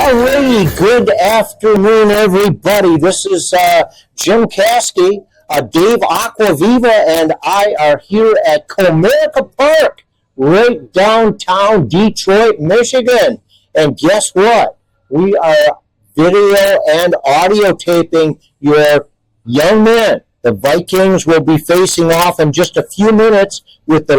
Alrighty, good afternoon, everybody. This is Jim Caskey, Dave Aquaviva, and I are here at Comerica Park, right downtown Detroit, Michigan. And guess what? We are video and audio taping your young men. The Vikings will be facing off in just a few minutes with the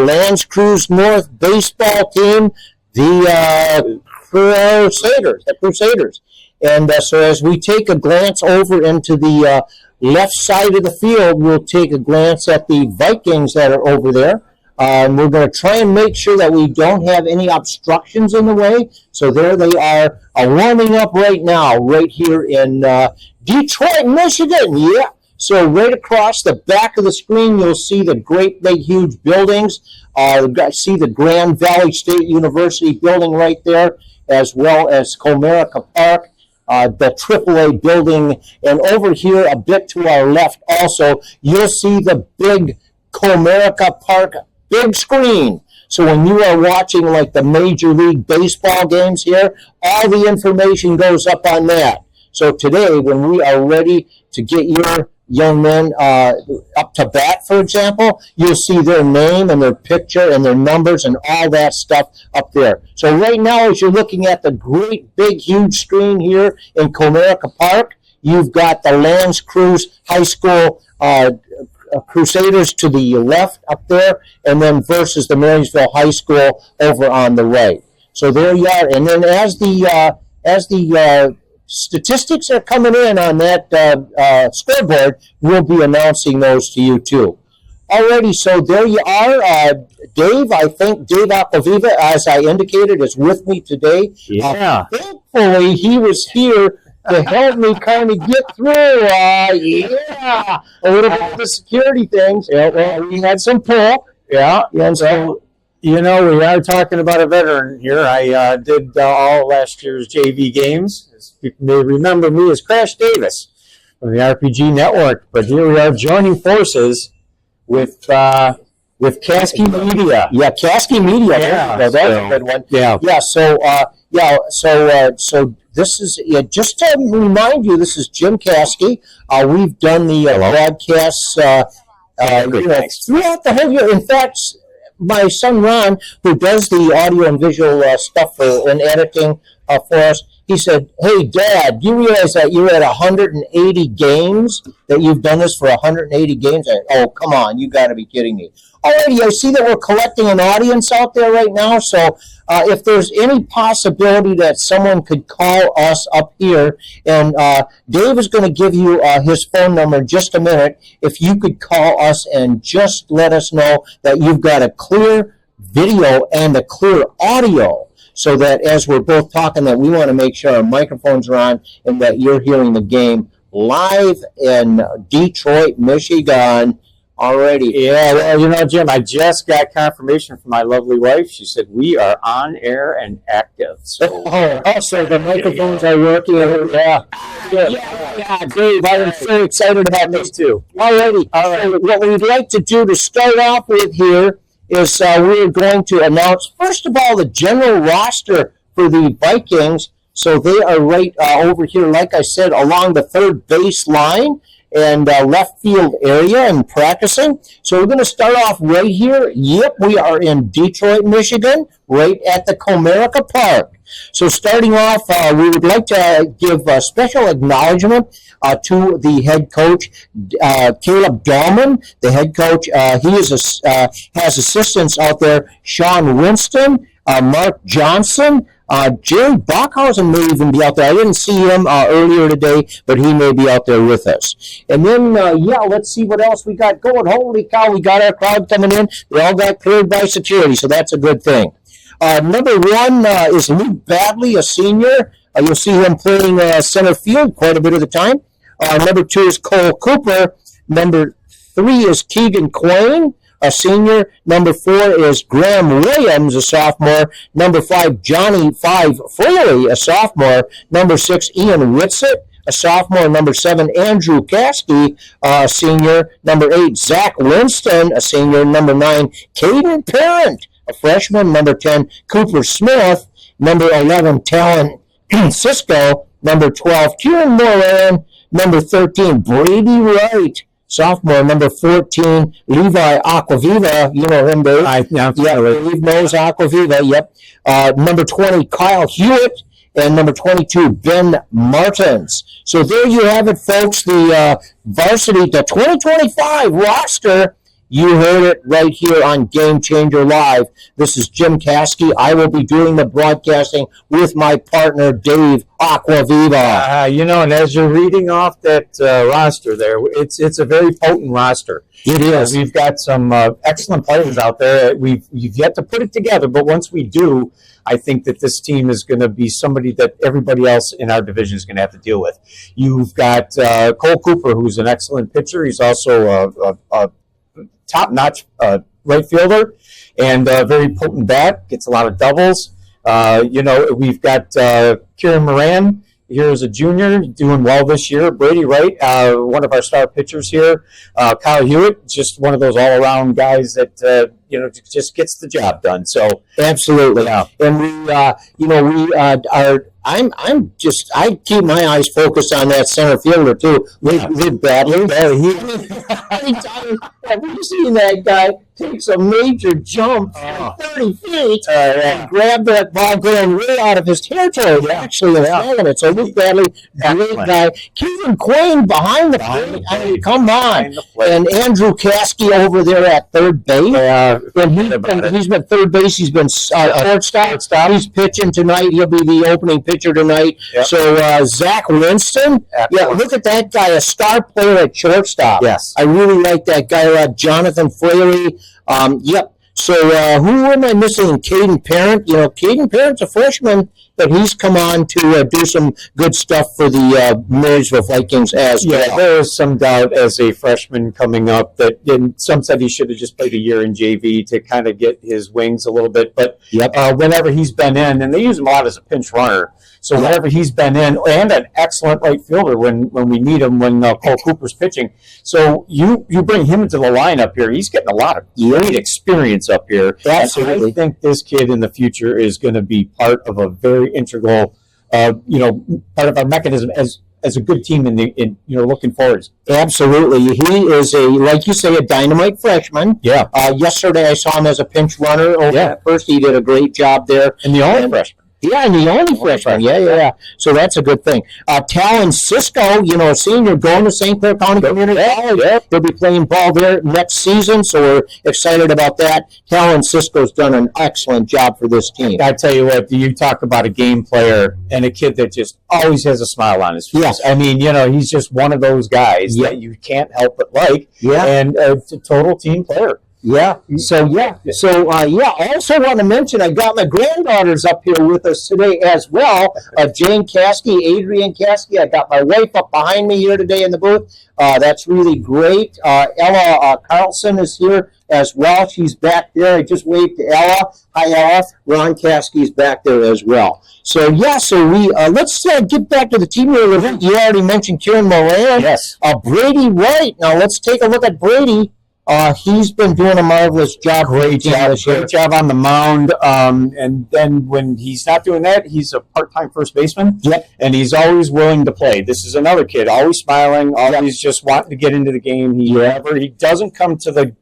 Creuse North baseball team, the Crusaders. And so as we take a glance over into the left side of the field, we'll take a glance at the Vikings that are over there. And we're going to try and make sure that we don't have any obstructions in the way. So there they are warming up right now, right here in Detroit, Michigan. Yeah. So right across the back of the screen, you'll see the great big huge buildings. See the Grand Valley State University building right there, as well as Comerica Park, the AAA building. And over here, a bit to our left also, you'll see the big Comerica Park big screen. So when you are watching like the Major League Baseball games here, all the information goes up on that. So today, when we are ready to get your young men up to bat, for example, you'll see their name and their picture and their numbers and all that stuff up there. So right now, as you're looking at the great, big, huge screen here in Comerica Park, you've got the Creuse High School Crusaders to the left up there, and then versus the Marysville High School over on the right. So there you are. And then as the statistics are coming in on that scoreboard, we'll be announcing those to you too. Alrighty, so there you are. Dave, I think Dave Aquaviva, as I indicated, is with me today. Yeah. Thankfully, he was here to help me kind of get through, a little bit of the security things. Yeah, well, we had some pull. Yeah. And so, you know, we are talking about a veteran here. I did all last year's JV games. As people may remember me as Crash Davis from the RPG Network. But here we are joining forces with Caskey Media. Yeah, Caskey Media. Yeah, that's a good one. Yeah. So this is, just to remind you, this is Jim Caskey. We've done the broadcasts throughout the whole year. In fact, my son Ron, who does the audio and visual stuff and editing for us, he said, "Hey, Dad, do you realize that you're at 180 games, that you've done this for 180 games?" Oh, come on, you got to be kidding me. Alrighty, I see that we're collecting an audience out there right now, so if there's any possibility that someone could call us up here, and Dave is going to give you his phone number in just a minute, if you could call us and just let us know that you've got a clear video and a clear audio, so that as we're both talking, that we want to make sure our microphones are on and that you're hearing the game live in Detroit, Michigan. Already. Yeah, well, you know, Jim, I just got confirmation from my lovely wife. She said we are on air and active. So, so the microphones are working. Yeah. Good. Yeah, Dave, I am so excited about this too. Alrighty. All right. So what we'd like to do to start off with here is we're going to announce, first of all, the general roster for the Vikings. So they are right over here, like I said, along the third base line and left field area and practicing. So we're going to start off right here. Yep, we are in Detroit, Michigan, right at the Comerica Park. So starting off, we would like to give a special acknowledgement to the head coach, Caleb Dahlman, the head coach. He has assistants out there, Sean Winston, Mark Johnson, Jerry Bockhausen may even be out there. I didn't see him earlier today, but he may be out there with us. And then, let's see what else we got going. Holy cow, we got our crowd coming in. They all got cleared by security, so that's a good thing. Number one is Luke Badley, a senior. You'll see him playing center field quite a bit of the time. Number two is Cole Cooper. Number three is Keegan Quain, a senior. Number four is Graham Williams, a sophomore. Number five, Johnny Foley, a sophomore. Number six, Ian Whitsitt, a sophomore. Number seven, Andrew Caskey, a senior. Number eight, Zach Winston, a senior. Number nine, Caden Parent, a freshman. Number 10, Cooper Smith. Number 11, Talon Cisco, number 12, Kieran Moran, number 13, Brady Wright, sophomore, number 14, Levi Aquaviva. You know him, Dave. Dave knows Aquaviva, yep. Number 20, Kyle Hewitt. And number 22, Ben Martins. So there you have it, folks. The Varsity, the 2025 roster. You heard it right here on Game Changer Live. This is Jim Caskey. I will be doing the broadcasting with my partner, Dave Aquaviva. And as you're reading off that roster there, it's a very potent roster. It is. We've got some excellent players out there. We've yet to put it together, but once we do, I think that this team is going to be somebody that everybody else in our division is going to have to deal with. You've got Cole Cooper, who's an excellent pitcher. He's also a top-notch right fielder and a very potent bat. Gets a lot of doubles. We've got Kieran Moran here as a junior, doing well this year. Brady Wright, one of our star pitchers here. Kyle Hewitt, just one of those all-around guys that just gets the job done. So absolutely, yeah. And I keep my eyes focused on that center fielder too. Live badly. Have you seen that guy takes a major jump 30 feet and grab that ball going right out of his territory, actually, and throwing it. So Luke Badley, great guy. Kevin Quain behind the plate. I mean, come on. And Andrew Caskey over there at third base. He's been third base. He's been shortstop. He's pitching tonight. He'll be the opening pitcher tonight. Yep. So Zach Winston. Look at that guy, a star player at shortstop. Yes. I really like that guy. Jonathan Fraley. So who am I missing? Caden Parent. Caden Parent's a freshman, but he's come on to do some good stuff for the Marysville Vikings as well. Yeah, there is some doubt as a freshman coming up that some said he should have just played a year in JV to kind of get his wings a little bit. But whenever he's been in, and they use him a lot as a pinch runner, so whenever he's been in, and an excellent right fielder when we need him when Cole Cooper's pitching. So you bring him into the lineup here. He's getting a lot of great experience up here. Absolutely. I think this kid in the future is going to be part of a very integral, part of our mechanism as a good team in looking forward. Absolutely. He is like you say, a dynamite freshman. Yeah. Yesterday I saw him as a pinch runner over at first. He did a great job there. And the only freshman. Yeah, and the only freshman. Yeah. So that's a good thing. Talon Cisco, a senior going to St. Clair County Community College. They'll be playing ball there next season, so we're excited about that. Talon Cisco's done an excellent job for this team. I tell you what, you talk about a game player and a kid that just always has a smile on his face. Yes. I mean, he's just one of those guys that you can't help but like. Yeah. And a total team player. Yeah. So also want to mention I got my granddaughters up here with us today as well. Jane Caskey, Adrian Caskey. I got my wife up behind me here today in the booth. That's really great. Ella Carlson is here as well. She's back there. I just waved to Ella. Hi, Ella. Ron Caskey's back there as well. So we let's get back to the team here. You already mentioned Kieran Moran. Yes. Brady Wright. Now let's take a look at Brady. He's been doing a marvelous job. Great job on the mound. And then when he's not doing that, he's a part-time first baseman. Yep. And he's always willing to play. This is another kid, always smiling, always just wanting to get into the game. He doesn't come to the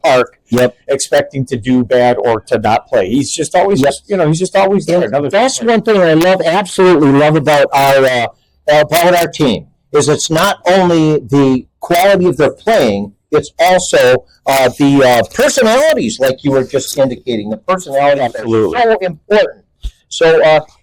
park expecting to do bad or to not play. He's just always he's just always there. That's one thing I absolutely love about our team is it's not only the quality of their playing, it's also the personalities, like you were just indicating. The personalities are so important. So,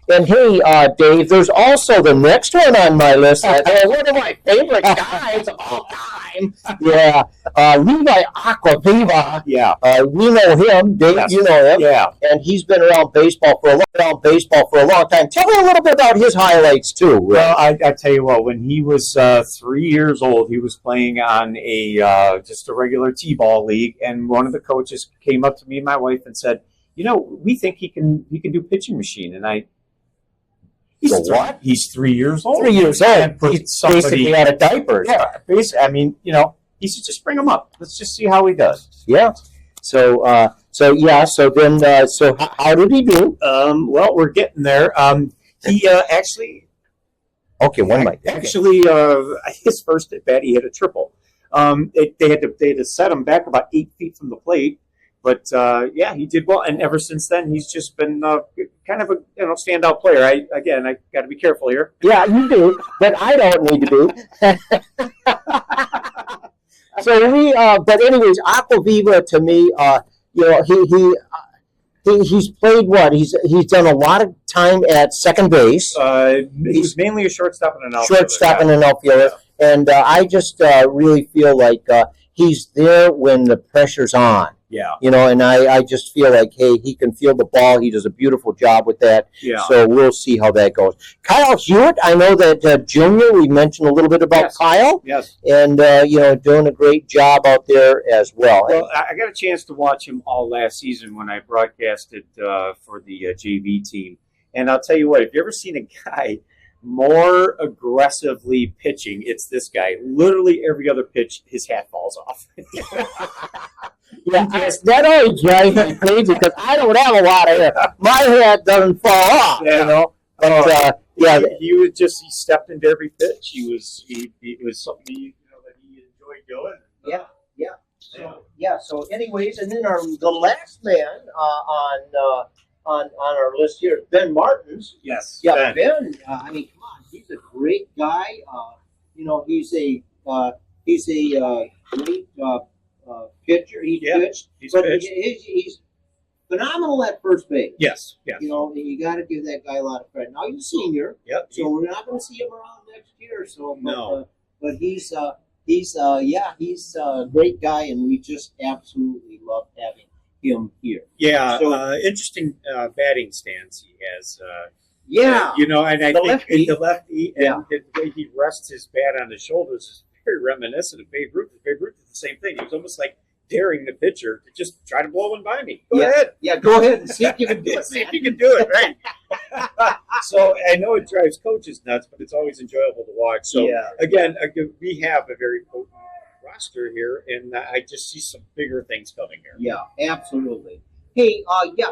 and hey, Dave, there's also the next one on my list. One of my favorite guys of all time. Yeah, Levi Aquaviva. Yeah, we know him. Dave, you know him. Yeah, and he's been around baseball for a long time. Tell me a little bit about his highlights too. Well, I tell you what, when he was 3 years old, he was playing on just a regular t-ball league, and one of the coaches came up to me and my wife and said, we think he can do pitching machine. And he's 3 years old. 3 years old. He's basically out of diapers. Yeah, basically. I mean, he should just bring him up. Let's just see how he does. Yeah. So how did he do? Well, we're getting there. He actually, Okay, one mic. actually, his first at bat, he hit a triple. They had to set him back about 8 feet from the plate. But yeah, he did well, and ever since then, he's just been kind of a standout player. I got to be careful here. Yeah, you do, but I don't need to be. So but anyways, Aquaviva to me, he's played what? He's done a lot of time at second base. He's mainly a shortstop and an outfielder. Shortstop and an outfielder, and I just really feel like he's there when the pressure's on. Yeah. And I just feel like, hey, he can feel the ball. He does a beautiful job with that. Yeah. So we'll see how that goes. Kyle Hewitt, I know that Junior, we mentioned a little bit about Yes. Kyle. Yes. And, doing a great job out there as well. Well, I got a chance to watch him all last season when I broadcasted for the JV team. And I'll tell you what, if you've ever seen a guy more aggressively pitching, it's this guy. Literally every other pitch, his hat falls off. Yeah, that always drives me crazy because I don't have a lot of hair. My hat doesn't fall off, But he stepped into every pitch. It was something that he enjoyed doing. So anyways, and then the last man on our list here is Ben Martins. Yes. Yeah, Ben. I mean, come on, he's a great guy. He's a great pitcher. He's pitched, but pitched. he's phenomenal at first base. Yes. Yes. And you got to give that guy a lot of credit. Now he's a senior. Yep. So we're not going to see him around next year. So No. But he's a great guy, and we just absolutely love having him here. Yeah. So, interesting batting stance he has. Yeah. And I think the lefty and the way he rests his bat on his shoulders is very reminiscent of Babe Ruth. Babe Ruth did the same thing. He was almost like daring the pitcher to just try to blow one by me. Go ahead. Yeah, go ahead and see if you can do it. See if you can do it, right? So I know it drives coaches nuts, but it's always enjoyable to watch. So again, we have a very potent roster here, and I just see some bigger things coming here. Yeah, absolutely. Hey,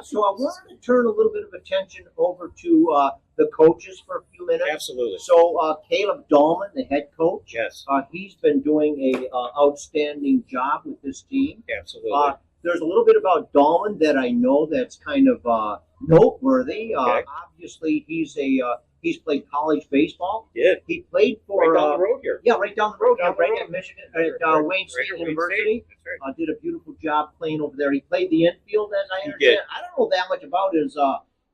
so I wanted to turn a little bit of attention over to the coaches for a few minutes. Absolutely. So Caleb Dahlman, the head coach, Yes. He's been doing a outstanding job with this team. Absolutely. There's a little bit about Dahlman that I know that's kind of noteworthy. Okay. Obviously, he's played college baseball. He did. He played for Right down the road here. Yeah, right down the road. Down the Right road. at Michigan, at Wayne State University. That's right. Did a beautiful job playing over there. He played the infield, as I He understand. did. I don't know that much about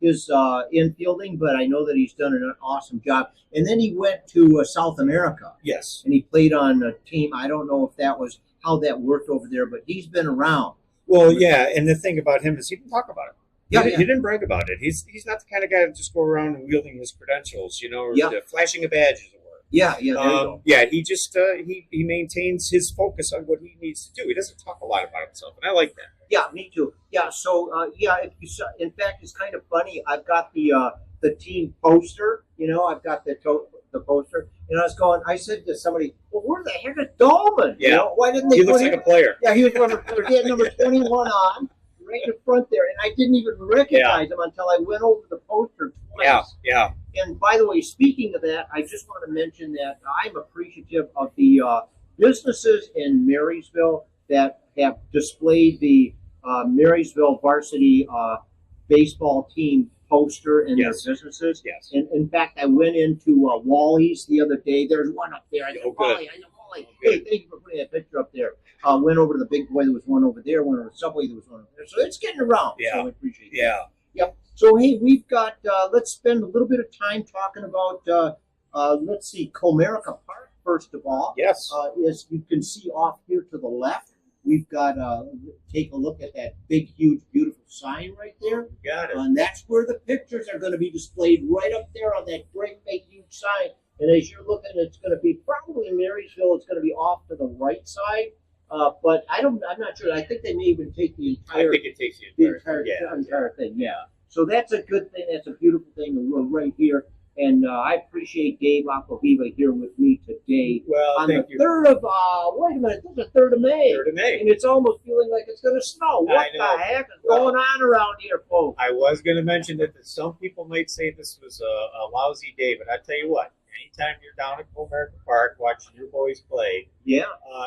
his infielding, but I know that he's done an awesome job. And then he went to South America, Yes. and he played on a team. I don't know if that was how that worked over there, but he's been around. Well, yeah, and the thing about him is he didn't talk about it. Yeah, He didn't brag about it. He's not the kind of guy to just go around and wielding his credentials, or flashing a badge, as it were. Yeah, there you go. Yeah, he just he maintains his focus on what he needs to do. He doesn't talk a lot about himself, and I like that. Yeah, me too. Yeah, so if you saw, in fact, it's kind of funny. I've got the team poster. I've got the poster, and I said to somebody, "Well, where the heck is Dahlman? Yeah. Why didn't they?" He looks like a player. Yeah, he was he had number 21 on, right in front there, and I didn't even recognize him until I went over the poster twice. Yeah. And by the way, speaking of that, I just want to mention that I'm appreciative of the businesses in Marysville that have displayed the Marysville Varsity baseball team poster in their businesses. Yes. And in fact, I went into Wally's the other day. There's one up there. I know Wally. Hey, thank you for putting that picture up there. Went over to the Big Boy. There was one over there. Went over to Subway. There was one over there. So it's getting around. Yeah. So I appreciate it. Yeah. Yep. So, hey, we've got, let's spend a little bit of time talking about, let's see, Comerica Park, first of all. Yes. As you can see off here to the left, we've got, take a look at that big, huge, beautiful sign right there. Got it. And that's where the pictures are going to be displayed, right up there on that great, big, huge sign. And as you're looking, it's going to be probably in Marysville, it's going to be off to the right side. But I'm not sure. I think they may even take the entire. I think it takes the entire thing. Yeah. So that's a good thing. That's a beautiful thing. And we're right here. And I appreciate Dave Aquaviva here with me today Well, on thank the you. 3rd of, wait a minute, this is the 3rd of May. 3rd of May. And it's almost feeling like it's going to snow. What I know. the heck is going on around here, folks? I was going to mention that some people might say this was a lousy day, but I tell you what, anytime you're down at Comerica Park watching your boys play, Yeah.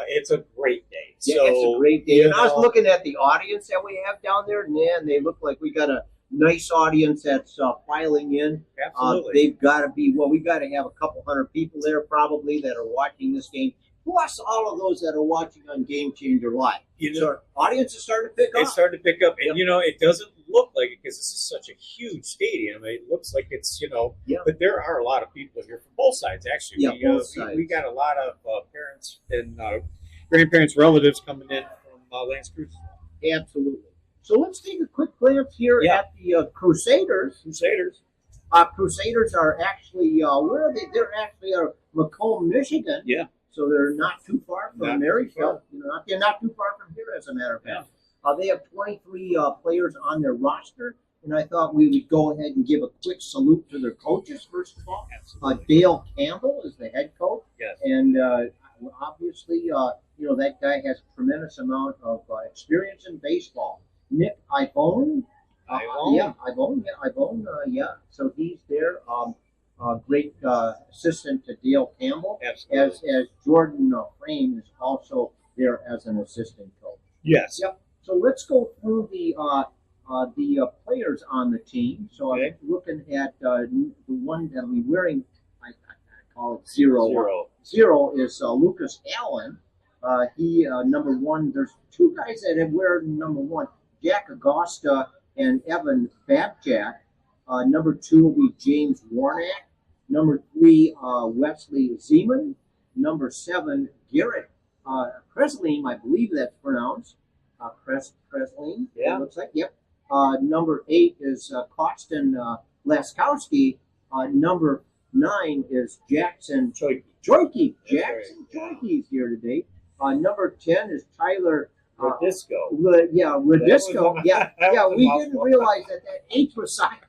It's a great day. Yeah, So, it's a great day. And I was know- looking at the audience that we have down there, and man, they look like we got a nice audience that's filing in. Absolutely. They've got to be, well, we got to have a couple hundred people there probably that are watching this game, plus all of those that are watching on Game Changer Live. You know, So our audience is starting to pick up. it's starting to pick up, and Yep. you know, it doesn't look like it because this is such a huge stadium. It looks like it's, you know, Yep. but there are a lot of people here from both sides. Actually, Yeah, we, both sides. we got a lot of parents and grandparents, relatives coming in from Lance Creuse. Absolutely. So let's take a quick glance here Yeah. at the Crusaders. Crusaders. Crusaders are actually, where are they? They're actually Macomb, Michigan. Yeah. So they're not too far Not from too Marysville. far. You know, they're not too far from here, as a matter of Yeah. fact. They have 23 players on their roster, and I thought we would go ahead and give a quick salute to their coaches, first of all. Absolutely. Dale Campbell is the head coach, Yes. and obviously, you know, that guy has a tremendous amount of experience in baseball. Nick Ivone. Ivone? Ivone, yeah. So he's there. Great assistant to Dale Campbell, Absolutely. as Jordan Frame is also there as an assistant coach. Yes. Yep. So let's go through the players on the team. So Okay. I'm looking at the one that'll be wearing, I call it zero. Zero is Lucas Allen. He number one. There's two guys that have wear number one: Jack Agosta and Evan Babjack. Number two will be James Warnack. Number three, Wesley Zeman. Number seven, Garrett Kresling, I believe that's pronounced. Kresling. Yeah. It looks like. Yep. Number eight is Costin Laskowski. Number 9 is Jackson Joyke. Jackson Joyke is here today. Number 10 is Tyler Disco. Radisco. Yeah, we didn't realize that H was silent.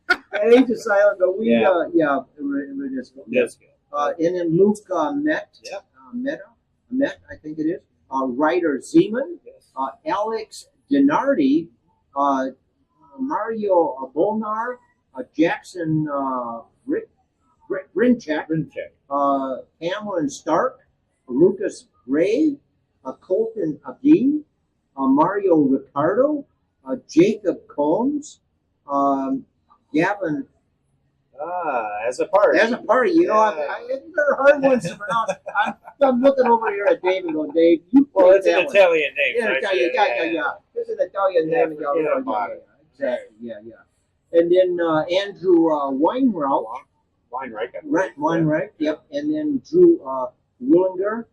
That H is silent, but we, Radisco. Disco. And then Luke Met. Yep. Met, I think it is. Ryder Zeman. Yes. Alex Gennardi. Mario Bolnar. Jackson Grinchek. Hamlin Stark. Lucas Gray. Colton Agee. Mario Ricardo. Jacob Combs. Gavin. As a party. You know, they're hard ones to pronounce. I'm looking over here at Dave and going, Dave, you Well, played it's an that one. Italian name. Yeah, right? yeah. It's an Italian Yeah, name. forget about it. Exactly, yeah. And then Andrew Weinrauch. Weinreich, yep. And then Drew Willinger.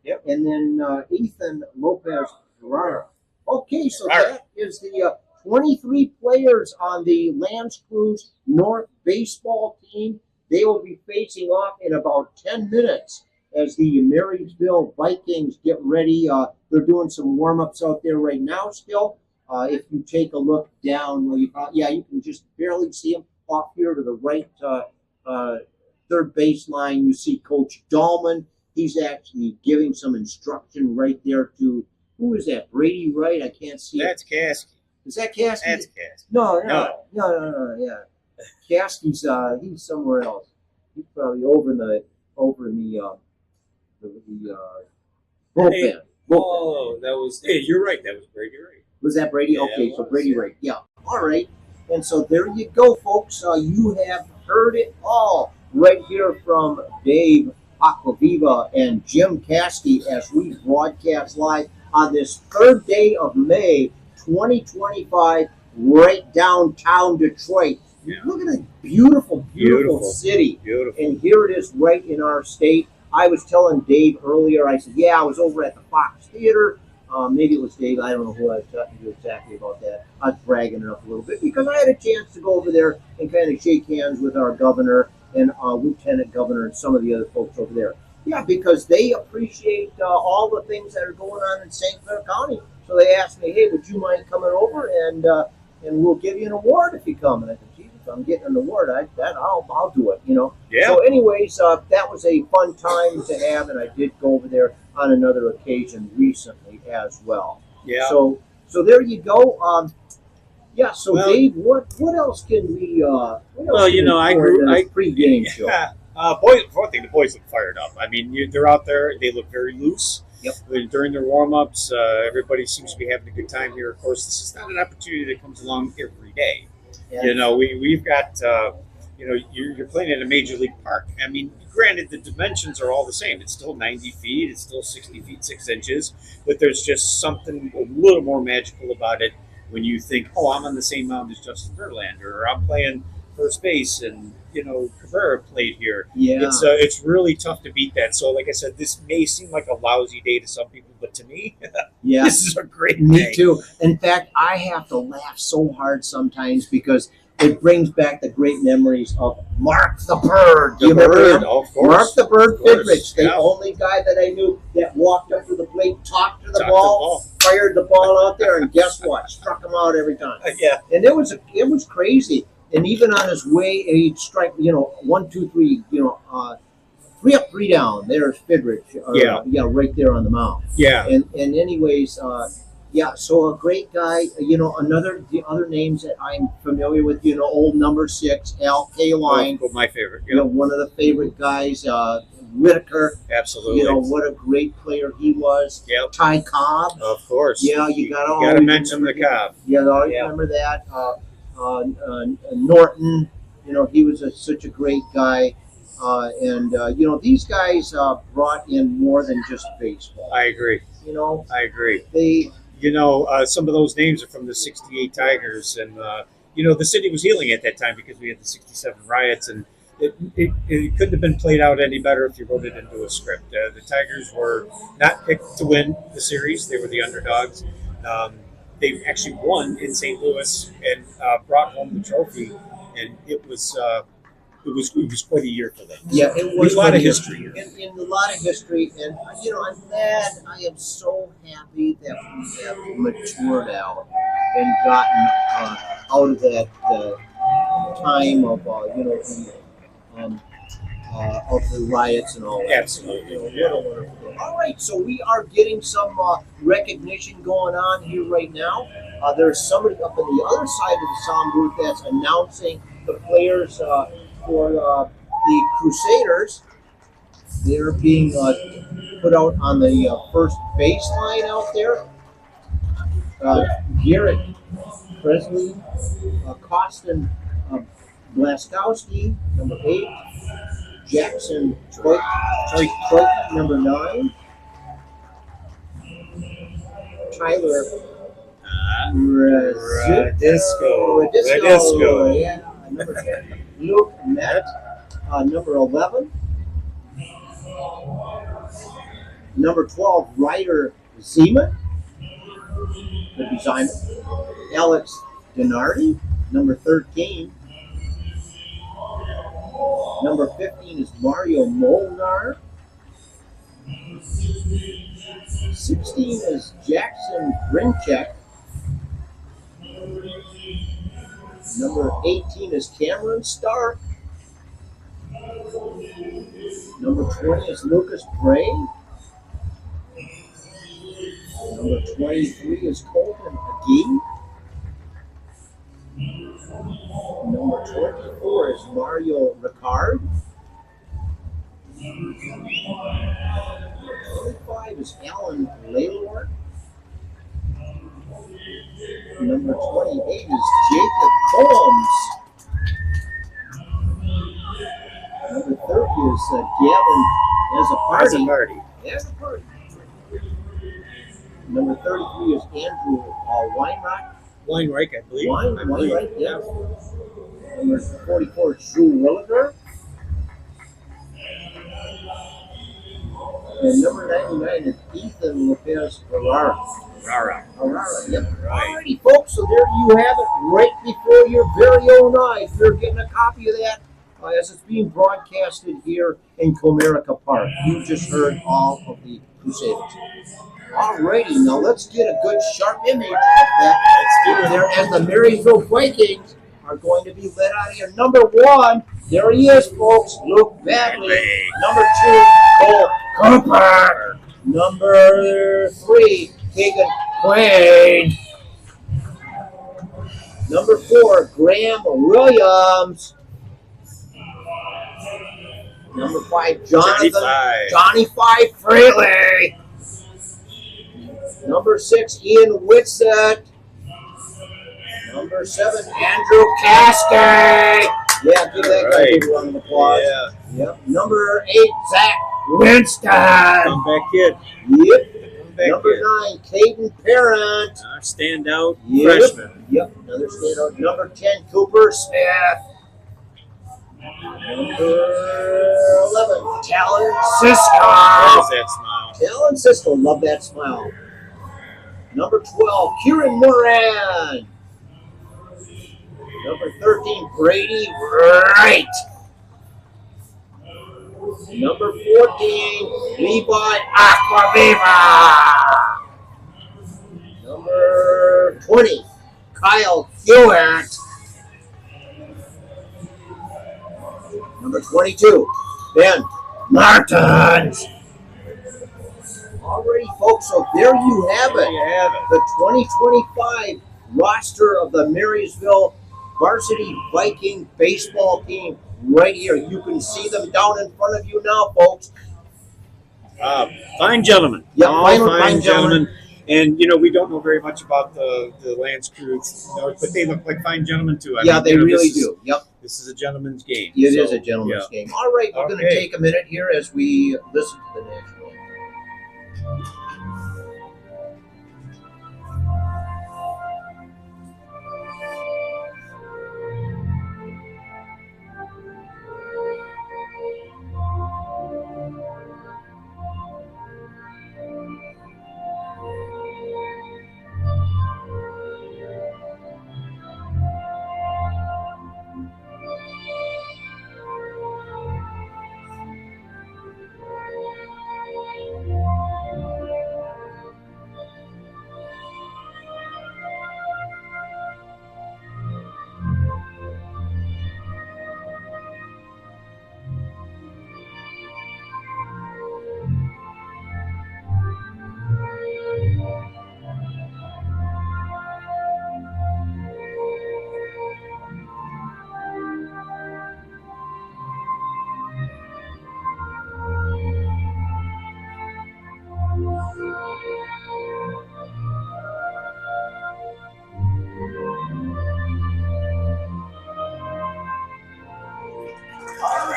Yep. And then Ethan Lopez Ferrara. Okay, so that is the 23 players on the Lance Creuse North baseball team. They will be facing off in about 10 minutes as the Marysville Vikings get ready. They're doing some warm-ups out there right now still. If you take a look down, you can just barely see them off here to the right third baseline. You see Coach Dahlman. He's actually giving some instruction right there to, who is that? Brady Wright? I can't see it. That's Caskey. Is that Caskey? That's Caskey. No, yeah. Caskey's he's somewhere else. He's probably over in the bullpen. Oh, that was. Yeah, you're right. That was Brady Wright. Was that Brady? Yeah, Okay, it so was, Brady yeah. Wright. Yeah. All right. And so there you go, folks. You have heard it all right here from Dave Aquaviva and Jim Caskey as we broadcast live on this 3rd day of May 2025 right downtown Detroit. Yeah. Look at this beautiful city. Beautiful. And here it is right in our state. I was telling Dave earlier, I said, I was over at the Fox Theater. Maybe it was Dave. I don't know who I was talking to exactly about that. I was bragging it up a little bit because I had a chance to go over there and kind of shake hands with our governor and lieutenant governor and some of the other folks over there. Yeah, because they appreciate all the things that are going on in St. Clair County. So they asked me, hey, would you mind coming over and we'll give you an award if you come. And I said, Jesus I'm getting an award, I'll do it. Yeah. So, anyways, that was a fun time to have, and I did go over there on another occasion recently as well. Yeah. So there you go. Yeah. So, Well, Dave, what else can we? What else Well, can we I report grew. on this pregame show. Yeah. Boys. For one thing, the boys look fired up. I mean, they're out there. They look very loose. Yep. During their warm-ups, everybody seems to be having a good time here. Of course, this is not an opportunity that comes along every day. Yeah. We've got. You're playing at a major league park. I mean, granted, the dimensions are all the same. It's still 90 feet. It's still 60 feet 6 inches. But there's just something a little more magical about it when you think, oh, I'm on the same mound as Justin Verlander, or I'm playing first base, and Cabrera played here. Yeah. It's really tough to beat that. So, like I said, this may seem like a lousy day to some people, but to me, Yeah. this is a great day. Me too. In fact, I have to laugh so hard sometimes because it brings back the great memories of Mark the Bird. Do you remember him? Of course. Mark the Bird Of course, Fidrich, the yeah. only guy that I knew that walked up to the plate, talked to the Talked to the ball, ball. fired the ball out there, and guess what? Struck him out every time. Yeah. And it was crazy. And even on his way, he'd strike, 1, 2, 3, 3 up, 3 down. There's Fidrich. Yeah. Right there on the mound. Yeah. And anyways, so a great guy. The other names that I'm familiar with, old number 6, Al Kaline. Oh, my favorite. One of the favorite guys, Whitaker. Absolutely. What a great player he was. Yep. Ty Cobb. Of course. Yeah, you gotta gotta mention the Cobb. Yeah, I Yeah. remember that. Norton, he was such a great guy. These guys brought in more than just baseball. I agree. I agree. They, some of those names are from the '68 Tigers, and the city was healing at that time because we had the '67 riots, and it couldn't have been played out any better if you wrote it into a script. The Tigers were not picked to win the series; they were the underdogs. They actually won in St. Louis and brought home the trophy, and it was quite a year for them. Yeah, it was a lot quite of a year. history. In a lot of history, and I'm glad. I am so happy that we have matured out and gotten out of that time of of the riots and all that. Absolutely. All right, so we are getting some recognition going on here right now. There's somebody up on the other side of the sound booth that's announcing the players for the Crusaders. They're being put out on the first baseline out there. Garrett Presley, Costin Blaskowski, number 8. Jackson Troy, number 9. Tyler Radisco. Yeah, number 10. Luke Met, number 11. Number 12, Ryder Zeman. Could be Simon. Alex Denardi, number 13. Number 15 is Mario Molnar. 16 is Jackson Grinchek. Number 18 is Cameron Stark. Number 20 is Lucas Bray. Number 23 is Colton McGee. Number 24 is Mario Ricard. Number 25 is Alan Laylor. Number 28 is Jacob Combs. Number 30 is Gavin Azzapardi. Number 33 is Andrew Weinreich, I believe. Weinreich, yeah. Number 44 is Drew Williger. And number 99 is Ethan Lopez Herrera. Yep. Alrighty, folks, so there you have it right before your very own eyes. You're getting a copy of that as it's being broadcasted here in Comerica Park. You just heard all of the Crusaders. Alrighty, now let's get a good sharp image of that. Let's do it there. And the Marysville Vikings are are going to be let out of here. Number 1, there he is, folks, Luke Badley. Number 2, Cole Cooper. Number 3, Keegan Quaid. Number 4, Graham Williams. Number 5, Johnny Five Freely. Number 6, Ian Whitsett. Number 7, Andrew Caskey. Yeah, give that guy a big round of applause. Yeah. Yep. Number 8, Zach Winston. Comeback kid. Yep. Comeback Number kid. 9, Caden Parent. Standout Yep. freshman. Yep, another standout. Number 10, Cooper Smith. Number 11, Talon Cisco. There's that smile. Talon Cisco, love that smile. Number 12, Kieran Moran. Number 13, Brady Wright. Number 14, Levi Aquaviva. Number 20, Kyle Hewitt. Number 22, Ben Martins. Alrighty, folks, so there you have it. There you have it. The 2025 roster of the Marysville Varsity Viking baseball team right here. You can see them down in front of you now, folks. Fine gentlemen. Yeah, All fine gentlemen. And, we don't know very much about the Lance Creuse, but they look like fine gentlemen, too. Yeah, they really do. Yep. This is a gentleman's game. It is a gentleman's game. All right, we're going to Okay. take a minute here as we listen to the national.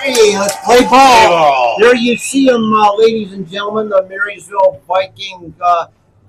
Hey, let's play ball. There you see them, ladies and gentlemen, the Marysville Viking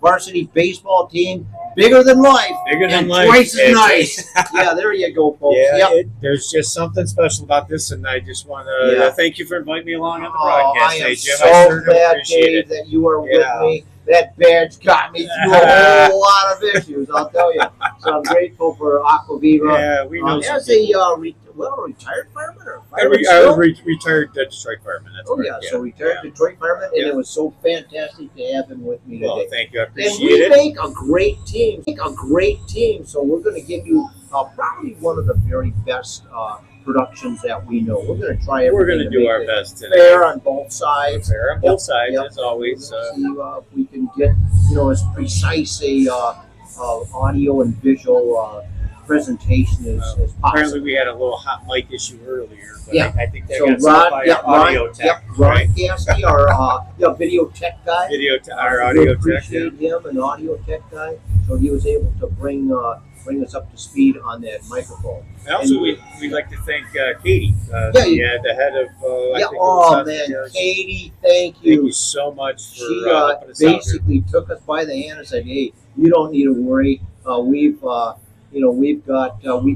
varsity baseball team. Bigger than life. Bigger than and life. twice as nice. Yeah, there you go, folks. Yeah, Yep. there's just something special about this, and I just want to thank you for inviting me along on the broadcast. I am Hey, Jim, so I certainly glad, appreciate Dave, it. that you are with me. That badge got me through a whole lot of issues, I'll tell you. So I'm grateful for Aquaviva. Yeah, we know. As a retired fireman or I fireman was still? retired Detroit fireman. That's Oh, correct. yeah, so retired Detroit fireman, and Yeah. it was so fantastic to have him with me Well, today. thank you. I And appreciate we it. make a great team. So we're going to give you probably one of the very best productions that we know. We're going to try everything. We're going to do make our it best today. fair on both sides. Fair on both sides, Yep. as always. We'll see if we can get as precise a audio and visual presentation as Apparently, possible. we had a little hot mic issue earlier, but Yeah. I think that So got solved by Ron, our audio tech. Ron Cassidy, our video tech guy. Our We audio tech. appreciate him, an audio tech guy, so he was able to bring us up to speed on that microphone. And also, we'd like to thank Katie, Yeah, the head of. I think it was man, South Katie, thank Thank you. you so much for She helping us out here. basically took us by the hand and said, "Hey, you don't need to worry. We've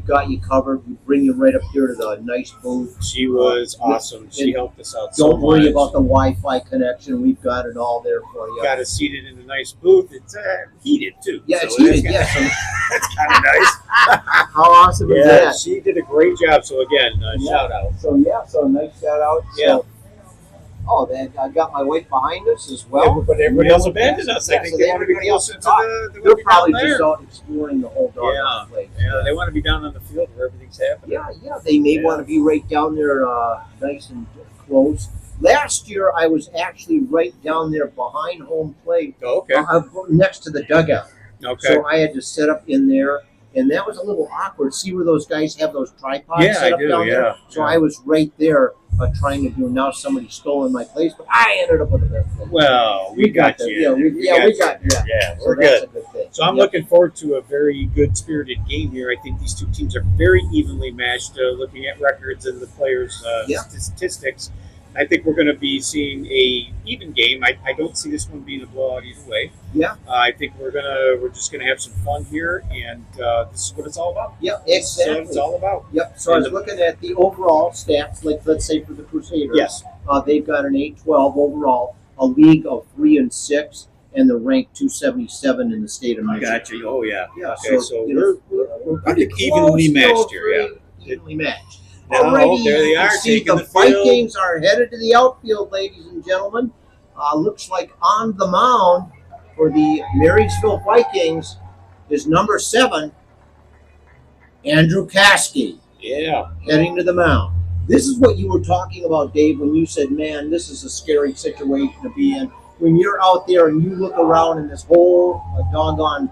got you covered. We bring you right up here to the nice booth. She was awesome. She and helped us out so Don't worry much. about the Wi-Fi connection. We've got it all there for you." Got us seated in a nice booth. It's heated too. Yeah, so it's heated. That's, Yeah, so that's kind of nice. how awesome is Yeah, that? she did a great job. So again, shout out. So nice shout out. Yeah. So, Oh, then I got my wife behind us as Yeah, well. but everybody else abandoned us. I Yeah, think so they want to be everybody else closer to thought the. they're be probably down just there. out exploring the whole doggone place. Yeah, they want to be down on the field where everything's happening. Yeah, they may Yeah. want to be right down there, nice and close. Last year, I was actually right down there behind home plate, Oh, okay. next to the dugout. Okay. So I had to set up in there, and that was a little awkward. See where those guys have those tripods Yeah, set I up do. down there? Yeah. So I was right there trying to do. Now somebody's stolen my place, but I ended up with the best place. Well, we got that. you. Yeah, we got. Yeah, Yeah, so we're that's good. a good thing. So I'm Yep. looking forward to a very good spirited game here. I think these two teams are very evenly matched. Looking at records and the players' Yeah. statistics, I think we're going to be seeing a even game. I don't see this one being a blowout either way. Yeah. I think we're just gonna have some fun here, and this is what it's all about. Yep, This is what exactly. it's all about. Yep. So I was looking at the overall stats, like let's say for the Crusaders. Yes. They've got an 8-12 overall, a league of 3-6, and they're ranked 277 in the state of Michigan. Gotcha. Oh yeah. Yeah. Okay. So you know, we're pretty think evenly close, matched here, yeah. Evenly matched. Now, Alrighty, there they you can are, see taking the the field. Vikings are headed to the outfield, ladies and gentlemen. Looks like on the mound for the Marysville Vikings is number 7, Andrew Caskey, Yeah. heading to the mound. This is what you were talking about, Dave, when you said, man, this is a scary situation to be in. When you're out there and you look around in this whole doggone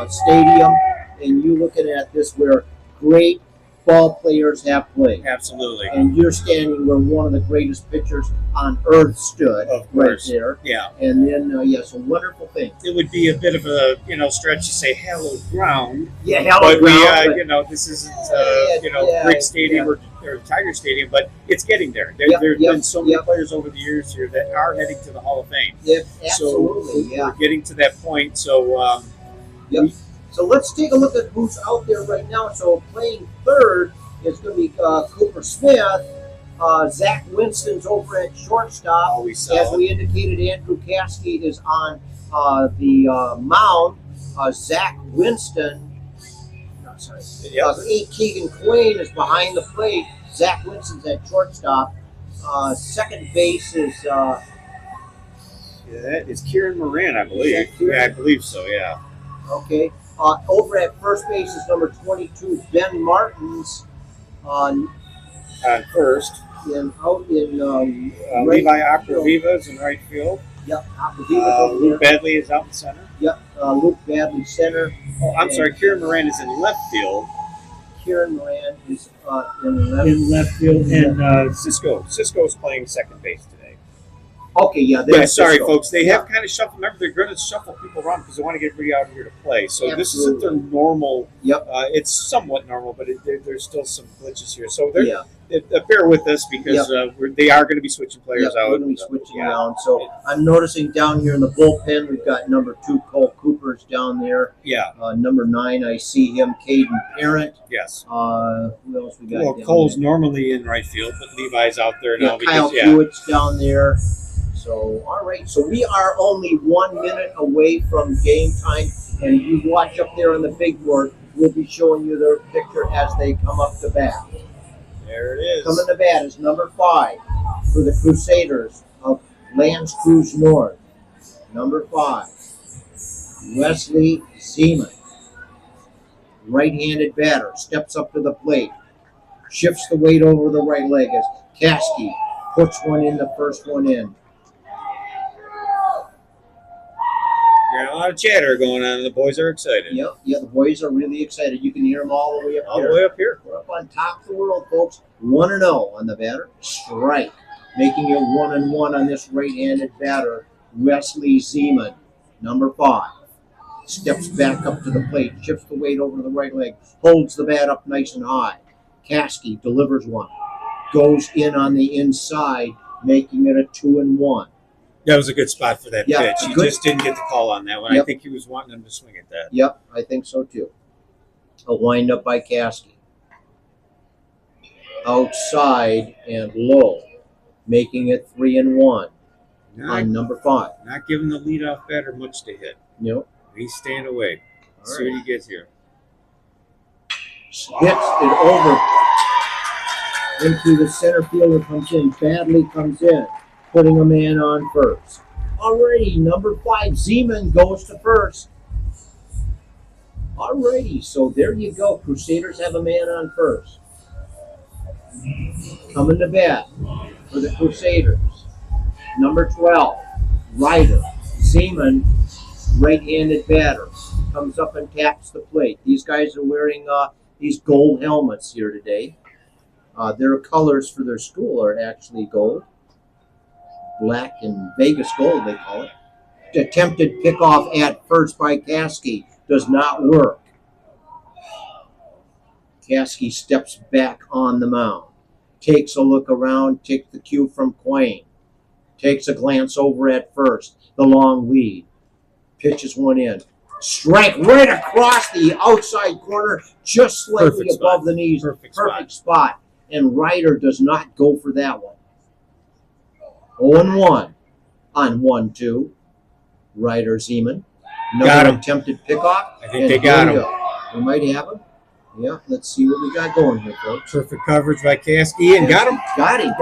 stadium, and you're looking at this where great ball players have played. Absolutely. And you're standing where one of the greatest pitchers on earth stood, Of right course. there. Yeah. And then, a wonderful thing. It would be a bit of a stretch to say hallowed ground, Yeah, hell but ground, this isn't Yeah, Brick Stadium or Tiger Stadium, but it's getting there. There's been so many players over the years here that are heading to the Hall of Fame. absolutely, So we're getting to that point. So So let's take a look at who's out there right now. So playing third is going to be Cooper Smith. Zach Winston's over at shortstop. always As solid. we indicated, Andrew Caskey is on the mound. Zach Winston, no, sorry. Yep. Keegan Queen is behind the plate. Zach Winston's at shortstop. Second base is Yeah, that is Kieran Moran, I believe. Is that Kieran? Yeah, I believe so. Yeah. okay. Over at first base is number 22, Ben Martins. On first, Out in right Levi field. Acravivas in right field. Yep, Acravivas over Luke there. Badley is out in center. Yep, Luke Badley center. Oh, I'm sorry, Kieran Moran is in left field. Kieran Moran is in left. In left field, and Cisco's playing second base today. Okay, yeah. Yeah, there's sorry, Cisco. folks. They Yeah. have kind of shuffled. Remember, they're going to shuffle people around because they want to get everybody out here to play. So this isn't their Absolutely. normal. Yep. It's somewhat normal, but there's still some glitches here. So they're, Yeah. bear with us because they are going to be switching players Yep, out. we're going to be switching Yeah. around. So I'm noticing down here in the bullpen, we've got number 2, Cole Cooper's down there. Yeah. Number 9, I see him, Caden Parent. Yes. Who else we got? Well, down Cole's there? normally in right field, but Levi's out there now Kyle because Hewitt's down there. So, all right. So we are only 1 minute away from game time, and you watch up there on the big board. We'll be showing you their picture as they come up to bat. there it is. Coming to bat is number 5 for the Crusaders of Lands Creuse North. Number 5, Wesley Zeman. Right-handed batter, steps up to the plate, shifts the weight over the right leg as Caskey puts one in, the first one in. Got a lot of chatter going on, and the boys are excited. Yeah, the boys are really excited. You can hear them all the way up All here. the way up here. We're up on top of the world, folks. 1-0 on the batter. Strike. Making it 1-1 on this right-handed batter, Wesley Zeman, number 5. Steps back up to the plate, shifts the weight over to the right leg, holds the bat up nice and high. Caskey delivers one. Goes in on the inside, making it a 2-1. That was a good spot for that Yeah, pitch. He good. just didn't get the call on that one. Yep. I think he was wanting him to swing at that. Yep, I think so too. A windup by Caskey. Outside and low, making it 3-1 Not, on number 5. not giving the leadoff batter much to hit. Nope. He's staying away. Let's see what he gets here. Hits it over into the center fielder comes in. Badley comes in, putting a man on first. Alrighty, number 5, Zeman goes to first. Alrighty, so there you go. Crusaders have a man on first. Coming to bat for the Crusaders. Number 12, Ryder. Zeman, right-handed batter, comes up and taps the plate. These guys are wearing these gold helmets here today. Their colors for their school are actually gold. Black and Vegas gold, they call it. Attempted pickoff at first by Caskey does not work. Caskey steps back on the mound. Takes a look around, takes the cue from Quain. Takes a glance over at first. The long lead. Pitches one in. Strike right across the outside corner, just slightly above the knees. Perfect spot. And Ryder does not go for that one. 0-1 on 1-2. Ryder Zeman. Another attempted pickoff. I think they got him. We might have him. Yeah, let's see what we got going here, folks. Perfect coverage by Caskey, and got him. Got him.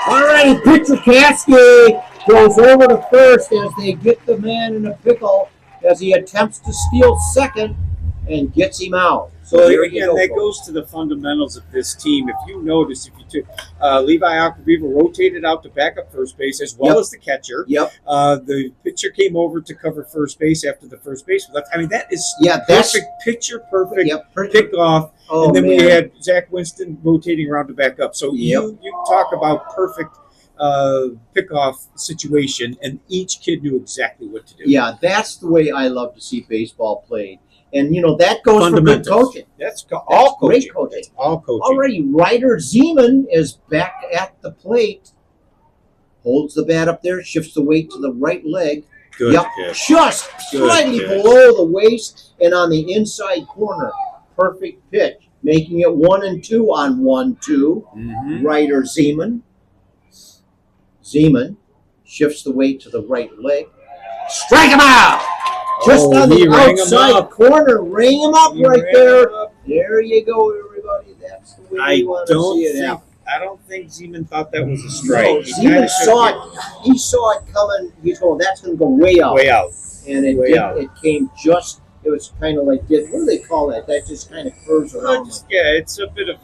All right, pitcher Caskey goes over to first as they get the man in a pickle as he attempts to steal second and gets him out. So again, that goes to the fundamentals of this team. If you notice, if you took Levi Acquaviva rotated out to back up first base as well as the catcher. Yep. The pitcher came over to cover first base after the first base was left. I mean, that is perfect pitcher, perfect pickoff. Oh, and then man. we had Zach Winston rotating around to back up. So you talk about perfect pickoff situation, and each kid knew exactly what to do. Yeah, that's the way I love to see baseball played. And, you know, that goes for good coaching. That's all coaching. Great coaching. That's all coaching. Already, Ryder Zeman is back at the plate. Holds the bat up there, shifts the weight to the right leg. Good pitch. Just slightly below the waist and on the inside corner. Perfect pitch. Making it 1-2 on 1-2. Ryder Zeman. Zeman shifts the weight to the right leg. Strike him out! Just on the outside corner. Ring him up right there. There you go, everybody. That's the way you want to see it happen. I don't think Zeman thought that was a strike. No, Zeman saw it. He saw it coming. He's going, that's going to go way out. Way out. And it came just, it was kind of like, what do they call that? That just kind of curves around. It's a bit of,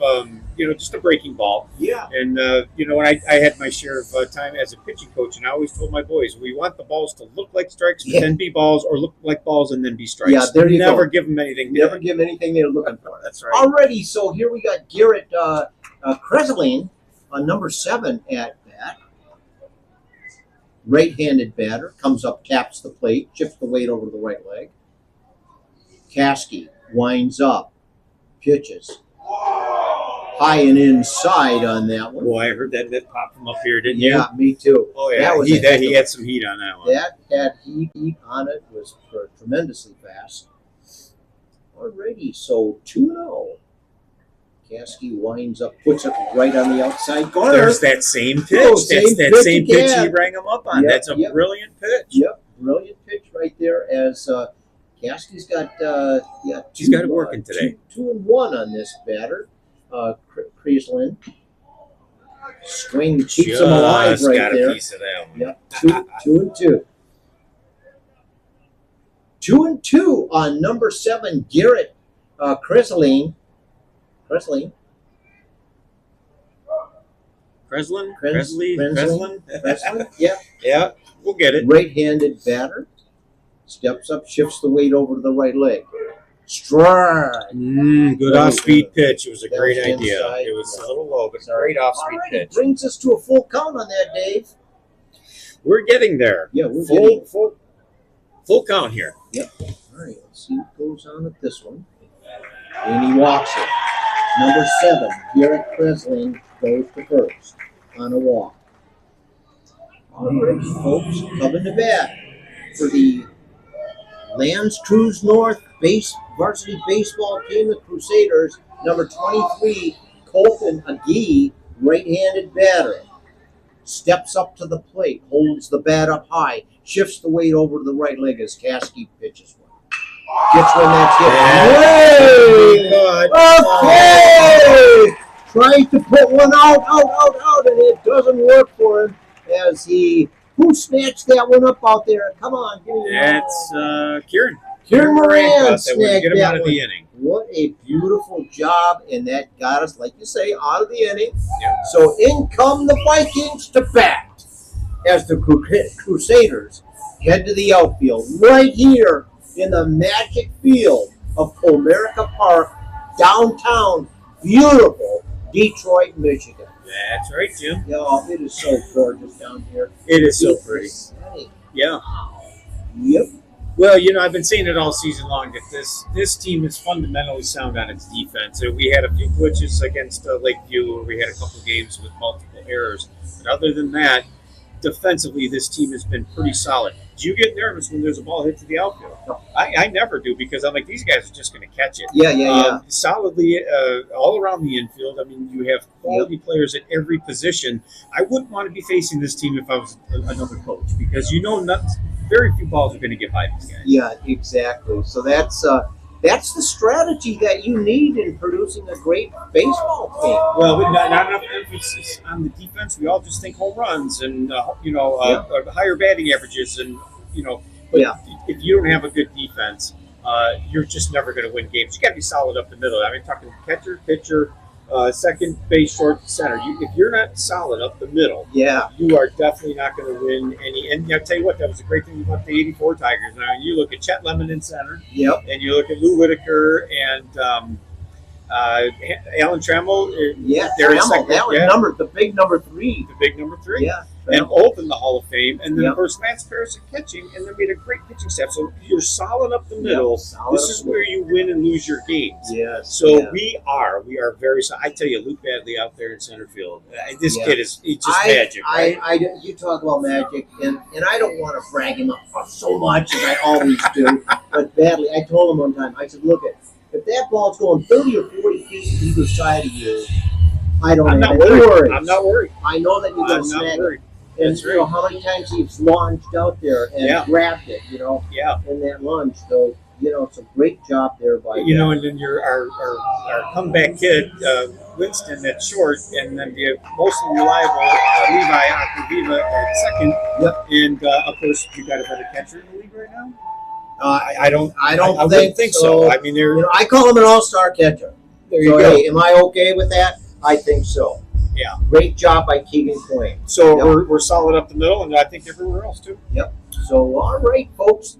just a breaking ball. Yeah. And, when I had my share of time as a pitching coach, and I always told my boys, we want the balls to look like strikes, but then be balls, or look like balls and then be strikes. Yeah, there you go. Never give them anything. Never give them anything they're looking for. That's right. Alrighty, so here we got Garrett Kreseling on number 7 at bat. Right-handed batter, comes up, taps the plate, shifts the weight over to the right leg. Caskey winds up, pitches. High and inside on that one. Boy, I heard that pop from up here, didn't you? Yeah, me too. Oh, yeah. He had some heat on that one. That had heat on it, was tremendously fast. Alrighty, so 2-0. Caskey winds up, puts it right on the outside corner. There's that same pitch. That same pitch he rang him up on. That's a brilliant pitch. Yep, brilliant pitch right there as Caskey's got, he's got it working today. 2-1 on this batter. Creuse swing keeps him alive right got there. A piece of that one. Yep, 2-2. 2-2 on number 7, Garrett Kreseling. Kreslin? Yeah. Yeah, we'll get it. Right-handed batter. Steps up, shifts the weight over to the right leg. Strike. Good off-speed pitch. It was a great idea. Inside. It was a little low, but great off-speed pitch. Brings us to a full count on that, Dave. We're getting there. Yeah, we're getting full count here. Yep. All right, let's see what goes on with this one. And he walks it. Number 7, Garrett Kreseling goes to first on a walk. All right, folks, coming to bat for the Creuse North varsity baseball team, the Crusaders, number 23, Colton Agee, right-handed batter. Steps up to the plate, holds the bat up high, shifts the weight over to the right leg as Caskey pitches one. Gets one that's hit. Okay! tries to put one out, and it doesn't work for him as who snatched that one up out there? Come on, give me It's Kieran. Kieran Moran that would snagged get him that out of one. the inning. What a beautiful job, and that got us, like you say, out of the inning. Yep. So in come the Vikings to bat as the Crusaders head to the outfield right here in the magic field of Comerica Park, downtown, beautiful Detroit, Michigan. That's right, Jim. Yo, it is so gorgeous down here. It is so pretty. Stunning. Yeah. Yep. Well, I've been saying it all season long that this team is fundamentally sound on its defense. We had a few glitches against Lakeview, where we had a couple games with multiple errors. But other than that, defensively, this team has been pretty solid. Do you get nervous when there's a ball hit to the outfield? No. I never do, because I'm like, these guys are just going to catch it. Yeah. Solidly all around the infield. I mean, you have quality players at every position. I wouldn't want to be facing this team if I was another coach, because very few balls are going to get by these guys. Yeah, exactly. So that's the strategy that you need in producing a great baseball team. Well, not enough emphasis on the defense. We all just think home runs and higher batting averages, and But if you don't have a good defense, you're just never going to win games. You got to be solid up the middle. I mean, talking catcher, pitcher, second base, short, center. If you're not solid up the middle, you are definitely not going to win any. And I'll tell you what, that was a great thing about the '84 Tigers. I mean, you look at Chet Lemon in center, and you look at Lou Whitaker and Alan Trammell. Trammell. That was the big number 3. The big number 3. Yeah. And both in the Hall of Fame. And then, of course, Lance Paris at catching, and then we had a great pitching staff. So you're solid up the middle. This is where you win and lose your games. Yes. So we are very solid. I tell you, Luke Badley out there in center field, this kid he's just magic. Right? You talk about magic, and I don't want to brag him up so much as I always do. But Badley, I told him one time, I said, look, if that ball's going 30 or 40 feet to either side of you, I'm not worried. I'm not worried. I know that you're going to snag it. And you know how many times he's launched out there and grabbed it, in that lunge. So, it's a great job there by and then our comeback kid, Winston at short, and then the most reliable Levi Acquaviva at second. Yep. And of course, you got a better catcher in the league right now. I don't think so. I mean, I call him an all-star catcher. There you go. Hey, am I okay with that? I think so. Yeah. Great job by Keegan Quinn. So we're solid up the middle, and I think everywhere else too. Yep. So all right, folks,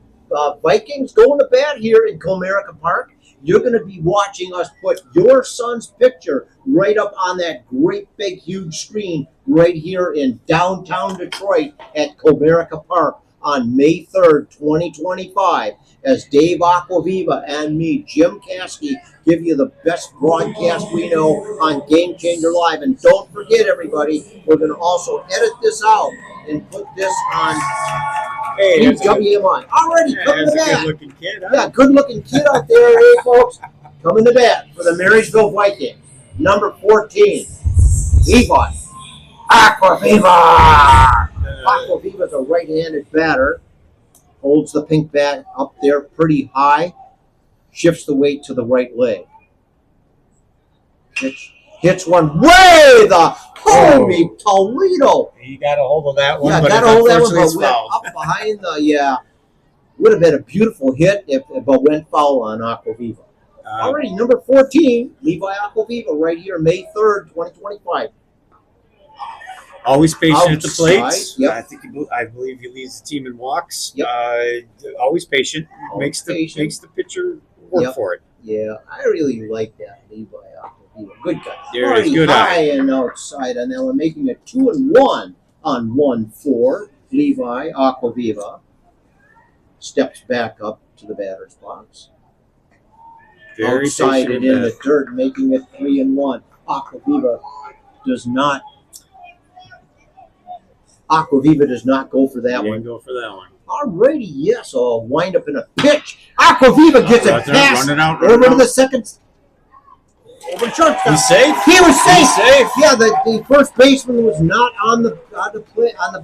Vikings going to bat here in Comerica Park. You're going to be watching us put your son's picture right up on that great big huge screen right here in downtown Detroit at Comerica Park on May 3rd, 2025, as Dave Acquaviva and me, Jim Caskey, give you the best broadcast we know on Game Changer Live. And don't forget, everybody, we're going to also edit this out and put this on WMI. Already coming to bat. Good-looking kid, huh? Yeah, good-looking kid out there, hey, folks. Coming to bat for the Marysville Vikings. Number 14, Levi Acquaviva. Acquaviva's a right-handed batter. Holds the pink bat up there pretty high. Shifts the weight to the right leg. Hits one way the holy Toledo. You got a hold of that one. Yeah, got a hold of that one, but went up behind the, would have been a beautiful hit but went foul on Acquaviva. Already, number 14, Levi Acquaviva, right here, May 3rd, 2025. Always patient at the plate. Yep. I believe he leads the team in walks. Yep. Always patient. Makes the pitcher work for it. Yeah, I really like that Levi Acquaviva. Good guy. There is good high and outside, and now we're making it 2-1 on 1-4. Levi Acquaviva steps back up to the batter's box. Very outside and in the dirt, making it 3-1. Acquaviva does not go for that one. Go for that one. Alrighty, yes, I'll wind up in a pitch. Acquaviva gets it past over to the second for shortstop. He's safe. He was safe. He's safe. Yeah, the first baseman was not on the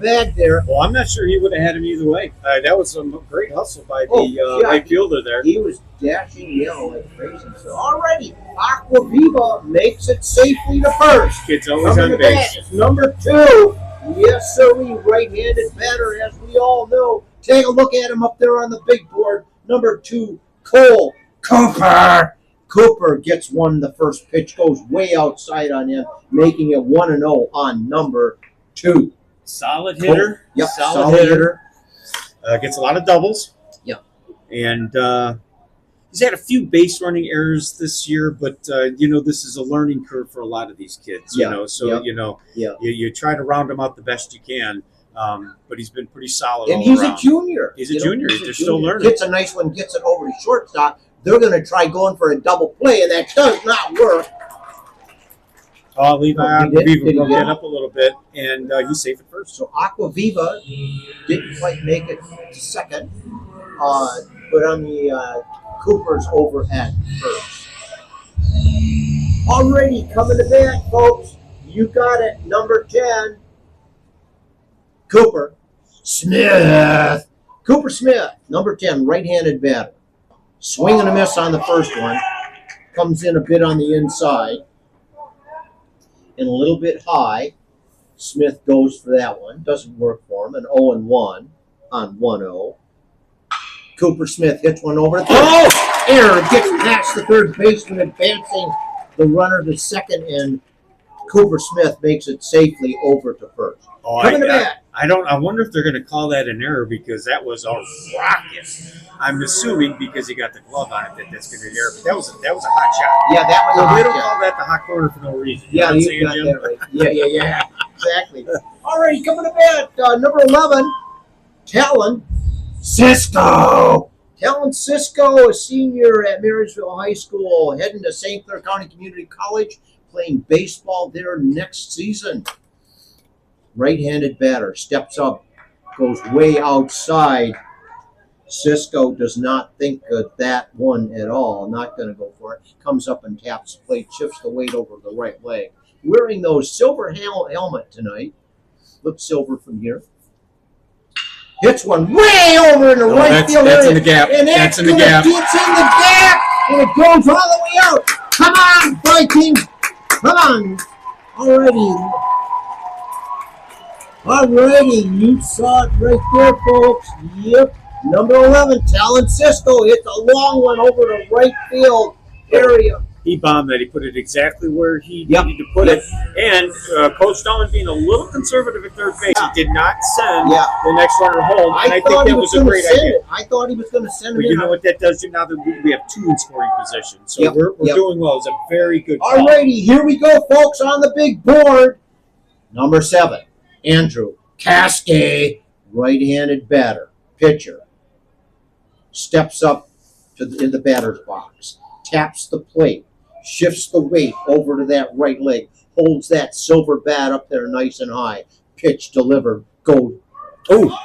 bag there. Well, I'm not sure he would have had him either way. That was some great hustle by the yeah. right fielder there. He was dashing yellow like crazy. So already, Aquaviva makes it safely to first. Kid's always Coming on to base. bat is number 2. Yes, sir, right-handed batter, as we all know. Take a look at him up there on the big board. Number 2, Cole Cooper. Cooper gets one. The first pitch goes way outside on him, making it 1-0 on number 2. Solid hitter. Yep, solid hitter. Gets a lot of doubles. Yep. And he's had a few base running errors this year, but this is a learning curve for a lot of these kids. So you try to round them out the best you can. But he's been pretty solid. And all he's around. a junior. He's a junior. They're still learning. Gets a nice one, gets it over to shortstop. They're going to try going for a double play, and that does not work. Levi Aquaviva broke that up a little bit, and he's safe at first. So Aquaviva didn't quite make it to second, but on the Cooper's over at first. Already coming to bat, folks. You got it. Number 10, Cooper Smith. Cooper Smith, number 10, right-handed batter. Swing and a miss on the first one. Comes in a bit on the inside. And a little bit high. Smith goes for that one. Doesn't work for him. An 0-1 on 1-0. Cooper Smith hits one over to third. Oh! Error gets past the third baseman, advancing the runner to second, and Cooper Smith makes it safely over to first. Coming to bat. I wonder if they're going to call that an error because that was a rocket. I'm assuming because he got the glove on it that's going to be an error. But that was a hot shot. Yeah, that was a hot They don't shot. call that the hot corner for no reason. Yeah, you got that right. Yeah. Exactly. All right, coming to bat, number 11, Talon Cisco. Talon Cisco, a senior at Marysville High School, heading to St. Clair County Community College, playing baseball there next season. Right-handed batter, steps up, goes way outside. Cisco does not think of that one at all, not going to go for it. Comes up and taps the plate, shifts the weight over the right leg. Wearing those silver helmet tonight. Looks silver from here. Hits one way over in the right field area. That's in the gap. And that's in the gap. Gets in the gap, and it goes all the way out. Come on, Vikings. Come on. Alrighty, you saw it right there, folks. Yep. Number 11, Talon Cisco hits a long one over the right field area. He bombed that. He put it exactly where he needed to put it. And Coach Stallman being a little conservative at third base, he did not send the next runner home. And I think that was a great idea. I thought he was going to send him But in. you know what that does do now that we have 2 in scoring position. So we're doing well. It's a very good call. Alrighty, here we go, folks, on the big board. Number 7, Andrew Casque, right-handed batter, pitcher. Steps up in the batter's box, taps the plate, shifts the weight over to that right leg, holds that silver bat up there nice and high. Pitch delivered. Go. Oh,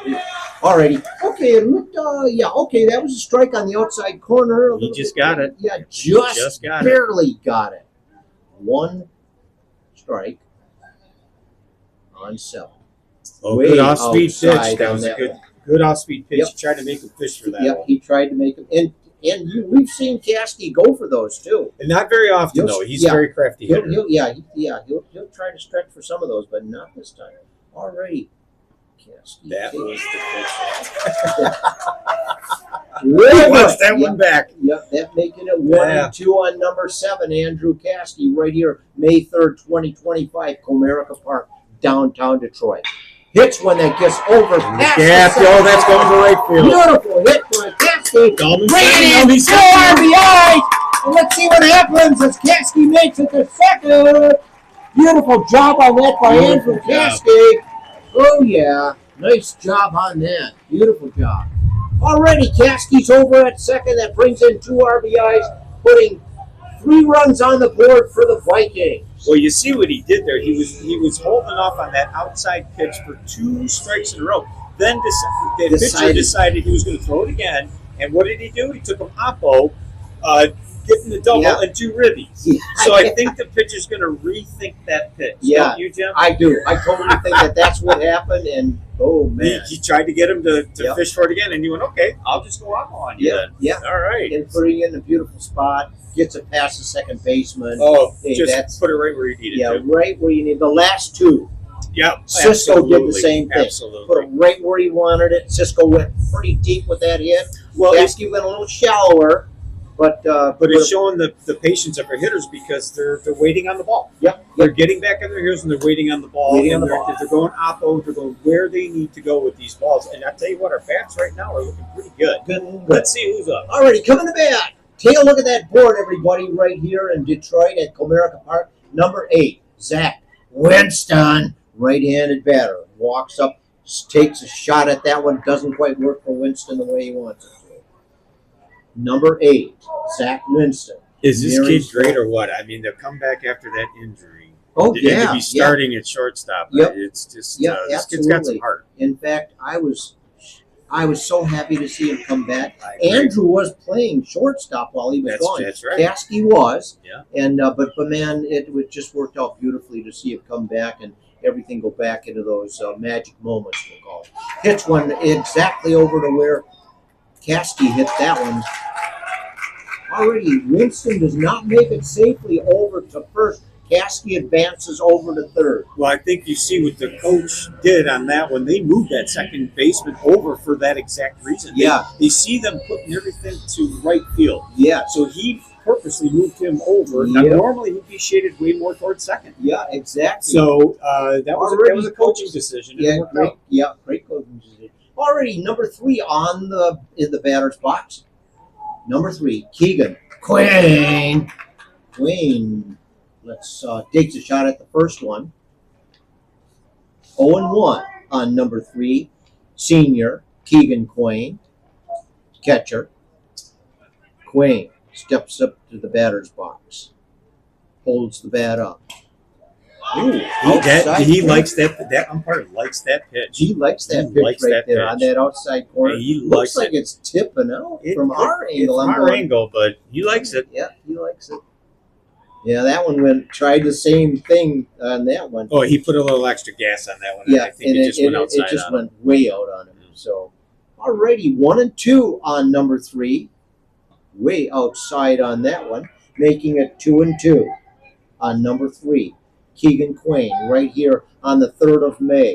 alrighty. Okay, it looked, okay, that was a strike on the outside corner. He just got it. Yeah, just barely got it. 1 strike on 7. Oh, good off-speed pitch. That was a good off-speed pitch. Yep. He tried to make him fish for that. Yep, he tried to make him. And we've seen Casque go for those too. And not very often, though. He's a very crafty hitter. He'll try to stretch for some of those, but not this time. Alrighty. Casque. That was the pitch. Watch that one back. Yep, that making it 1-2 on number 7, Andrew Casque, right here, May 3rd, 2025, Comerica Park, downtown Detroit. Hits one that gets over past that's going to right field. Beautiful hit for a Casque. Ran in 2 RBIs. And let's see what happens as Casque makes it to second. Beautiful job on that by Andrew Casque. Oh, yeah. Nice job on that. Beautiful job. Already, Casque's over at second. That brings in 2 RBIs, putting 3 runs on the board for the Vikings. Well, you see what he did there. He was holding off on that outside pitch for 2 strikes in a row. Then the pitcher decided he was going to throw it again. And what did he do? He took him oppo, getting the double Yeah. and 2 ribbies. Yeah. So I think the pitcher's going to rethink that pitch. Yeah. Don't you, Jim? I do. I totally think that's what happened, and oh man, He tried to get him to Yep. fish for it again, and you went, okay, I'll just go out on you yeah, then. yeah, All right. and putting it in a beautiful spot, gets it past the second baseman. Oh, Hey, just that's- put it right where you need it Yeah, to. right where you need the last 2. Yeah, Cisco did the same thing. Absolutely. Put it right where he wanted it. Cisco went pretty deep with that hit. Well, Gasky went a little shallower, but it's showing the patience of our hitters because they're waiting on the ball. Yep. They're getting back in their heels and they're waiting on the ball. Waiting and on the they're, ball. they're going oppo. They're going where they need to go with these balls. And I tell you what, our bats right now are looking pretty good. Good. Let's see who's up. Alrighty, coming to bat. Take a look at that board, everybody, right here in Detroit at Comerica Park. Number 8, Zach Winston, right-handed batter. Walks up, takes a shot at that one. Doesn't quite work for Winston the way he wants it to. Number 8, Zach Winston. Is this Marysville. kid great or what? I mean, they'll come back after that injury. Oh, to yeah. be starting at shortstop. Yep. It's just Yep, this kid's got some absolutely. heart. In fact, I was so happy to see him come back. I agree. Andrew was playing shortstop while he was gone. That's right. Kasky was. Yeah. And but man, it just worked out beautifully to see it come back and everything go back into those magic moments, we'll call it. Hits one exactly over to where Kasky hit that one. Already, Winston does not make it safely over to first. Kasky advances over to third. Well, I think you see what the coach did on that one. They moved that second baseman over for that exact reason. Yeah. They see them putting everything to right field. Yeah. So he purposely moved him over. Now, Yeah. normally he'd be shaded way more towards second. Yeah, exactly. So that was Already a coaching decision. It Yeah, worked great. out. Yeah, great coaching decision. Already number 3 in the batter's box. Number 3, Keegan Queen. Let's takes a shot at the first one. 0-1 on number 3, senior Keegan Queen, catcher. Queen steps up to the batter's box, holds the bat up. Ooh, outside He corner. likes that. That umpire likes that pitch. He likes that He pitch likes right that there pitch. on that outside corner. Yeah, he Looks likes like it. it's tipping out from our It's angle. I'm our going, angle, but he likes it. Yeah, he likes it. Yeah, that one tried the same thing on that one. Oh, he put a little extra gas on that one. Yeah, I think it just went outside it just on him. went way out on him. So, already 1-2 on number 3, way outside on that one, making it 2-2 on number 3, Keegan Queen, right here on the 3rd of May,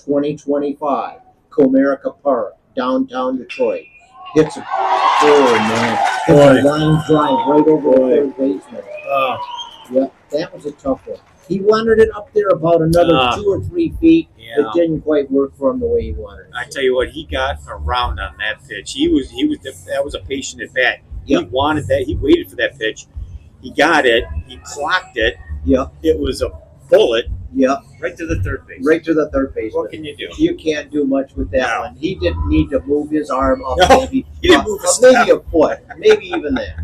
2025, Comerica Park, downtown Detroit. Hits a hits a line drive right over the third baseman. Yep, that was a tough one. He wanted it up there about another 2 or 3 feet. Yeah. It didn't quite work for him the way he wanted it. I tell you what, he got around on that pitch. That was a patient at bat. Yep. He wanted that. He waited for that pitch. He got it. He clocked it. Yep, It was a bullet yep, right to the third base. right to the third baseman. What can you do? You can't do much with that No. one. He didn't need to move his arm up, No, maybe, he didn't move his maybe a foot, maybe even that.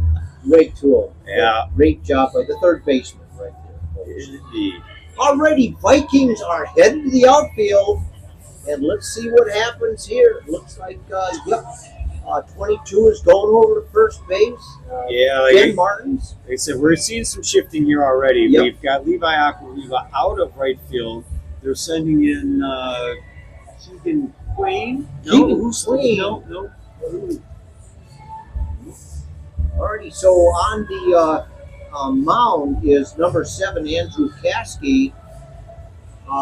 Great tool. Yeah. Great job by the third baseman right there. Indeed. Already, Vikings are headed to the outfield, and let's see what happens here. Looks like, 22 is going over to first base. Yeah, Ben Martins. like I said, we're seeing some shifting here already. Yep. We've got Levi Aquaviva out of right field. They're sending in Keegan Queen. Keegan Queen. No. Alrighty, so on the mound is number 7, Andrew Kasky.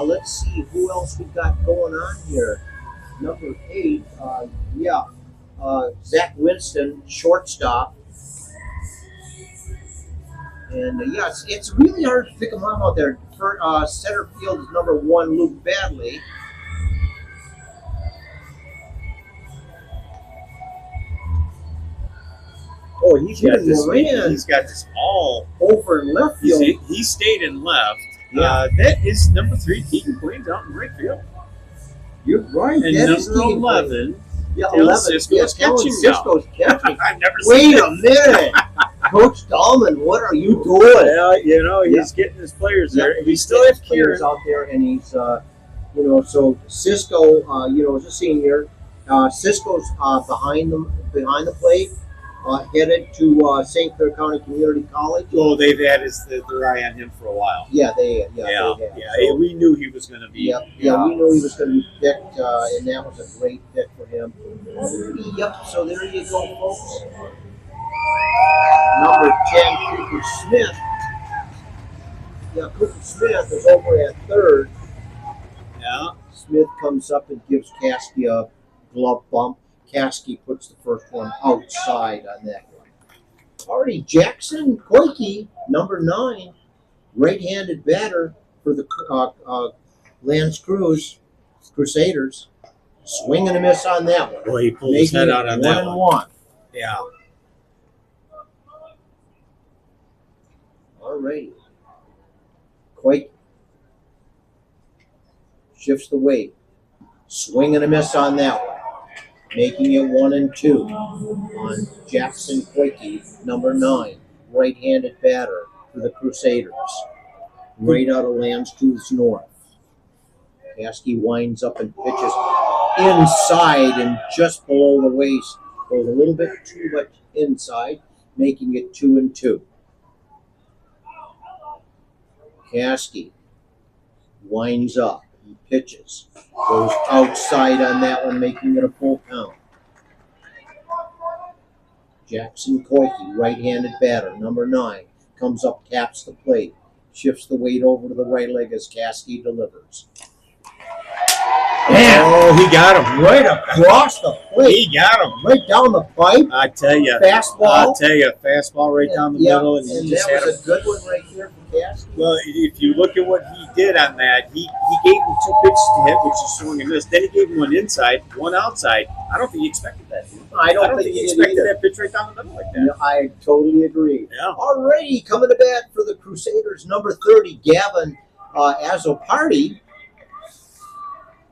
Let's see who else we got going on here. Number 8, Zach Winston, shortstop. And it's really hard to pick them up out there. For, center field is number 1, Luke Badley. Oh, he's got this all. over in left field. He stayed in left. Yeah. That is number 3, Keegan Queen's out in right field. You're right. And that is number Keegan Queen. 11, Yeah, Dylan 11. Cisco's Yeah, Dylan catching now. Cisco's catching. I've never Wait seen a minute. Coach Dahlman, what are you doing? Yeah, he's getting his players there. We still have players Kieran. out there, and he's, so Cisco, is a senior. Cisco's behind the plate, headed to St. Clair County Community College. Well, they've had their eye on him for a while. Yeah, they have. So, We knew he was going to be. Yeah, we knew he was going to be picked, and that was a great pick for him. Yep, so there you go, folks. Number 10, Cooper Smith. Yeah, Cooper Smith is over at third. Yeah. Smith comes up and gives Caskey a glove bump. Caskey puts the first one outside on that one. Already Jackson Koike, number 9, right-handed batter for the Lance Creuse Crusaders. Swing and a miss on that one. Boy, he pulled his head out on that one. 1-1. Yeah. All righty. Koike shifts the weight. Swing and a miss on that one. Making it 1-2 on Jackson Koike, number 9, right-handed batter for the Crusaders. Right out of Lance Creuse North. Caskey winds up and pitches inside and just below the waist. Goes a little bit too much inside, making it 2-2. Caskey winds up and pitches. Goes outside on that one, making it a full count. Jackson Koike, right-handed batter, number 9, comes up, taps the plate, shifts the weight over to the right leg as Caskey delivers. Man. Oh, he got him. Right across the plate. He got him. Right down the pipe. I tell you. Fastball. Fastball right down the middle. And and just that had was a good one right there for Caskey. Well, if you look at what he did on that, he gave him 2 pitches to hit, which is swing and miss. Then he gave him one inside, one outside. I don't think he expected that. I don't think he he expected did that pitch right down the middle like that. No, I totally agree. Yeah. Alrighty, coming to bat for the Crusaders, number 30, Gavin Azopardi.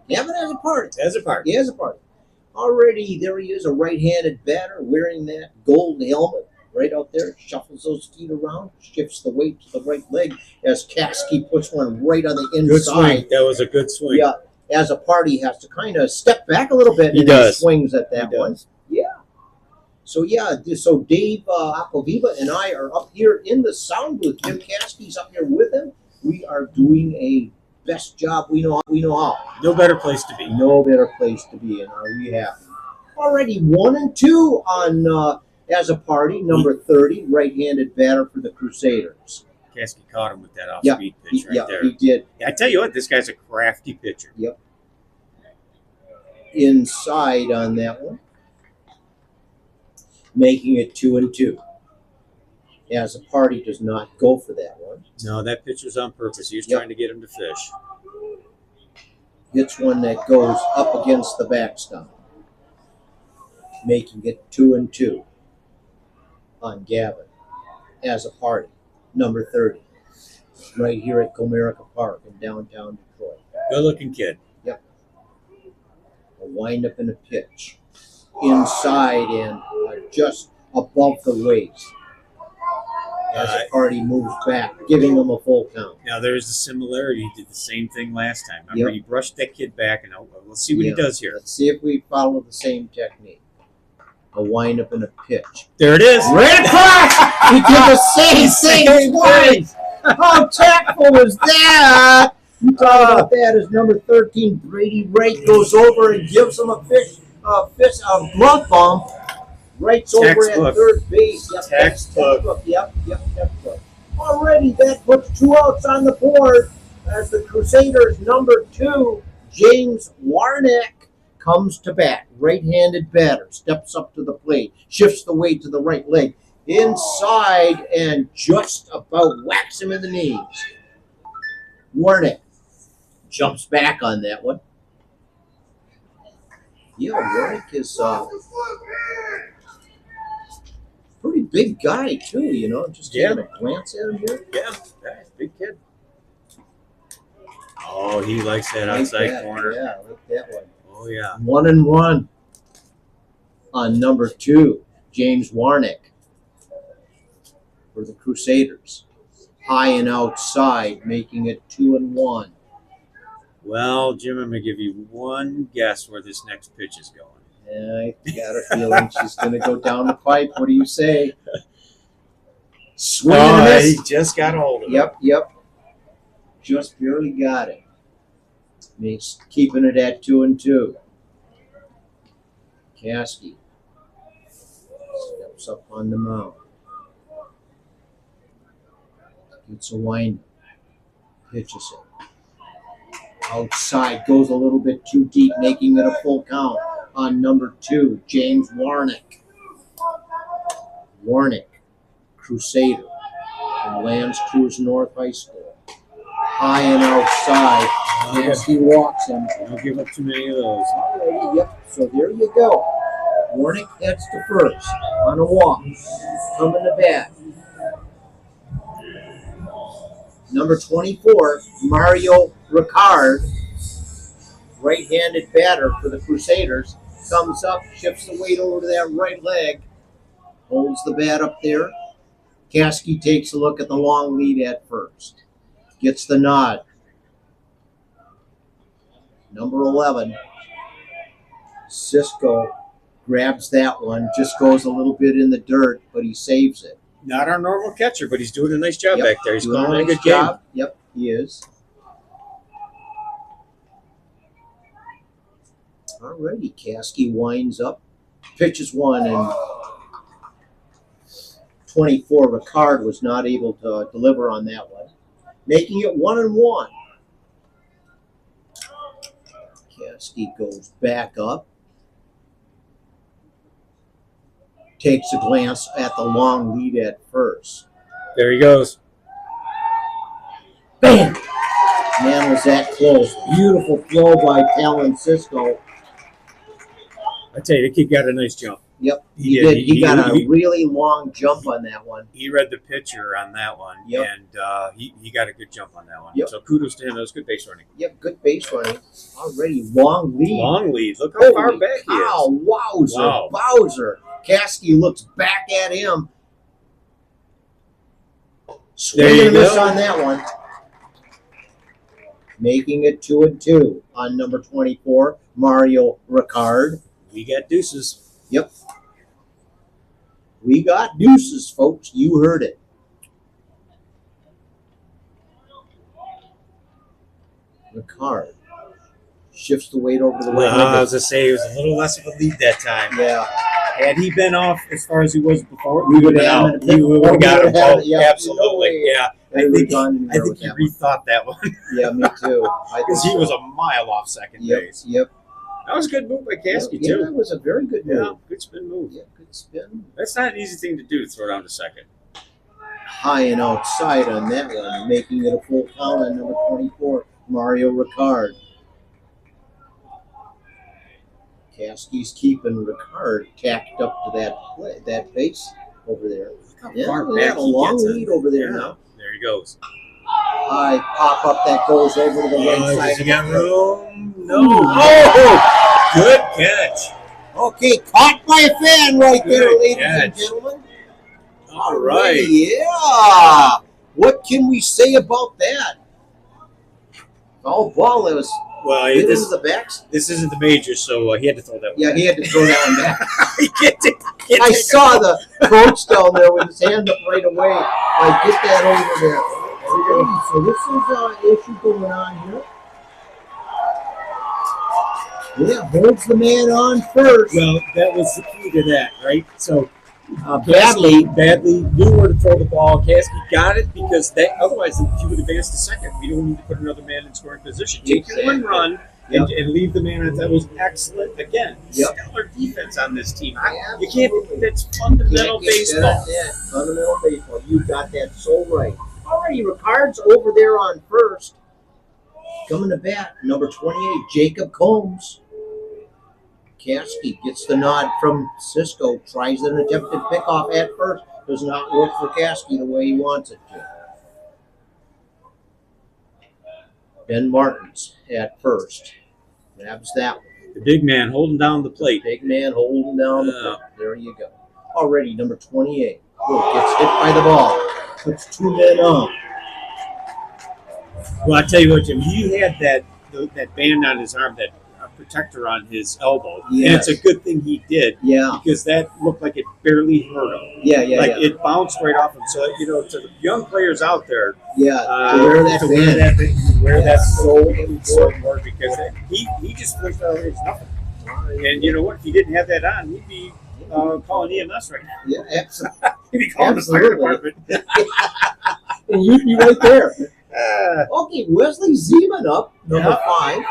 Gavin has a party. As a part. He has a party. Already, there he is, a right-handed batter wearing that gold helmet right out there. Shuffles those feet around, shifts the weight to the right leg as Caskey puts one right on the Good inside. swing. That was a good swing. Yeah, as a party has to kind of step back a little bit He and does. he swings at that He one. does. Yeah. So Dave Aquaviva and I are up here in the sound booth. Jim Caskey's up here with him. We are doing a best job we know how. No better place to be. No better place to be in. Are we happy? Already 1-2 on as a party, number 30, right-handed batter for the Crusaders. Caskey caught him with that off-speed pitch right there. He did. I tell you what, this guy's a crafty pitcher. Yep. Inside on that one, making it 2-2. As a party does not go for that one. No, that pitch was on purpose. He was Yep. trying to get him to fish. Hits one that goes up against the backstop, making it 2-2 on Gavin as a party, number 30, right here at Comerica Park in downtown Detroit. Good-looking kid. Yep. A windup and a pitch. Inside and just above the waist. As a party moves back, giving him a full count. Now, there's a similarity. He did the same thing last time. Remember, Yep. he brushed that kid back, and let's see what he does here. Let's see if we follow the same technique. A windup and a pitch. There it is. Right across! He did the same thing twice! How tactful was that? You talk about that as number 13, Brady Wright goes over and gives him a glove bump. Wright's over Textbook. at third base. Yep, Textbook. Yep, textbook. Already, that puts 2 outs on the board as the Crusaders' number 2, James Warnick, comes to bat. Right-handed batter, steps up to the plate, shifts the weight to the right leg, inside, and just about whacks him in the knees. Warnick jumps back on that one. Yeah, Warnick is pretty big guy too, just taking a glance at him here. Yeah, big kid. Oh, he likes that outside corner. Yeah, I like that one. Oh, yeah. 1-1 on number 2, James Warnick for the Crusaders. High and outside, making it 2-1. Well, Jim, I'm going to give you one guess where this next pitch is going. I got a feeling she's going to go down the pipe. What do you say? Swing and a miss. He just got hold of it. Yep. Just barely got it. He's keeping it at 2-2. Caskey steps up on the mound. Gets a wind. Pitches it. Outside, goes a little bit too deep, making it a full count on number 2, James Warnick. Warnick, Crusader, from Lands Creuse North High School. High and outside. Caskey walks him. Don't give up too many of those. Alrighty, yep. So there you go. Warnick heads to first on a walk. Coming to bat. Number 24, Mario Ricard, right-handed batter for the Crusaders, comes up, shifts the weight over to that right leg, holds the bat up there. Caskey takes a look at the long lead at first. Gets the nod. Number 11, Cisco grabs that one, just goes a little bit in the dirt, but he saves it. Not our normal catcher, but he's doing a nice job back there. He's doing calling a a good nice job. game. Yep, he is. Alrighty, Caskey winds up, pitches one, and 24, Ricard was not able to deliver on that one, making it 1-1. Caskey goes back up, takes a glance at the long lead at first. There he goes. Bam! Man, was that close. Beautiful throw by Talon Cisco. I tell you, the kid got a nice jump. Yep, He he did. did. He got a he- really long jump on that one. He read the pitcher on that one, Yep. and he got a good jump on that one. Yep. So kudos to him. That was good base running. Yep, good base running. Already long lead. Long lead. Look how far Holy back he is. cow, wowzer, Wow. Bowser. Caskey looks back at him. Swing There you and a miss go. on that one. Making it 2-2 on number 24, Mario Ricard. We got deuces. Yep. We got deuces, folks. You heard it. Ricard shifts the weight over to the right. I was going to say, it was a little less of a lead that time. Yeah. Had he been off as far as he was before, We we would would've have had him. He would have got him. We would've had Oh, it, yeah. absolutely. No way. Yeah. I think he rethought that one Yeah, me too. because he was a mile off second base. Yep. That was a good move by Caskey, Yeah, too. that was a very good move. Yeah, good spin move. Yeah, good spin. That's not an easy thing to do, to throw down to second. High and outside on that one, making it a full count on number 24, Mario Ricard. Caskey's keeping Ricard tacked up to that base over there. Look how Yeah, far they back have a he long gets it. lead over there Yeah. now. There he goes. High pop up that goes over to the right Does side. he got room? No. Oh! Good catch. Okay, caught by a fan right there, Good ladies catch. and gentlemen. All right. Yeah. What can we say about that? Foul ball that was Well, hit this, into the backs. this isn't the major, so he had to throw that one. Yeah, he had to throw that one back. He can't take I saw the coach down there with his hand up right away. Like, get that over there. So this is an issue going on here. Yeah, holds the man on first. Well, that was the key to that, right? So Badly. badly knew where to throw the ball. Caskey got it because otherwise he would advance to second. We don't need to put another man in scoring position. Take your one run and leave the man on. That was excellent. Again, stellar defense on this team. You can't. That's fundamental baseball. Yeah, fundamental baseball. You got that so right. Alrighty, Ricard's over there on first. Coming to bat, number 28, Jacob Combs. Caskey gets the nod from Cisco. Tries an attempted pickoff at first. Does not work for Caskey the way he wants it to. Ben Martins at first. Grabs that one. The big man holding down the plate. Big man holding down the plate. There you go. Already, number 28. Oh, gets hit by the ball. Puts two men on. Well, I tell you what, Jim, he had that band on his arm, that protector on his elbow, and Yes. it's a good thing he did. Yeah. Because that looked like it barely hurt him. Yeah. It bounced right off him. So to the young players out there, Yeah. To wear that band. wear that so important because he just flipped out. It's nothing. And you know what? If he didn't have that on, he'd be calling EMS right now. Yeah, absolutely. He'd be calling the fire Absolutely. department. And you'd be right there. Okay, Wesley Zeman up, number 5.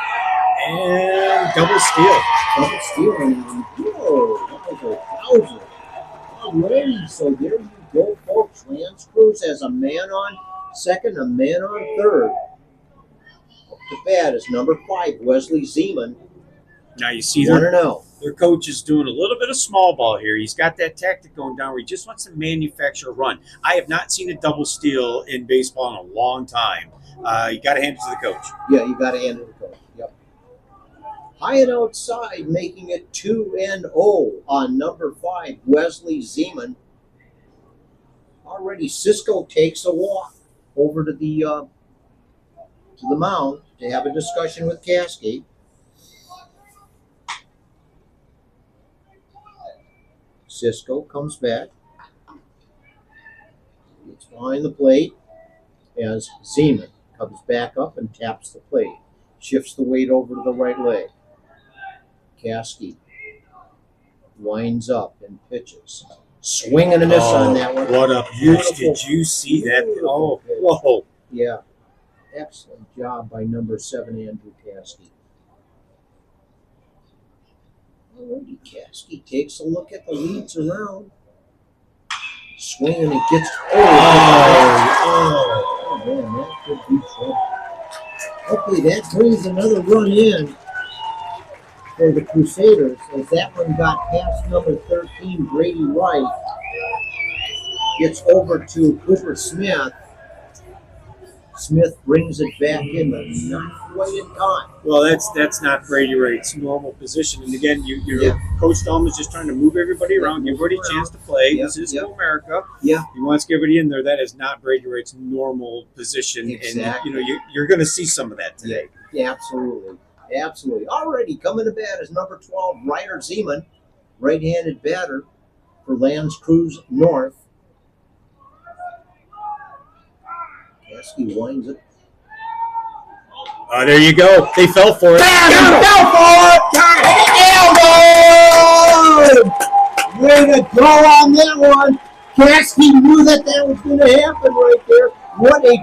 And double steal. Double steal. Whoa, that was 1,000. Alrighty, so there you go, folks. Lance Creuse has a man on second, a man on third. Up to bat is number 5, Wesley Zeman. Now you see 1-0. their coach is doing a little bit of small ball here. He's got that tactic going down where he just wants to manufacture a run. I have not seen a double steal in baseball in a long time. You got to hand it to the coach. Yeah, you got to hand it to the coach. Yep. High and outside, making it 2-0 on number 5, Wesley Zeman. Already, Cisco takes a walk over to the mound to have a discussion with Cascade. Cisco comes back. It's behind the plate as Zeman comes back up and taps the plate. Shifts the weight over to the right leg. Caskey winds up and pitches. Swing and a miss on that one. What a pitch. Did you see that? Oh, whoa. Yeah. Excellent job by number 7, Andrew Caskey. Alrighty, Caskey takes a look at the leads around. Swing and it gets. Oh man, that could be trouble. Okay, that brings another run in for the Crusaders as that one got past number 13, Brady Wright. Gets over to Cooper Smith. Smith brings it back in, but not quite in time. Well, that's not Brady Wright's normal position. And again, Coach Dahlman is just trying to move everybody around, give everybody a chance to play. Yep, This is yep. Comerica. Yeah. He wants to get everybody in there. That is not Brady Wright's normal position. Exactly. And you're going to see some of that today. Yeah, absolutely. Absolutely. Already coming to bat is number 12, Ryder Zeman, right-handed batter for Lance Creuse North. Caskey winds it. Oh, there you go. They fell for it. Way to go on that one. Caskey knew that was going to happen right there. What a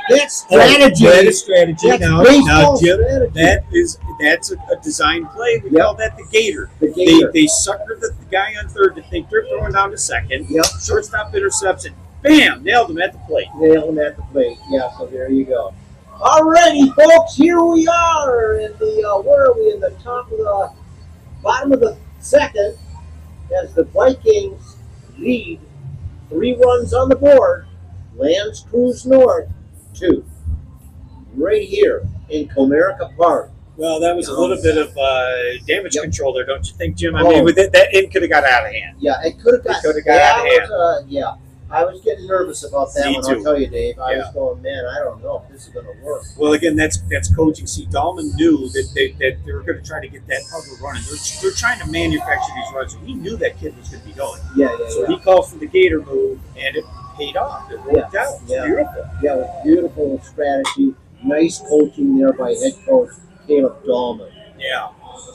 that's strategy. That is strategy. That's Now, baseball Jim, strategy. that's a design play. We call that the gator. The gator. They sucker the guy on third to think they're throwing down to second. Yep. Shortstop intercepts it. Bam! Nailed him at the plate. Nail him at the plate. Yeah, so there you go. Alrighty, folks, here we are in the where are we in the top of the bottom of the second as the Vikings lead 3 runs on the board. Lance Creuse North 2. Right here in Comerica Park. Well, that was a little bit of damage control there, don't you think, Jim? I Oh. mean, with it could have got out of hand. Yeah, it could have got out of hand. Yeah. I was getting nervous about that Me one, too. I'll tell you, Dave. I Yeah. was going, man, I don't know if this is going to work. Well, again, that's coaching. See, Dahlman knew that they were going to try to get that other running. They're trying to manufacture these runs. He knew that kid was going to be going. So he called for the gator move, and it paid off. It worked out. It was beautiful. Yeah, it was beautiful strategy. Nice coaching there by head coach Caleb Dahlman. Yeah.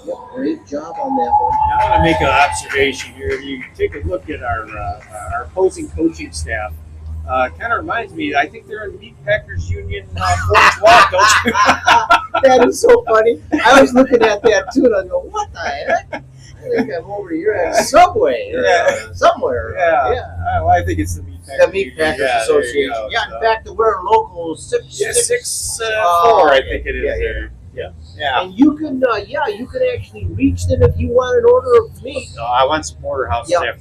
Yep, great job on that one. Now I want to make an observation here. If you take a look at our opposing coaching staff, kind of reminds me, I think they're in Meat Packers Union 412, don't you? That is so funny. I was looking at that too, and I go, what the heck? I think I'm over here at Subway or somewhere. Yeah. Well, I think it's the Meat Packers. The Meat Packers Union. Association. There you go. Yeah, in fact, we're local 6-4, I think it is. Yeah. And you can, you can actually reach them if you want an order of meat. No, I want some porterhouse Yep. after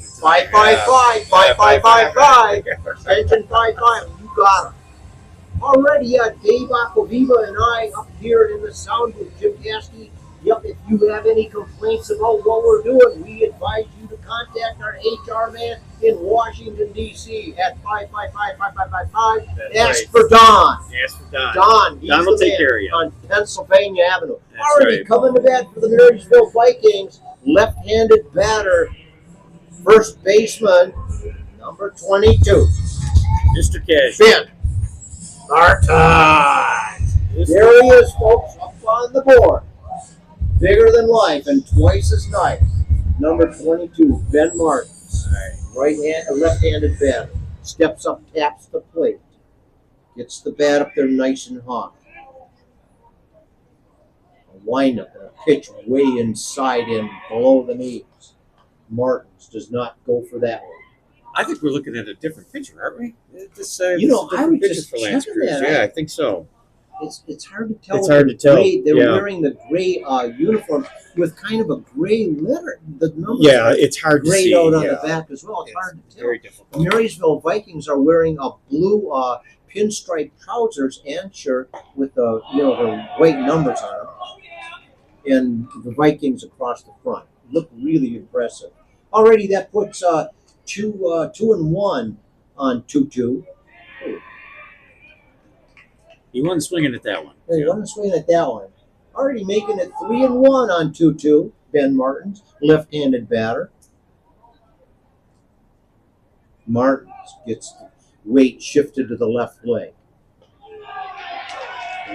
555. Extension 55. You got it. Already, Dave Aquaviva and I up here in the sound with Jim Caskey. Yep, if you have any complaints about what we're doing, we advise you to contact our HR man in Washington, D.C. at 555-5555. Ask for Don. Ask for Don. Don, he's Don will the take man care of you. on Pennsylvania Avenue. Already coming to bat for the Marysville Vikings, left-handed batter, first baseman, number 22. Mr. Cash. Ben Martin. There he is, folks, up on the board. Bigger than life and twice as nice. Number 22, Ben Martin. Left-handed batter. Steps up, taps the plate. Gets the bat up there nice and high. A windup and a pitch way inside in, below the knees. Martins does not go for that one. I think we're looking at a different picture, aren't we? This, I was just checking that. Yeah, I think so. It's hard to tell. It's hard to tell. They're wearing the gray uniform with kind of a gray letter. The numbers it's hard to grayed see. out on the back as well. It's hard to tell. Very difficult. The Marysville Vikings are wearing a blue pinstripe trousers and shirt with the white numbers on them, and the Vikings across the front look really impressive. Already that puts 2-1 on 2-2. He wasn't swinging at that one. He wasn't swinging at that one. Already making it 3-1 on 2-2. Ben Martins, left-handed batter. Martins gets the weight shifted to the left leg.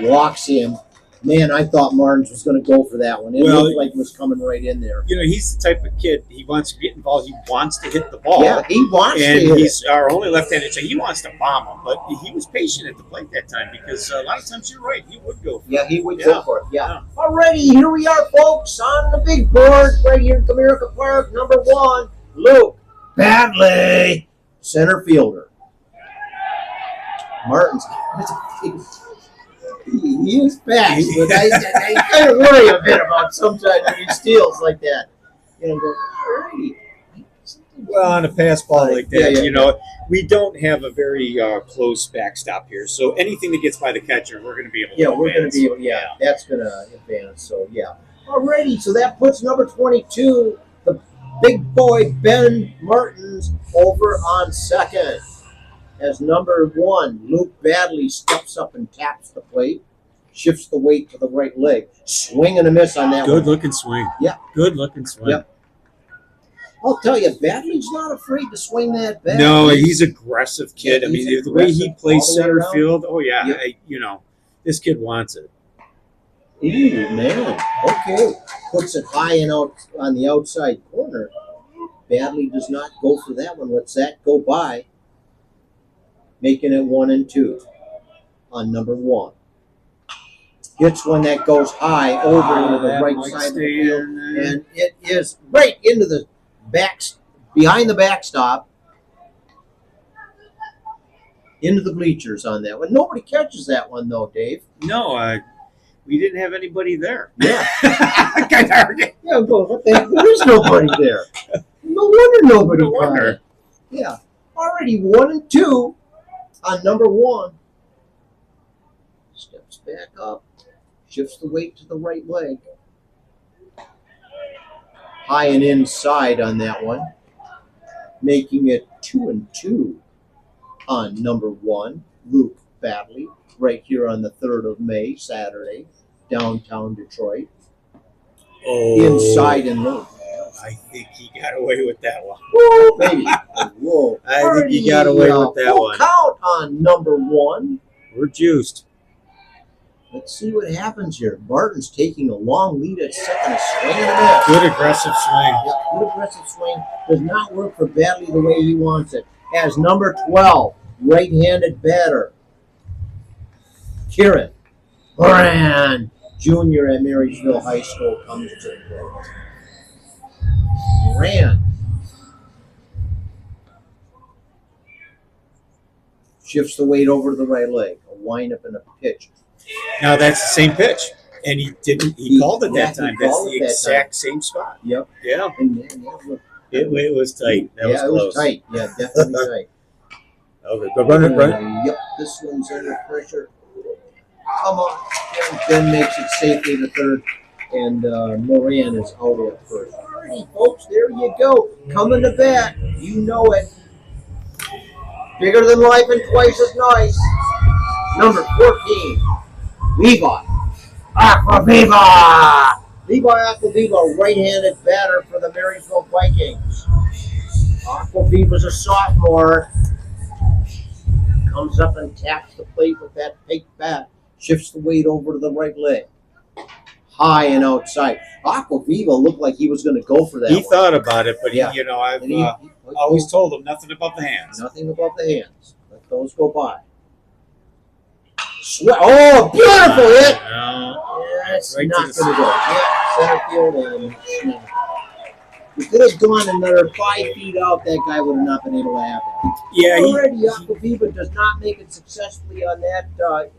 Walks him. Man, I thought Martins was going to go for that one. It looked like it was coming right in there. He's the type of kid, he wants to get involved. He wants to hit the ball. Yeah, he wants to and hit he's our only left-handed, so he wants to bomb him. But he was patient at the plate that time because a lot of times you're right, he would go for it. Yeah, he would go for it. Yeah. Alrighty, here we are, folks, on the big board right here in Comerica Park. Number 1, Luke Badley, center fielder. Martins. He is fast, but I kind of worry a bit about sometimes when he steals like that. Well, on a pass ball like that, we don't have a very close backstop here. So anything that gets by the catcher, we're going to be able to that's going to advance. So, Alrighty, so that puts number 22, the big boy Ben Martins, over on second. As number 1, Luke Badley steps up and taps the plate, shifts the weight to the right leg. Swing and a miss on that one. Good looking swing. Yeah. Good looking swing. Yep. I'll tell you, Badley's not afraid to swing that bat. No, he's an aggressive kid. He's the way he plays center around. field, this kid wants it. Ooh, man. Okay. Puts it high and out on the outside corner. Badley does not go for that one. Lets that go by. Making it 1-2 on number 1. Hits one that goes high over into the right side of the field, and it is right into the behind the backstop, into the bleachers on that one. Nobody catches that one though, Dave. No, we didn't have anybody there. Yeah, kind of hard. Yeah, what the heck? There is nobody there. No wonder nobody caught it. Yeah, already 1-2. On number 1, steps back up, shifts the weight to the right leg. High and inside on that one, making it 2-2 on number 1, Luke Badley, right here on the 3rd of May, Saturday, downtown Detroit. Inside and low. I think he got away with that one. Whoa, baby. Whoa. I think he got away with that one. Count on number 1. We're juiced. Let's see what happens here. Martin's taking a long lead at second, a swing and a miss. Good aggressive swing. Yeah, good aggressive swing. Does not work for Badley the way he wants it. As number 12, right-handed batter, Kieran Moran, Jr. at Marysville High School, comes to the plate. Moran shifts the weight over to the right leg. A windup and a pitch. Now that's the same pitch, and he didn't. He called it that time. That's the exact same spot. Yep. Yeah. And it was tight. That was close. It was tight. Yeah, definitely tight. Okay, go run it, right? Yep. This one's under pressure. Come on. And Ben makes it safely to third, and Moran is out at first. All right, folks, there you go. Coming to bat. You know it. Bigger than life and twice as nice. Number 14, Levi Aquaviva! Levi Aquaviva, right-handed batter for the Marysville Vikings. Aquaviva's a sophomore. Comes up and taps the plate with that big bat. Shifts the weight over to the right leg. High and outside. Aquaviva looked like he was going to go for that. He one. thought about it, but Yeah. I've And he always told him nothing above the hands. nothing above the hands. Let those go by. Oh, beautiful hit! That's right not to the going to go. Yeah, center field and if it had gone another 5 feet out, that guy would have not been able to have it. Yeah, Already, Aquaviva does not make it successfully on that. That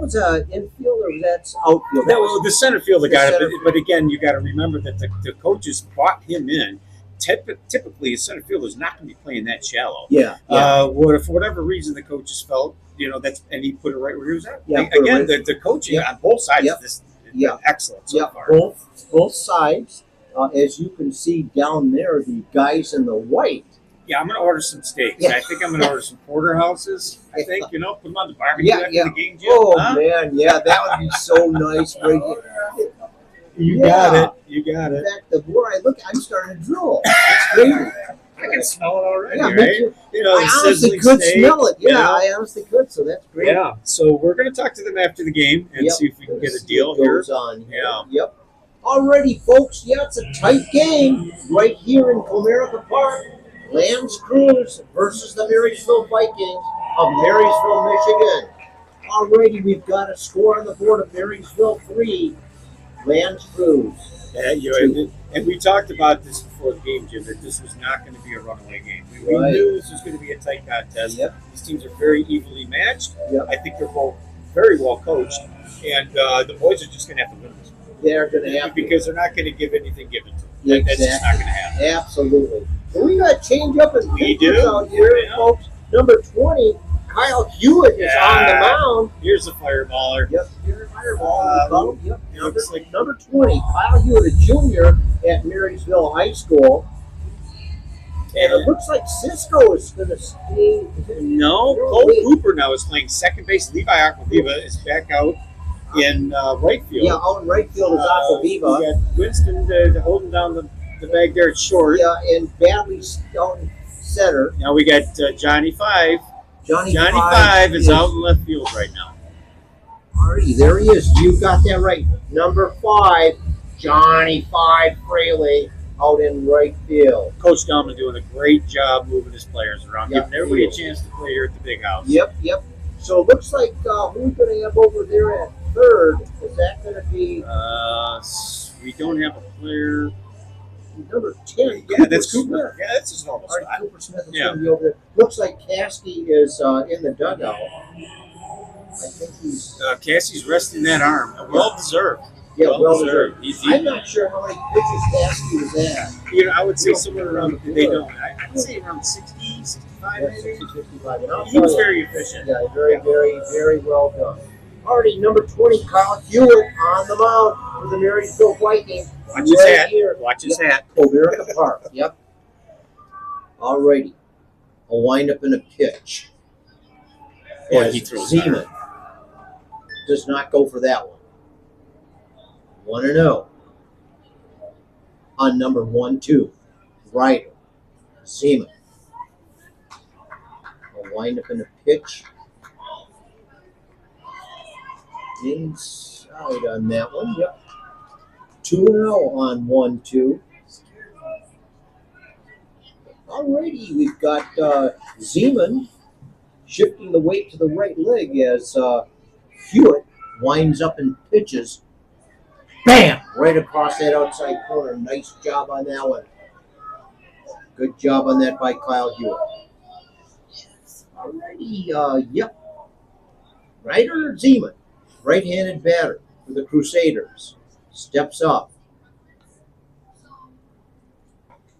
was an infield or that's outfield. that was the center fielder The got center it, but again, you got to remember that the coaches brought him in. Typically, a center fielder is not going to be playing that shallow. Yeah. For whatever reason, the coaches felt, that's, and he put it right where he was at. Yeah, Again, the coaching on both sides of this has been excellent so far. Both sides. As you can see down there, the guys in the white. Yeah, I'm going to order some steaks. Yeah. I think I'm going to order some porterhouses. I think, put them on the barbecue after the game, Jim. Oh, huh? man, yeah, that would be so nice. You got it. You got In it. fact, the more I look, I'm starting to drool. It's crazy. I can smell it already, Yeah, right? too. The I honestly sizzling could steak, smell it. Yeah, you know? I honestly could, so that's great. Yeah, so we're going to talk to them after the game and Yep. see if we can get a deal What here. goes on here. Yeah. Yep. Alrighty, folks. Yeah, it's a tight game right here in Comerica Park. Lambs Creuse versus the Marysville Vikings of Marysville, Michigan. Alrighty, we've got a score on the board of Marysville 3, Lambs Creuse. Yeah, and we talked about this before the game, Jim, that this was not going to be a runaway game. We Right. knew this was going to be a tight contest. Yep. These teams are very evenly matched. Yep. I think they're both very well coached, and the boys are just going to have to win this one. They're going to have because they're not going to give anything given to them. That's just not going to happen. Absolutely. So we got change up in We pitchers do. out here, Yeah. folks. Number 20, Kyle Hewitt is on the mound. Here's the fireballer. Yep, here's a fireball. Yep. Looks like Number 20, Kyle Hewitt, a junior at Marysville High School. And it looks like Cisco is going to stay. No, Cole Cooper now is playing second base. Levi Aquaviva is back out in right field. Yeah, out in right field is Aquaviva. We got Winston holding down the bag there at short. Yeah, and Badley's out in center. Now we got Johnny Five. Johnny Five is out in left field right now. Alrighty, there he is. You got that right. Number 5, Johnny Five Fraley out in right field. Coach Dahlman doing a great job moving his players around, Yep. giving everybody a chance to play here at the big house. Yep. So it looks like who's going to have over there at third? Is that going to be We don't have a player. number 10? Yeah, that's Cooper Cooper. Smith. Yeah, that's his normal All right, spot. Cooper Smith is Yeah. going to be over there. Looks like Caskey is in the dugout. I think he's Cassie's resting that arm. Well deserved. well deserved. He's I'm not sure how many pitches Caskey was at. I would say somewhere around, they don't. I'd say around 60, 65 maybe. 60, 65. And I'll He was tell you, very efficient. yeah, very well done. Already, number 20, Kyle Hewitt on the mound for the Marysville Vikings. Watch his Right hat. here. Watch his hat. Comerica Park. Yep. Alrighty. A windup and a pitch. Yeah, As he throws Zeman does not go for that one. 1-0. On number 1-2. Ryder. Zeman. A windup and a pitch. Inside on that one. Yep. 2-0 on 1-2. Alrighty, we've got Zeman shifting the weight to the right leg as Hewitt winds up and pitches. Bam! Right across that outside corner. Nice job on that one. Good job on that by Kyle Hewitt. Alrighty, yep. Ryder Zeman, right-handed batter for the Crusaders. Steps up.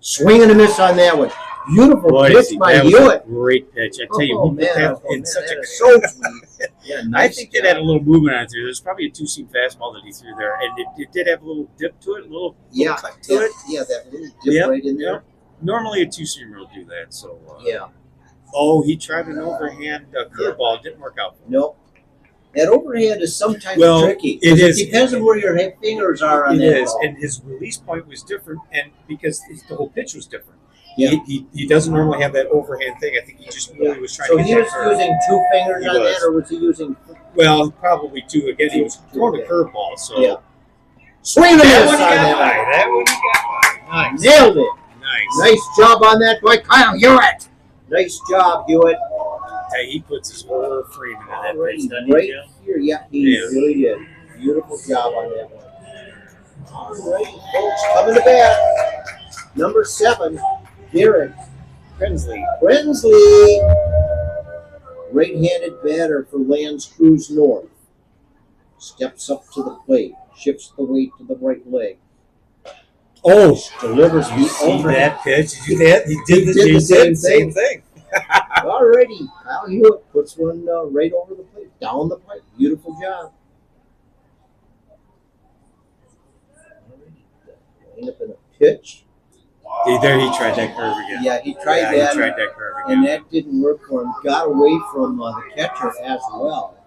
Swing and a miss on that one. Beautiful pitch by that was Hewitt. a great pitch. I tell you, Oh, he put man, that oh, in man, such that a is so sweet. Yeah, I nice think it job. had a little movement on it. There's probably a two-seam fastball that he threw there, and it did have a little dip to it, a little cut to it. Yeah, that little dip right in there. Yep. Normally a two-seamer will do that. So Yeah. Oh, he tried an overhand curveball. It didn't work out for him. Nope. That overhand is sometimes Well, tricky. it is. It depends on where your fingers are on It that is, ball. and his release point was different, and because the whole pitch was different. Yeah. He doesn't normally have that overhand thing. I think he just really was trying So to get he that was curve. using 2 fingers He on was. that, or was he using? Well, probably 2. Again, he was throwing a Yeah. curveball, so Yeah. Swing and miss that on one he got that by. one. That one he got by. Nice. Nailed it. Nice. Nice job on that by Kyle Hewitt. Nice job, Hewitt. Hey, he puts his whole frame into that Alrighty, pitch, doesn't he, right Jim? here. Yeah, he Yeah. really did. Beautiful job on that one. All right, folks, coming to bat. Number 7, Garrett Prinsley. Brensley. Right-handed batter for Lands Creuse North. Steps up to the plate. Shifts the weight to the right leg. Oh, Delivers you the see overhand. that pitch? Did you see that? He did the same thing. Alrighty, Kyle Hewitt puts one right over the plate, down the plate. Beautiful job. Alrighty, line up in a pitch. There he tried that curve again. Yeah, he tried Yeah, that, he tried that curve again. and that didn't work for him. Got away from the catcher as well.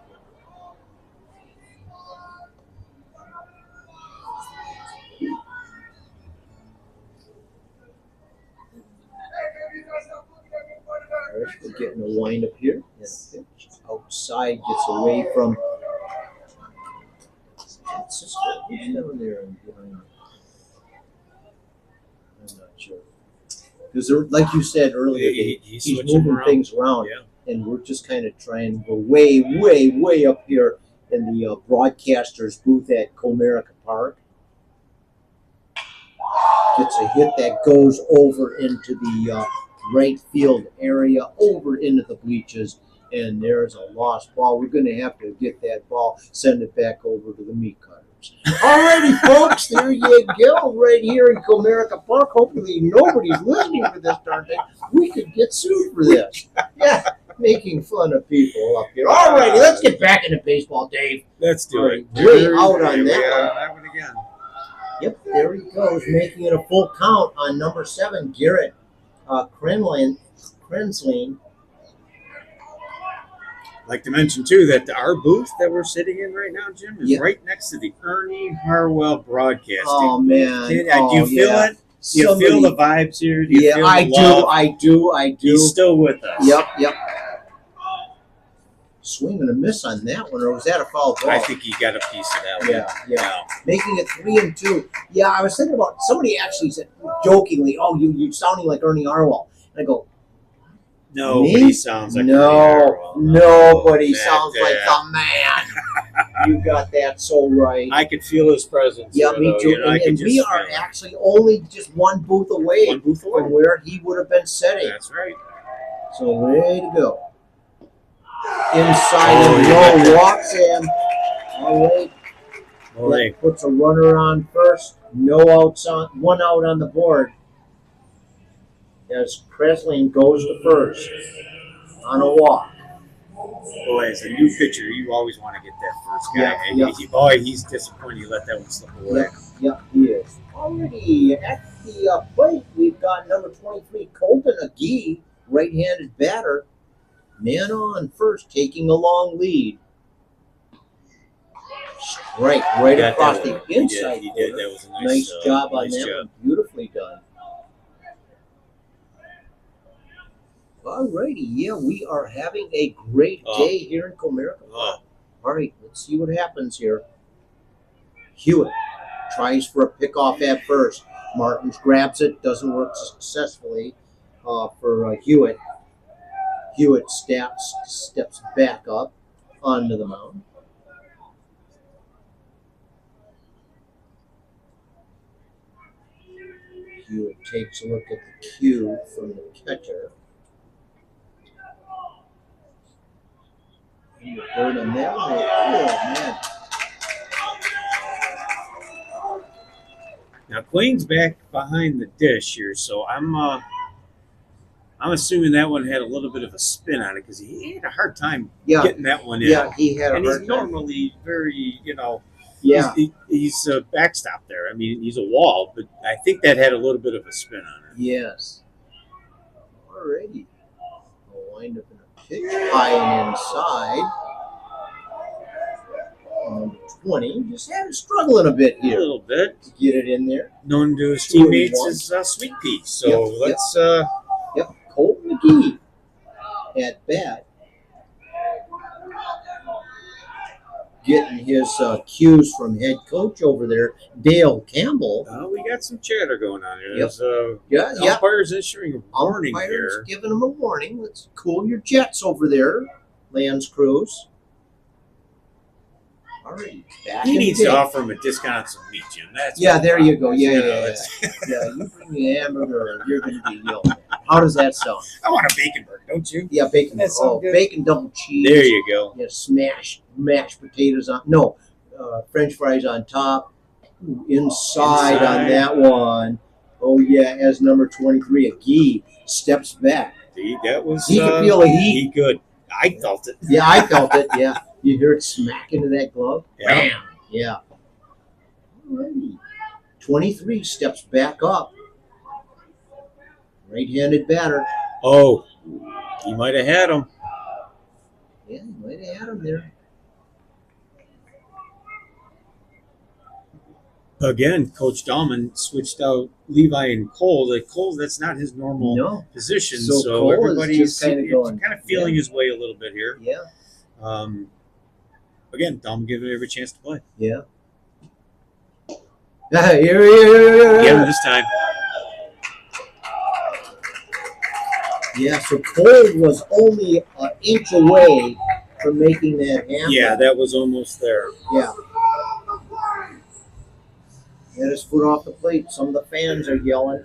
Alright, we're getting a wind up here. And pitch outside gets away from. Who's down there and behind? I'm not sure. Because, like you said earlier, He's he's switching moving around. things around, Yeah. and we're just kind of trying. We're way up here in the broadcaster's booth at Comerica Park. Gets a hit that goes over into the right field area, over into the bleachers, and there's a lost ball. We're going to have to get that ball, send it back over to the meat cutters. Alrighty, folks, there you go, right here in Comerica Park. Hopefully nobody's listening for this darn thing. We could get sued for this. Yeah, making fun of people up here. Alrighty, let's get back into baseball, Dave. Let's do it. Way out on Here we that are, one. that one again. Yep, there he goes, making it a full count on number 7, Garrett Krenslin. I'd like to mention, too, that our booth that we're sitting in right now, Jim, is Yeah. right next to the Ernie Harwell Broadcasting. Oh, man. Do you Oh, feel yeah. it? Do you feel the vibes here? Do you Yeah, feel I the love? I do. He's still with us. Yep. Swing and a miss on that one, or was that a foul ball? I think he got a piece of that one. Yeah. Making it 3-2. Yeah, I was thinking about, somebody actually said jokingly, "Oh, you're sounding like Ernie Harwell." And I go, Nobody sounds like Ernie no, Harwell. nobody That- sounds like the man. You got that so right. I could feel his presence. Yeah, here, me though. too. You know, I could And just we feel are it. actually only just one booth away One booth away. from where he would have been sitting. That's right. So way to go. Inside Oh, and you got low that. walks in. All right. Well, That hey, puts a runner on first. No outs on, one out on the board. As Kreslin goes to first on a walk. boy, as a new pitcher, you always want to get that first guy. Yeah, And yeah. boy, he's disappointed you let that one slip away. Yep, he is. Already at the plate, we've got number 23, Colton Agee, right-handed batter. Man on first, taking a long lead. Strike right Got across that the one. inside He did. corner. That was a Nice job on nice that job. one. Beautifully done. Alrighty, yeah, we are having a great day here in Comerica. Oh, All right, let's see what happens here. Hewitt tries for a pickoff at first. Martins grabs it, doesn't work successfully for Hewitt. Hewitt steps back up onto the mound. Hewitt takes a look at the cue from the catcher. And the bird on that one. Oh, man. now Queen's back behind the dish here, so I'm assuming that one had a little bit of a spin on it because he had a hard time getting that one in. Yeah, he had a And he's hard time. normally very, Yeah. he's a backstop there. I mean, he's a wall, but I think that had a little bit of a spin on it. Yes. Alrighty. We'll wind up in a pitch high and inside. 20. Just struggling a bit A here little bit. to get it in there. Known to his 2 and teammates 1. as Sweet Pea. So Yep, let's. Yep, Colt McGee at bat. Getting his cues from head coach over there, Dale Campbell. We got some chatter going on here. Yep. There's umpires issuing a warning Umpires here. giving him a warning. Let's cool your jets over there, Lance Creuse. All right, back He in needs the to game. offer him a discount on some meat, Jim. That's Yeah, what the there you problem go. is, Yeah, you know, yeah, it's- Yeah, you bring me a hamburger, you're going to be yelled at. How does that sound? I want a bacon burger, don't you? Yeah, bacon. That sound Oh, good? bacon double cheese. There you go. Yeah, smashed mashed potatoes on. No, French fries on top. Ooh, inside on Inside. that one. Oh yeah, as number 23, Agee steps back. That was. He could feel the heat. He could. I felt it. Yeah, I felt it. Yeah, you hear it smack into that glove. Yeah. Bam. Yeah. Alrighty. 23 steps back up. Right-handed batter. Oh, he might have had him. Yeah, he might have had him there. Again, Coach Dahlman switched out Levi and Cole. Cole, that's not his normal No. position. So So, Cole is everybody's just kinda going, feeling his way a little bit here. Yeah. Again, Dahlman giving every chance to play. Yeah. Here. Get him this time. Yeah, so Cole was only an inch away from making that happen. Yeah, that was almost there. Yeah. Had his foot off the plate. Some of the fans are yelling.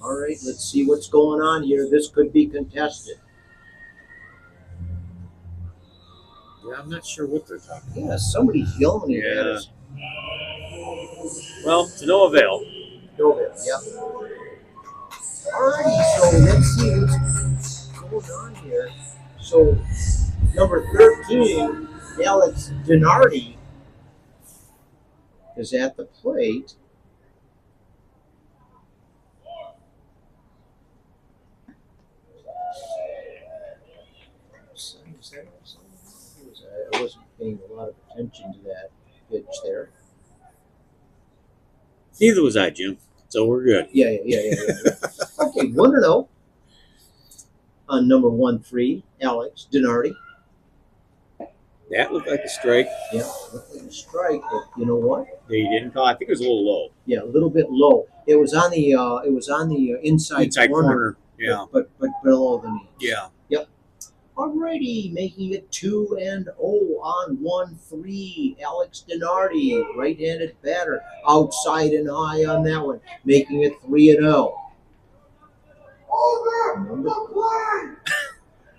All right, let's see what's going on here. This could be contested. Yeah, I'm not sure what they're talking about. Yeah, somebody's yelling at Yeah. us. Well, to no avail. Go there. Yep. Alrighty, so let's see what's going on here. So, number 13, Alex Denardi, is at the plate. I wasn't paying a lot of attention to that pitch there. Neither was I, Jim. So we're good. Yeah. Okay, 1-0 on number 1-3, Alex Denardi. That looked like a strike. Yeah, looked like a strike, but you know what? They didn't call. I think it was a little low. Yeah, a little bit low. It was on the inside corner. Yeah. But below the knees. Yeah. Alrighty, making it 2-0 on 1-3. Alex Denardi, right-handed batter, outside and high on that one, making it 3-0.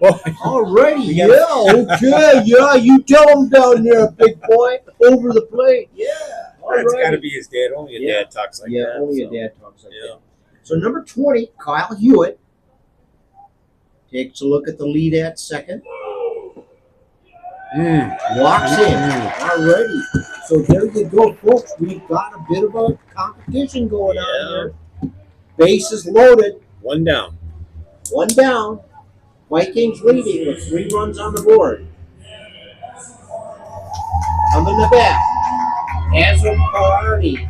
Alrighty, okay, you tell him down there, big boy, over the plate. Yeah, That's got to alrighty. be his dad. Only a Yeah. dad talks like Yeah, that. only so. a dad talks like Yeah. that. So number 20, Kyle Hewitt, takes a look at the lead at second. Walks in. Alrighty. So there you go, folks. We've got a bit of a competition going on here. Bases loaded. One down. One down. Vikings leading with 3 runs on the board. Coming to bat. Azzopardi.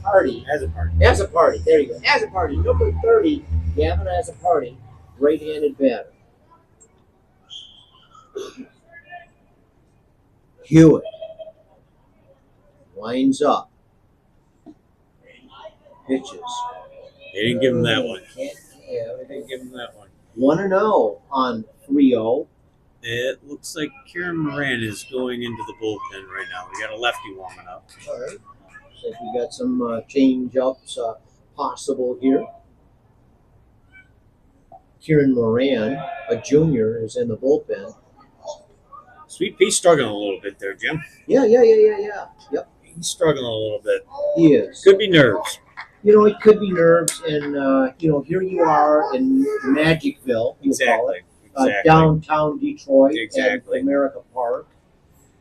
Party. As a party. As a party, there you go. As a party, number 30, Gavin as a party, right-handed batter. Hewitt lines up, pitches. They didn't give him that one. Yeah, They didn't give him that one. 1-0 on 3-0. It looks like Kieran Moran is going into the bullpen right now. We got a lefty warming up. All right. Looks like we got some change-ups possible here. Kieran Moran, a junior, is in the bullpen. Sweet Pea's struggling a little bit there, Jim. Yeah. Yep, He's struggling a little bit. he is. Could be nerves. You know, it could be nerves, and here you are in Magicville, you call it, Exactly. downtown Detroit Exactly. at Comerica Park.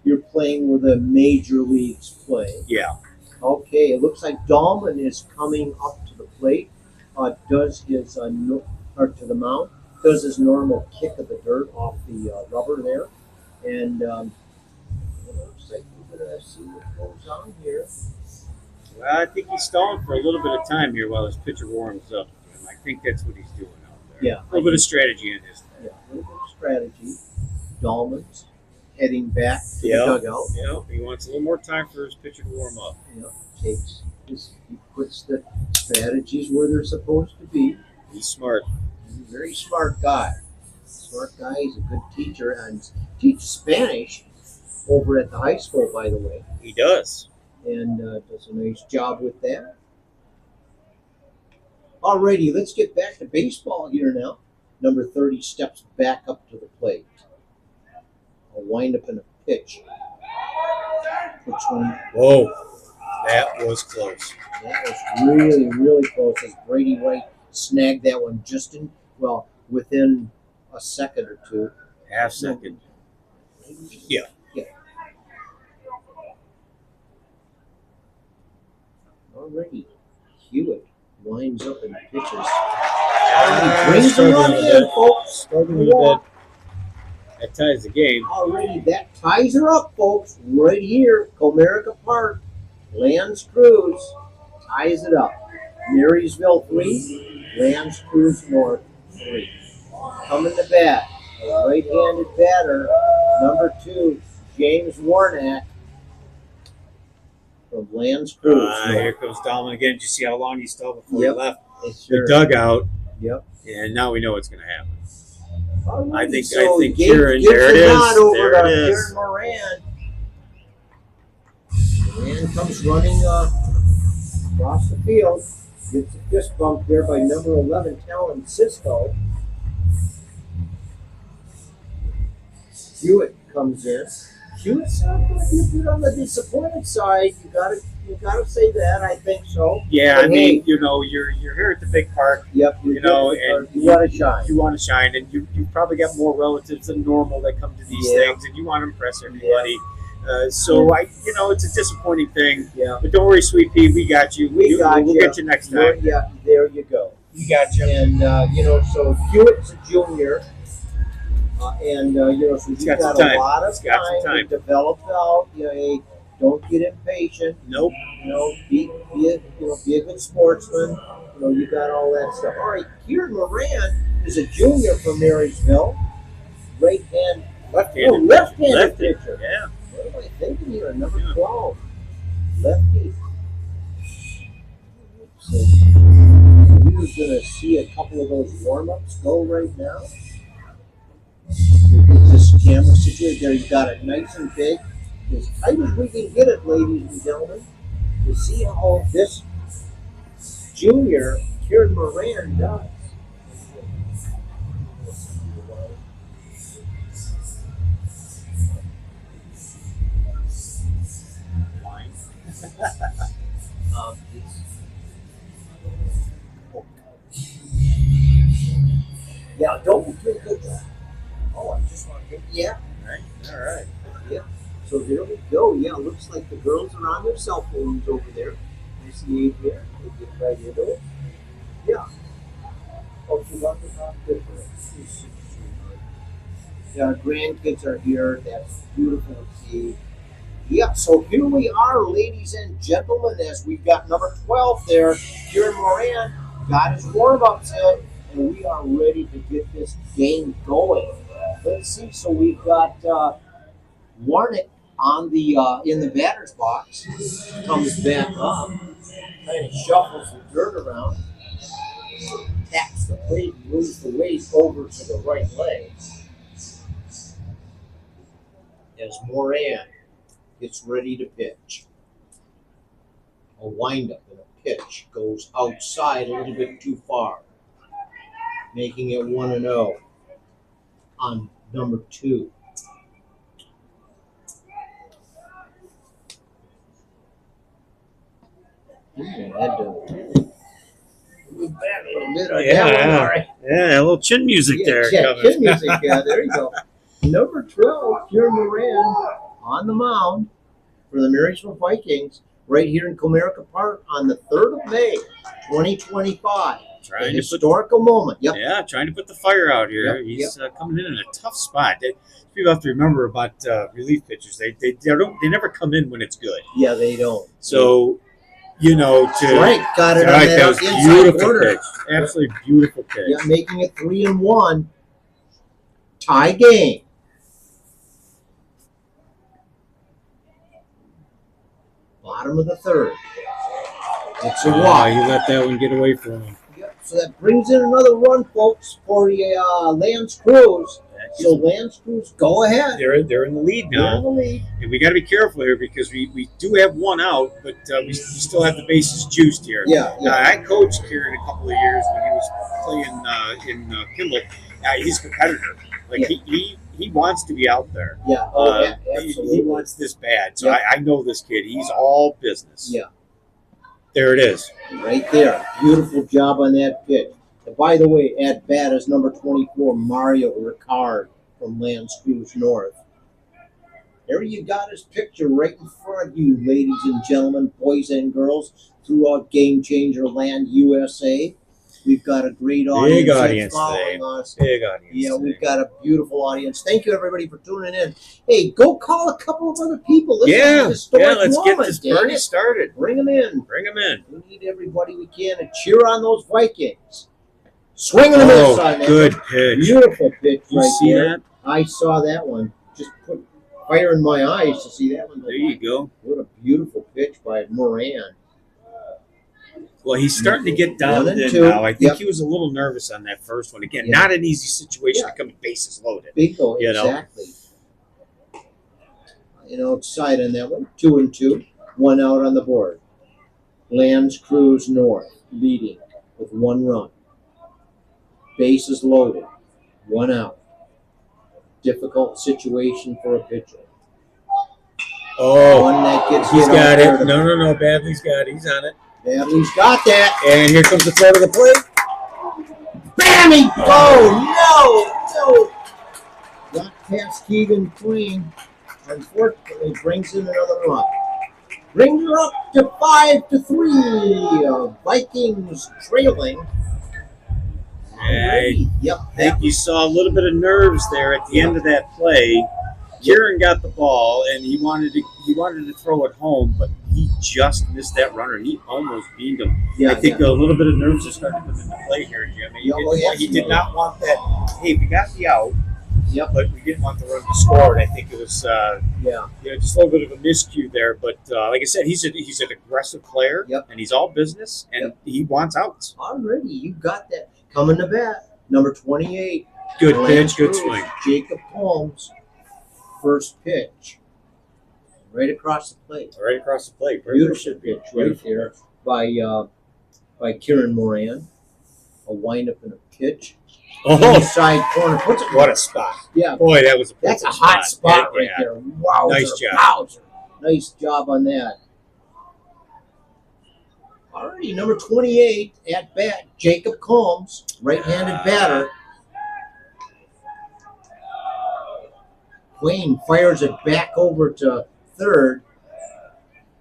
You're playing where the major leagues play. Yeah. Okay, it looks like Dahlman is coming up to the plate. Does his or to the mound. Does his normal kick of the dirt off the rubber there, And looks like we're going to see what goes on here. Well, I think he's stalling for a little bit of time here while his pitcher warms up. And I think that's what he's doing out there. Yeah. A little bit of strategy in his. Yeah, a little bit of strategy. Dahlman's heading back to the Yep. dugout. Yeah, he wants a little more time for his pitcher to warm up. He puts the strategies where they're supposed to be. He's smart. He's a very smart guy. Smart guy. He's a good teacher and teaches Spanish over at the high school, by the way. He does. And does a nice job with that. Alrighty, let's get back to baseball here now. Number 30 steps back up to the plate. A wind-up and a pitch. Which one? Whoa, that was close. That was really, really close. As Brady White snagged that one just within a second or two. Half second. Yeah. Alrighty. Hewitt winds up and pitches. Ah, Brings the run struggling a in, bit. folks. Struggling a bit. That ties the game. Already, that ties her up, folks. Right here, Comerica Park. Lands Creuse ties it up. Marysville 3, Lands Creuse North 3. Coming to bat, a right-handed batter, number 2, James Warnack from Lands Creuse. Here comes Dahlman again. Did you see how long he stalled before Yep. he left Sure. the dugout? Yep. And now we know what's going to happen. Alrighty, I think Gabe Kieran, gives there a it is. nod over There to it is. Kieran Moran. Moran comes running across the field. Gets a fist bump there by number 11, Talon Cisco. Hewitt comes in. Hewitt's going to be a bit on the disappointed side. You gotta say that. I think so. Yeah, But I mean, hey, you're here at the big park. yep. You know, and you want to shine. You want to shine, and you probably got more relatives than normal that come to these Yeah. things, and you want to impress everybody. So it's a disappointing thing. Yeah. But don't worry, sweet pea, we got you. We got We'll you. get you next time. Yeah, there you go. We got you. And so Hewitt's a junior, so he's got got some a time. lot of He's got some time to time. develop out. Hey, don't get impatient. Nope. Be a good sportsman. You got all that stuff. All right, Kieran Moran is a junior from Marysville. Left-handed Left-handed. pitcher. Yeah. What am I thinking here? Number 12. Lefty. So we're going to see a couple of those warm-ups go right now. Look at this camera situation there. You got it nice and big. As tight as we can get it, ladies and gentlemen, to see how this junior, Kieran Moran, does. Yeah, don't be too good. Oh, I just want to get, All right. yeah. So there we go. Yeah, looks like the girls are on their cell phones over there. You see it here. They get right into it. Yeah. Oh, she wants to talk to her. Yeah, grandkids are here. That's beautiful to see. Yeah, so here we are, ladies and gentlemen, as we've got number 12 there. Kieran Moran got his warm-ups in, and we are ready to get this game going. Let's see. So we've got Warnick on the in the batter's box. Comes back up, kind of shuffles the dirt around, taps the plate, moves the weight over to the right leg. As Moran gets ready to pitch. A windup and a pitch goes outside a little bit too far, making it 1-0 on number 2. I had to move back a little bit on that one. All right. Yeah, a little chin music there. Yeah, coming. kid music. Yeah, there you go. Number 12, Kieran Moran on the mound for the Marysville Vikings right here in Comerica Park on the 3rd of May, 2025. trying to put historical moment. Yep. Yeah, trying to put the fire out here. Yep, He's coming in a tough spot. People have to remember about relief pitchers. They never come in when it's good. Yeah, they don't. So, to Strike got it on right, that, that was inside beautiful corner. pitch. Absolutely beautiful pitch. Yeah, making it 3-1. Tie game. Bottom of the third. It's a walk. You let that one get away from him. Yep, so that brings in another run, folks, for the Lance Creuse. So Lance Creuse, go ahead. They're in the lead They're in now. the lead. And we got to be careful here because we do have one out, but we still have the bases juiced here. Yeah, yeah. I coached Kieran a couple of years when he was playing in Kimball. He's a competitor. Like he wants to be out there. Yeah, absolutely. He wants this bad. So Yeah. I know this kid. He's all business. Yeah. There it is. Right there. Beautiful job on that pitch. And by the way, at bat is number 24, Mario Ricard from Lance Creuse North. There you got his picture right in front of you, ladies and gentlemen, boys and girls, throughout Game Changer Land USA. We've got a great audience, Big audience following today. us. Big audience. Yeah, today. we've got a beautiful audience. Thank you, everybody, for tuning in. Hey, go call a couple of other people. This is a historic let's get moment, this damn party it. started. Bring them in. Bring him in. We need everybody we can to cheer on those Vikings. Swing and a miss on that. Good pitch. Beautiful pitch You right see there. that? I saw that one. Just put fire in my eyes to see that one. There you go. What a beautiful pitch by Moran. Well, he's starting to get down 1 and in 2. now. I think Yep. he was a little nervous on that first one. Again, Yeah. not an easy situation Yeah. to come with bases loaded. Bingo, You know. exactly. Excited on that one. 2 and 2. 1 out on the board. Lance Creuse North leading with 1 run. Bases loaded. 1 out. Difficult situation for a pitcher. Oh, One that gets he's hit got out there it. to- No. Badley's got it. He's on it. Badley's got that. And here comes the throw to the plate. Bammy! Oh, no. Got past Keegan Queen. Unfortunately, brings in another run. Brings her up to 5-3. Vikings trailing. Hey, Yep. I think you saw a little bit of nerves there at the end of that play. Kieran got the ball and he wanted to throw it home, but he just missed that runner. He almost beat him. Yeah, I think a little bit of nerves are starting to come into play here, Jimmy. He did not want that. Hey, we got the out. Yep. But we didn't want the run to score. And I think it was just a little bit of a miscue there. But like I said, he's an aggressive player. Yep. And he's all business, and he wants outs. Already, you got that. Coming to bat, number 28. Good Lance pitch, good Creuse, swing. Jacob Holmes, first pitch. Right across the plate. Right across the plate. Beautiful pitch right there by Kieran Moran. A windup and a pitch. Oh, Side corner. Puts it. what a spot. Yeah, Boy, that was a that's a perfect hot spot right Yeah. there. Wow. Nice job. Wowzer. Nice job on that. Alrighty, number 28 at bat, Jacob Combs, right-handed batter. Queen fires it back over to third.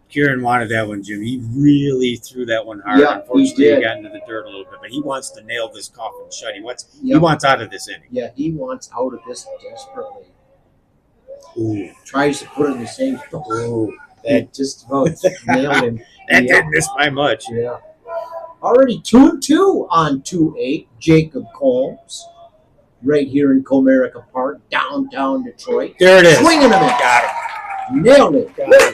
Kieran wanted that one, Jim. He really threw that one hard. Yeah, Unfortunately, he did. he got into the dirt a little bit, but he wants to nail this coffin shut. He Yep. wants out of this inning. Yeah, he wants out of this desperately. Ooh, Tries to put it in the same spot. ooh, That just about nailed him. that Yeah. didn't miss by much. Yeah. Already 2-2 on 2-8. Jacob Combs, right here in Comerica Park, downtown Detroit. There it is. Swinging him in. Got him. Nailed it. Got him.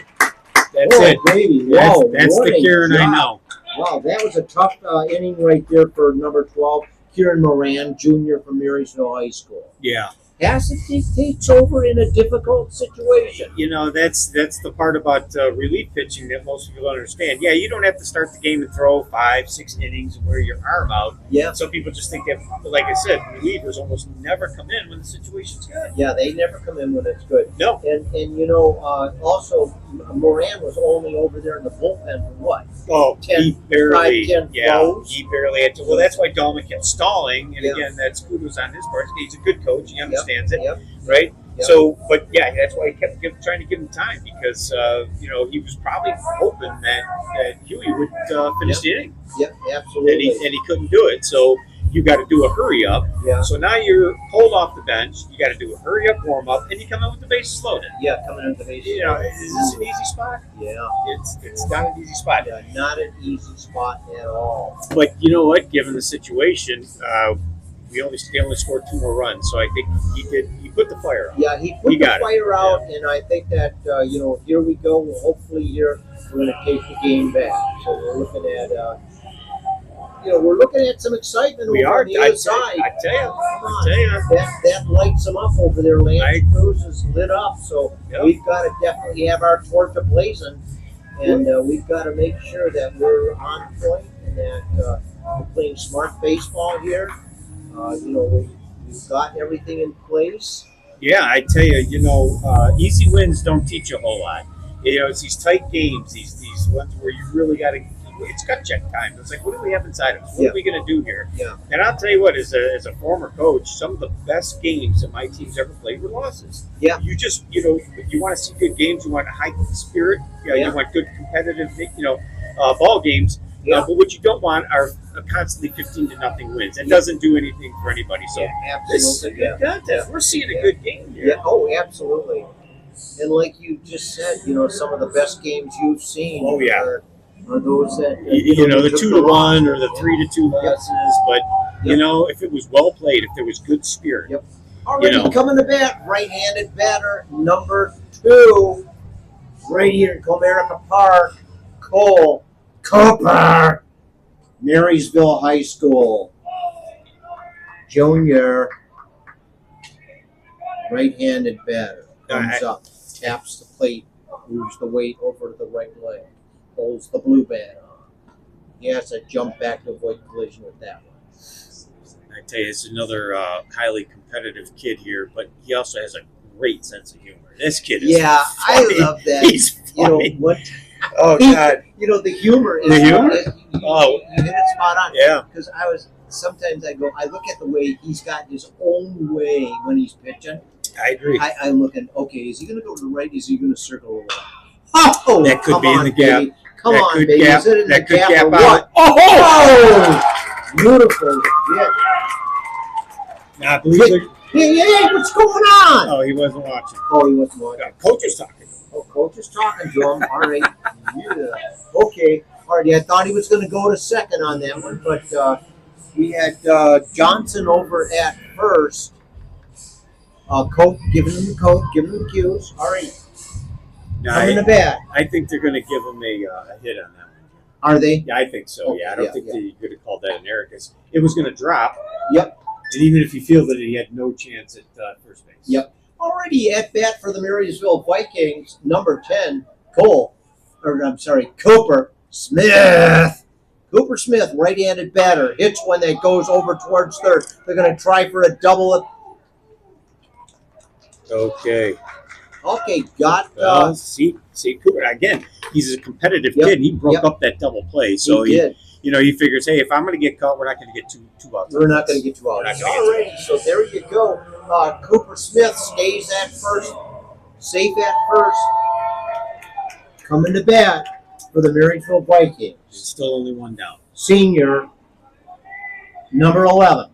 That's Whoa, it. baby. That's, Whoa, that's what the a Kieran I job. know. Wow, that was a tough inning right there for number 12, Kieran Moran, junior from Marysville High School. Yeah. Pasadena takes over in a difficult situation. You know, that's the part about relief pitching that most people don't understand. Yeah, you don't have to start the game and throw 5-6 innings and wear your arm out. Yeah. Some people just think that, like I said, relievers almost never come in when the situation's good. Yeah, they never come in when it's good. No. And also, Moran was only over there in the bullpen for what? Oh, 10, he barely, 5-10 yeah, throws. he barely had to. Well, that's why Dahlman kept stalling, and Yeah. again, that's kudos on his part. He's a good coach. He understands it, Yep. right? Yep. So, but yeah, that's why he kept trying to give him time because he was probably hoping that Huey would finish the inning, Yep, absolutely. and he couldn't do it. So you got to do a hurry up. Yeah. So now you're pulled off the bench. You got to do a hurry up warm up, and you come in with the bases loaded. Yeah, coming into the base. Is this an easy spot? Yeah. It's not an easy spot. Yeah, not an easy spot at all. But you know what? Given the situation, they only scored 2 more runs, so I think he put the fire out. Yeah, he put the got it. fire out, and I think that here we go. Well, hopefully, here we're going to take the game back. So we're looking at some excitement We over are. on the other side. I tell you, That lights them up over there. Lance Creuse is lit up, so Yep. we've got to definitely have our torch ablazing, and we've got to make sure that we're on point and that we're playing smart baseball here. We've got everything in place. Yeah, I tell you, easy wins don't teach you a whole lot. It's these tight games, these ones where you really got to. It's gut check time. It's like, what do we have inside of us? What are we going to do here? Yeah. And I'll tell you what, as a former coach, some of the best games that my team's ever played were losses. Yeah. You just, you want to see good games. You want a high spirit. You want good competitive, ball games. Yeah. But what you don't want are constantly 15-0 wins. It doesn't do anything for anybody. So this is a absolutely. good contest. We're seeing a good game here. Yeah. Oh, absolutely. And like you just said, some of the best games you've seen. Oh, yeah. Are those that The 2-1 or the 3-2 losses. But if it was well played, if there was good spirit. Yep. Already coming to bat, right-handed batter, number 2, right here in Comerica Park, Cole Cooper, Marysville High School, junior, right-handed batter, comes up, taps the plate, moves the weight over to the right leg, holds the blue bat on. He has to jump back to avoid collision with that one. I tell you, it's another highly competitive kid here, but he also has a great sense of humor. This kid is funny. I love that. He's funny. What? Oh, God. The humor is. The humor? You hit it spot on. Yeah. Because sometimes I look at the way he's got his own way when he's pitching. I agree. I'm looking, okay, is he going to go to the right? Is he going to circle the left? Oh, That could come be in on, the gap. baby. Come That on, could baby. gap- Is it in that the could gap gap or out. what? Oh! Beautiful. Yeah. Nah, believe it. Hey, what's going on? Oh, he wasn't watching. Oh, he wasn't watching. Coach is talking. Oh, coach is talking to him. All right. Yeah. Okay. All right. I thought he was going to go to second on that one, but we had Johnson over at first. Coach giving him the coach, giving him the cues. All right. Coming to bat. I think they're going to give him a hit on that one. Are they? Yeah, I think so. Okay, I don't yeah, think yeah. they could have called that an error because it was going to drop. Yep. And even if you feel that he had no chance at first base. Yep. Already at bat for the Marysville Vikings, number 10, Cooper Smith. Cooper Smith, right-handed batter, hits one that goes over towards third. They're going to try for a double. Okay. Okay, got. See, Cooper again. He's a competitive Yep, kid. And he broke yep. up that double play, so he did. he figures, hey, if I'm going to get caught, we're not going to get two outs. We're not going to get 2 outs. All right, so there you go. Cooper Smith stays at first, safe at first. Coming to bat for the Marysville Vikings. It's still only one down. Senior, number 11,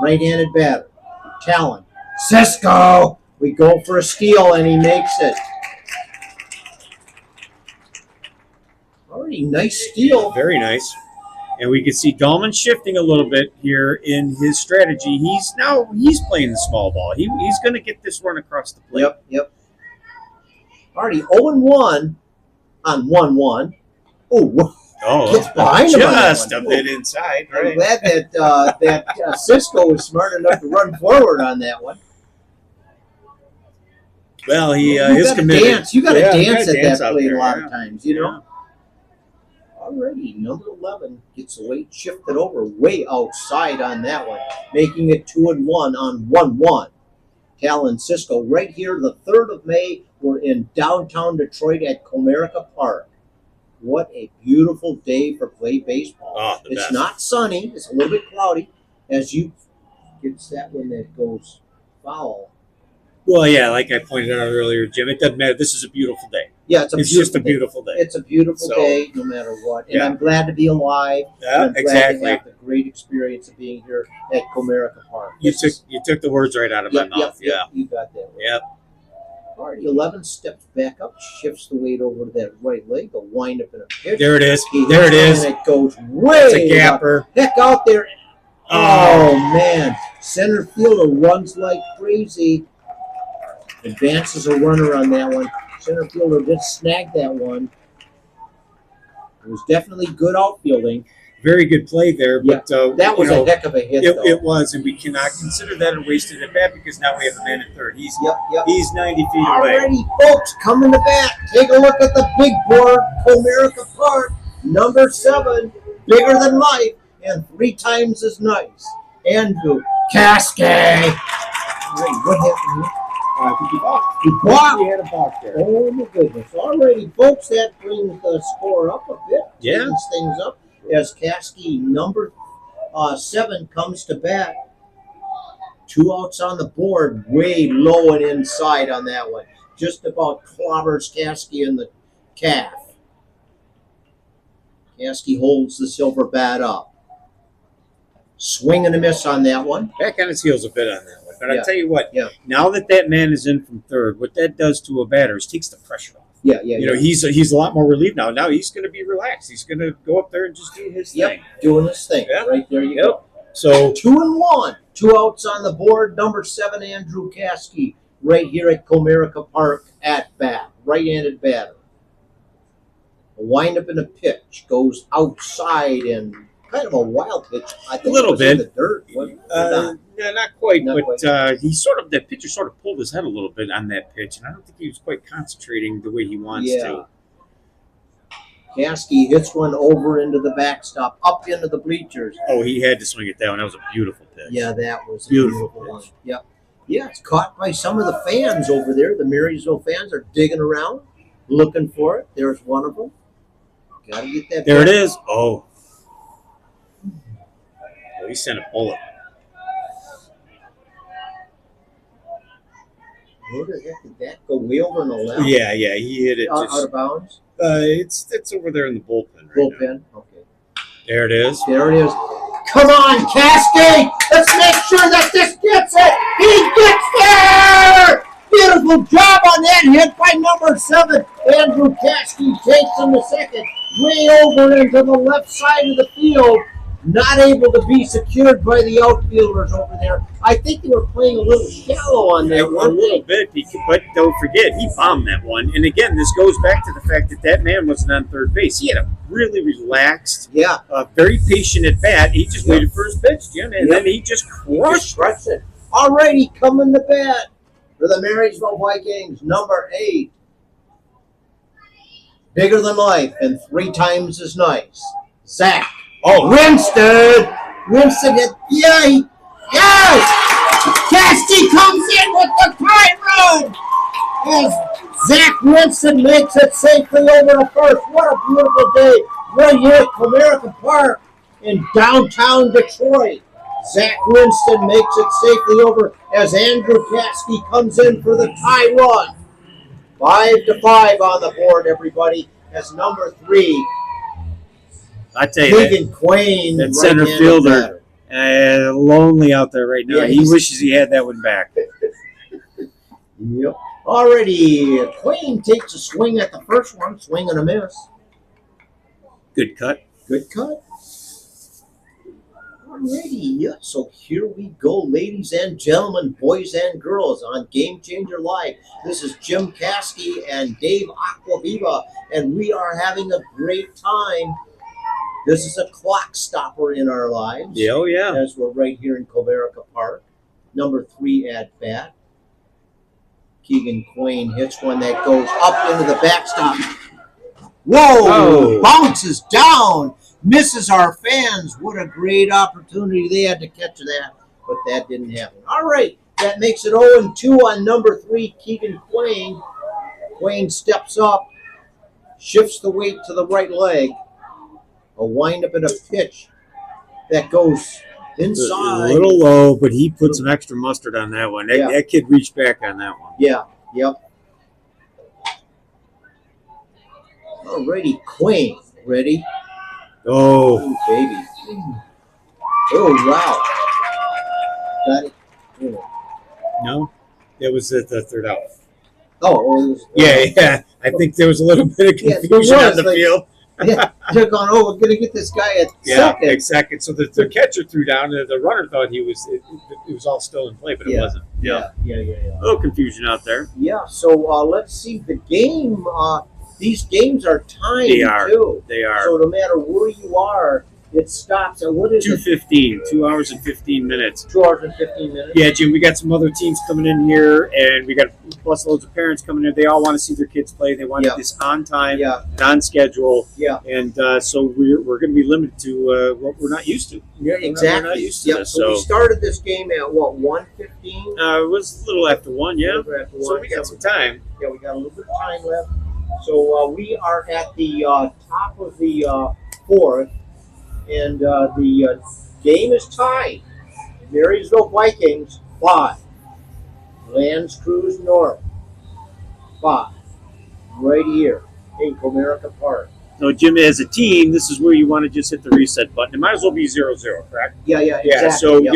right-handed batter, Talon. Cisco! We go for a steal, and he makes it. Already nice steal. Very nice. And we can see Dahlman shifting a little bit here in his strategy. He's playing the small ball. He's going to get this run across the plate. Yep. Already 0-1 on 1-1. Oh, gets behind him on that Just one. a bit inside. I'm Right? glad that Cisco was smart enough to run forward on that one. Well, You is gotta committed. dance. You got to Yeah, you dance gotta at dance that out plate there, a lot yeah. of times, Already, number 11 gets the weight shifted over way outside on that one, making it 2-1 on 1-1. Talon Cisco right here, the 3rd of May. We're in downtown Detroit at Comerica Park. What a beautiful day for play baseball. Oh, the It's best. not sunny. It's a little bit cloudy. As you gets that one that goes foul. Well, yeah, like I pointed out earlier, Jim, it doesn't matter. This is a beautiful day. Yeah, it's Just a beautiful day. It's a beautiful So, day, no matter what. And yeah. I'm glad to be alive. Yeah, and I'm glad exactly. to have the great experience of being here at Comerica Park. You took the words right out of my mouth. Yep, you got that right. Yep. Alrighty, 11 steps back up, shifts the weight over to that right leg, a wind up in a pitch. There it is. He There it hits is. And it goes way That's a gapper. heck out there. Oh, man. Center fielder runs like crazy. Advances a runner on that one. Center fielder did snag that one. It was definitely good outfielding. Very good play there, but That was a heck of a hit, though. It was, and we cannot consider that a wasted at bat because now we have a man at third. He's Yep. he's 90 feet away. Alrighty, folks, coming to bat. Take a look at the big board, Comerica Park, number 7, bigger than life, and 3 times as nice. Andrew Casque. Wait, what happened here? I think he balked. He blocked. He had a balk there. Oh, my goodness. Alrighty, folks, that brings the score up a bit. Yeah. Changes things up as Casque, number 7, comes to bat. 2 outs on the board, way low and inside on that one. Just about clobbers Casque in the calf. Casque holds the silver bat up. Swing and a miss on that one. Back on his heels a bit on that one. But Yeah. I tell you what, Yeah. now that man is in from third, what that does to a batter is takes the pressure off. Yeah. You know, he's a lot more relieved now. Now he's going to be relaxed. He's going to go up there and just do his thing. Doing his thing. Yep. Right there you go. So 2-1. 2 outs on the board. Number 7, Andrew Casque, right here at Comerica Park at bat. Right-handed batter. A windup and a pitch. Goes outside and kind of a wild pitch. I think A little it was in bit. the dirt. yeah, not quite, Not but quite. that pitcher sort of pulled his head a little bit on that pitch, and I don't think he was quite concentrating the way he wants to. Casque hits one over into the backstop, up into the bleachers. Oh, he had to swing it down. That was a beautiful pitch. Yeah, that was a Beautiful beautiful one. pitch. Yep. Yeah, it's caught by some of the fans over there. The Marysville fans are digging around, looking for it. There's one of them. Got to get that. There it back. is. Oh, he sent a bullet. Where the heck did that go? Way over on the left? Yeah, he hit it. Out Just, of bounds? it's over there in the bullpen right now. Bullpen? Okay. There it is. There it is. Come on, Casque! Let's make sure that this gets it! He gets there! Beautiful job on that hit by number 7. Andrew Casque takes him to second. Way over into the left side of the field. Not able to be secured by the outfielders over there. I think they were playing a little shallow on that A one. little bit, but don't forget, he bombed that one. And again, this goes back to the fact that man wasn't on third base. He had a really relaxed, Yeah. very patient at bat. He just waited for his pitch, Jim, and then he just crushed it. Alrighty, coming to bat for the Marysville Vikings, number 8. Bigger than life and 3 times as nice. Zach. Oh, Winston! Yes! Casty comes in with the tie run! As Zach Winston makes it safely over to first. What a beautiful day right here at Comerica Park in downtown Detroit. Zach Winston makes it safely over as Andrew Casty comes in for the tie run. 5-5 on the board, everybody, as number 3. I tell you, Keegan Quain, that center right-handed fielder, batter. lonely out there right now. Yeah, he he's- wishes he had that one back. Yep. Alrighty, Quain takes a swing at the first one, swing and a miss. Good cut. Good cut. Alrighty, yeah, so here we go, ladies and gentlemen, boys and girls, on Game Changer Live. This is Jim Casque and Dave Aquaviva, and we are having a great time. This is a clock stopper in our lives. Yeah, oh yeah. As we're right here in Comerica Park. Number 3 at bat. Keegan Quain hits one that goes up into the backstop. Whoa! Oh. Bounces down. Misses our fans. What a great opportunity they had to catch that, but that didn't happen. All right, that makes it 0-2 on number 3, Keegan Quain. Quain steps up, shifts the weight to the right leg. A windup and a pitch that goes A Inside. little low, but he put some extra mustard on that one. Yeah. That kid reached back on that one. Yeah. Yep. Alrighty, Queen. Ready? Oh, Oh, baby. Oh, wow. Got it. Oh, no. That was the third out. it was, Yeah. I think there was a little bit of Yeah, there confusion on was, the like- field. Yeah, they're going, we're going to get this guy at Yeah, second. second. So the catcher threw down, and the runner thought it was all still in play, but it Yeah. wasn't. Yeah. A little confusion out there. Yeah, so let's see. The game, these games are timed, They are. too. They are. So no matter where you are, it stops at, what is it? 2:15, 2 hours and 15 minutes. 2 hours and 15 minutes? Yeah, Jim, we got some other teams coming in here, and we got plus loads of parents coming in. They all want to see their kids play. They want Yeah. this on time, Yeah, on schedule, yeah. and so we're going to be limited to what we're not used to. Yeah, We're exactly. not used to Yeah, this. so we So started this game at, what, 1:15? it was a little after 1, yeah. So we got some time. Yeah, we got a little bit of time left. So we are at the top of the fourth, and the game is tied. Marysville Vikings 5, Creuse North 5, right here in Comerica Park. So, Jim, as a team, this is where you want to just hit the reset button. It might as well be 0-0, correct? Yeah, exactly. Yeah, so Yep.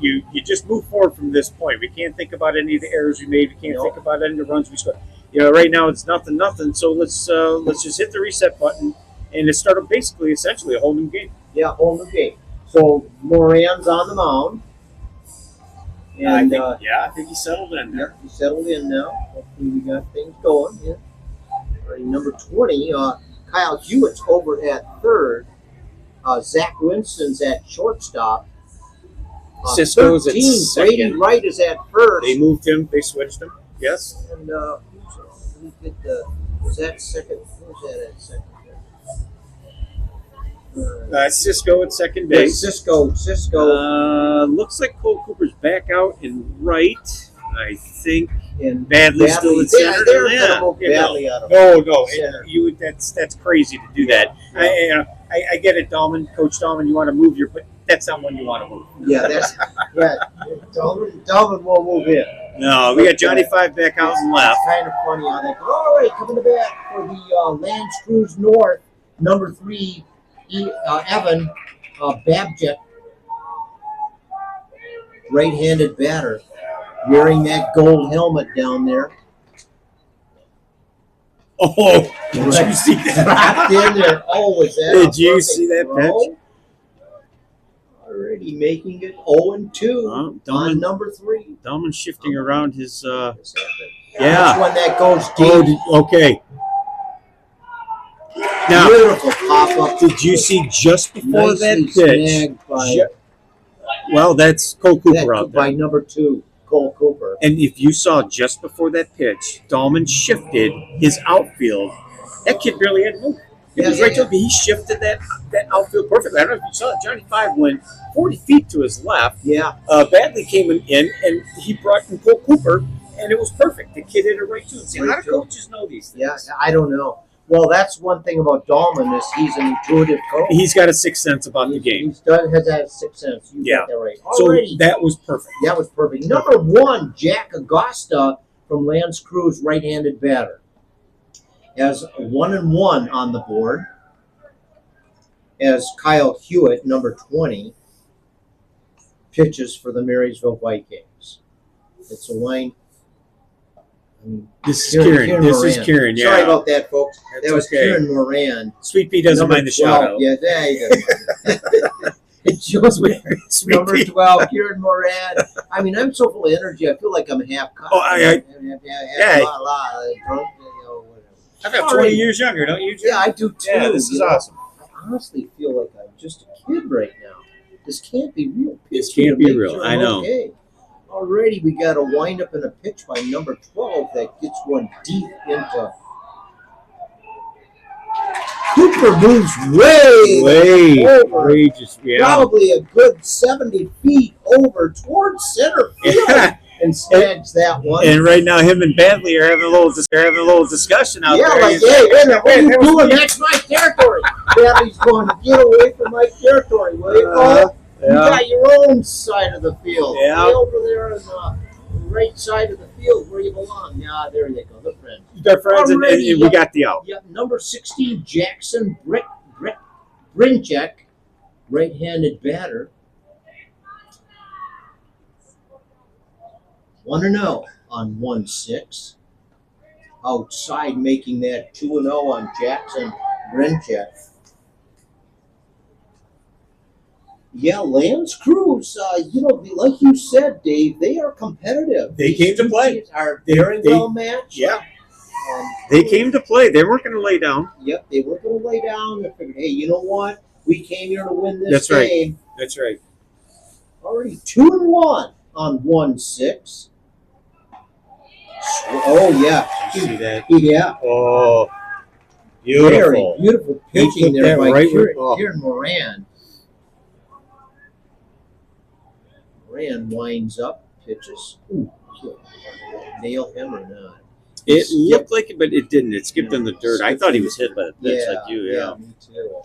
you just move forward from this point. We can't think about any of the errors we made. We can't Nope. think about any of the runs we scored. Right now it's nothing. So let's just hit the reset button and let's start basically essentially a whole new game. Yeah, whole new game. So Moran's on the mound, and I think he settled in yeah, he settled in now. Hopefully we got things going. Yeah. All right, number 20, Kyle Hewitt's over at third. Zach Winston's at shortstop. Cisco's at 13, Brady second. Wright is at first. They moved him. They switched him. Yes. And was that second? Who was that at second? Cisco at second Yeah, base. Cisco. Looks like Cole Cooper's back out in right. I think And Badley's still at Yeah, center. they're Yeah. going to move Badley out of No, Center. that's crazy to do that. I get it, Dahlman, Coach Dahlman. You want to move but that's not when you want to move. Yeah, Dalvin will move in. No, we got Johnny Five back out and left. Kind of funny on that. All right, coming to bat for the Creuse North, number 3, Evan Babjett, right-handed batter, wearing that gold helmet down there. Oh, did you see that? Dropped in there. Oh, was that? Did a you perfect see that throw? pitch? Already making it 0-2 on Dahlman, number 3. Dahlman shifting around his. That's Yeah. when that goes deep. Okay. Now, Beautiful pop-up. did you see just before that Nicely pitch? snagged by, Well, that's Cole Cooper out there. by number 2, Cole Cooper. And if you saw just before that pitch, Dahlman shifted his outfield. That kid barely had moved. It was right to him. He shifted that outfield perfectly. I don't know if you saw it. Johnny Five went 40 feet to his left. Yeah. Badley came in, and he brought in Cole Cooper, and it was perfect. The kid hit it right to him. See, how do coaches know these things? Yeah, I don't know. Well, that's one thing about Dahlman is he's an intuitive coach. He's got a sixth sense about the game. He's done has that sixth sense. You Yeah. got that right. So Alrighty. that was perfect. That was perfect. Number 1, Jack Agosta from Creuse, right-handed batter, has 1-1 on the board. As Kyle Hewitt, number 20, pitches for the Marysville Vikings. It's a line. This is Kieran. This is Moran. Kieran. Yeah. Sorry about that, folks. That's That was okay. Kieran Moran. Sweet Pea doesn't Number mind the 12. shout out. Yeah, there you go. It shows me Sweet number Pea. 12, Kieran Moran. I mean, I'm so full of energy. I feel like I'm half cut. Oh, yeah. Drunk, whatever. I feel 20 years younger, don't you, Jim? Yeah, I do too. Yeah, this is you know. awesome. I honestly feel like I'm just a kid right now. This can't be real. This pitching can't to be make real. sure I I'm know. Okay. Already, we got a wind up and a pitch by number 12 that gets one deep into. Cooper moves way over. Outrageous. Yeah. Probably a good 70 feet over towards center field Yeah. and snags that one. And right now, him and Badley are having a little discussion out Yeah, there. like, He's hey, wait a minute, what are you hey, doing? That's my territory. Badley's going to get away from my territory, will you, Cole? You got your own side of the field. Yeah. Way over there on the right side of the field where you belong. Yeah, there they go. The friends. They're friends, and Already, we got the out. Yep, number 16, Jackson Brinchek, right-handed batter. 1-0 on 1-6. Outside, making that 2-0 on Jackson Brinchek. Yeah, Lance Creuse, like you said, Dave, they are competitive. They These came to two play. teams are very well matched. Yeah. They came to play. They weren't going to lay down. Yep, they were going to lay down. They figured, hey, you know what? We came here to win this That's right. game. That's right. Already 2-1 on 1-6. Oh, yeah. You see that? Yeah. Oh, Very beautiful. beautiful He pitching put there that by right Kieran, where- oh. Kieran Moran. Moran winds up, pitches. Ooh, nail him or not? It looked like it, but it didn't. It skipped in the dirt. I thought he was hit by the pitch like you. Yeah. me too.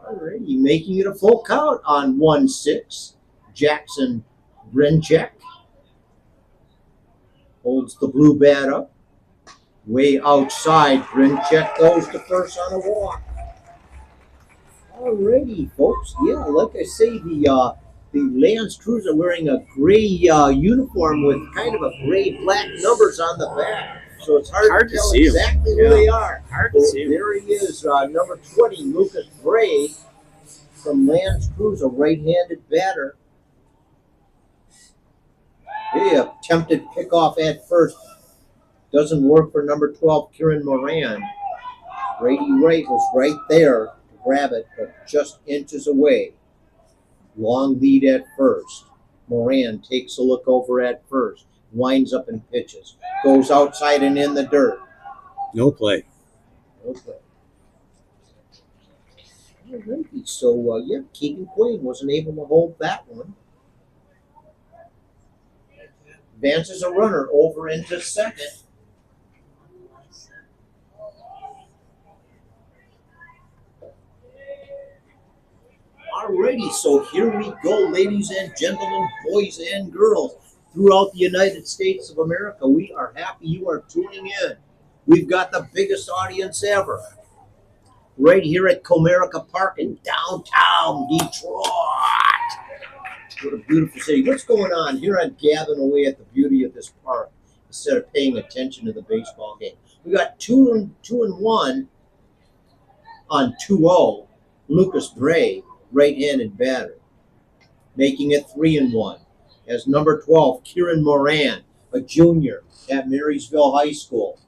Alrighty, making it a full count on 1-6. Jackson Brinchek holds the blue bat up. Way outside, Brinchek goes to first on a walk. Alrighty, folks. Yeah, like I say, the Lance Creuse are wearing a gray uniform with kind of a gray-black numbers on the back. So it's hard to tell see 'em. exactly who they are. Hard to see him. There he is, number 20, Lucas Bray from Lance Creuse, a right-handed batter. He attempted pickoff at first. Doesn't work for number 12, Kieran Moran. Brady Wright was right there to grab it, but just inches away. Long lead at first. Moran takes a look over at first. Winds up and pitches. Goes outside and in the dirt. No play. Okay. Alrighty, so Keegan Quain wasn't able to hold that one. Advances a runner over into second. Alrighty, so here we go, ladies and gentlemen, boys and girls, throughout the United States of America. We are happy you are tuning in. We've got the biggest audience ever, right here at Comerica Park in downtown Detroit. What a beautiful city. What's going on? Here I'm gabbing away at the beauty of this park instead of paying attention to the baseball game. We got 2-1 on 2-0. Lucas Bray, right-handed batter, making it 3-1. As number 12, Kieran Moran, a junior at Marysville High School,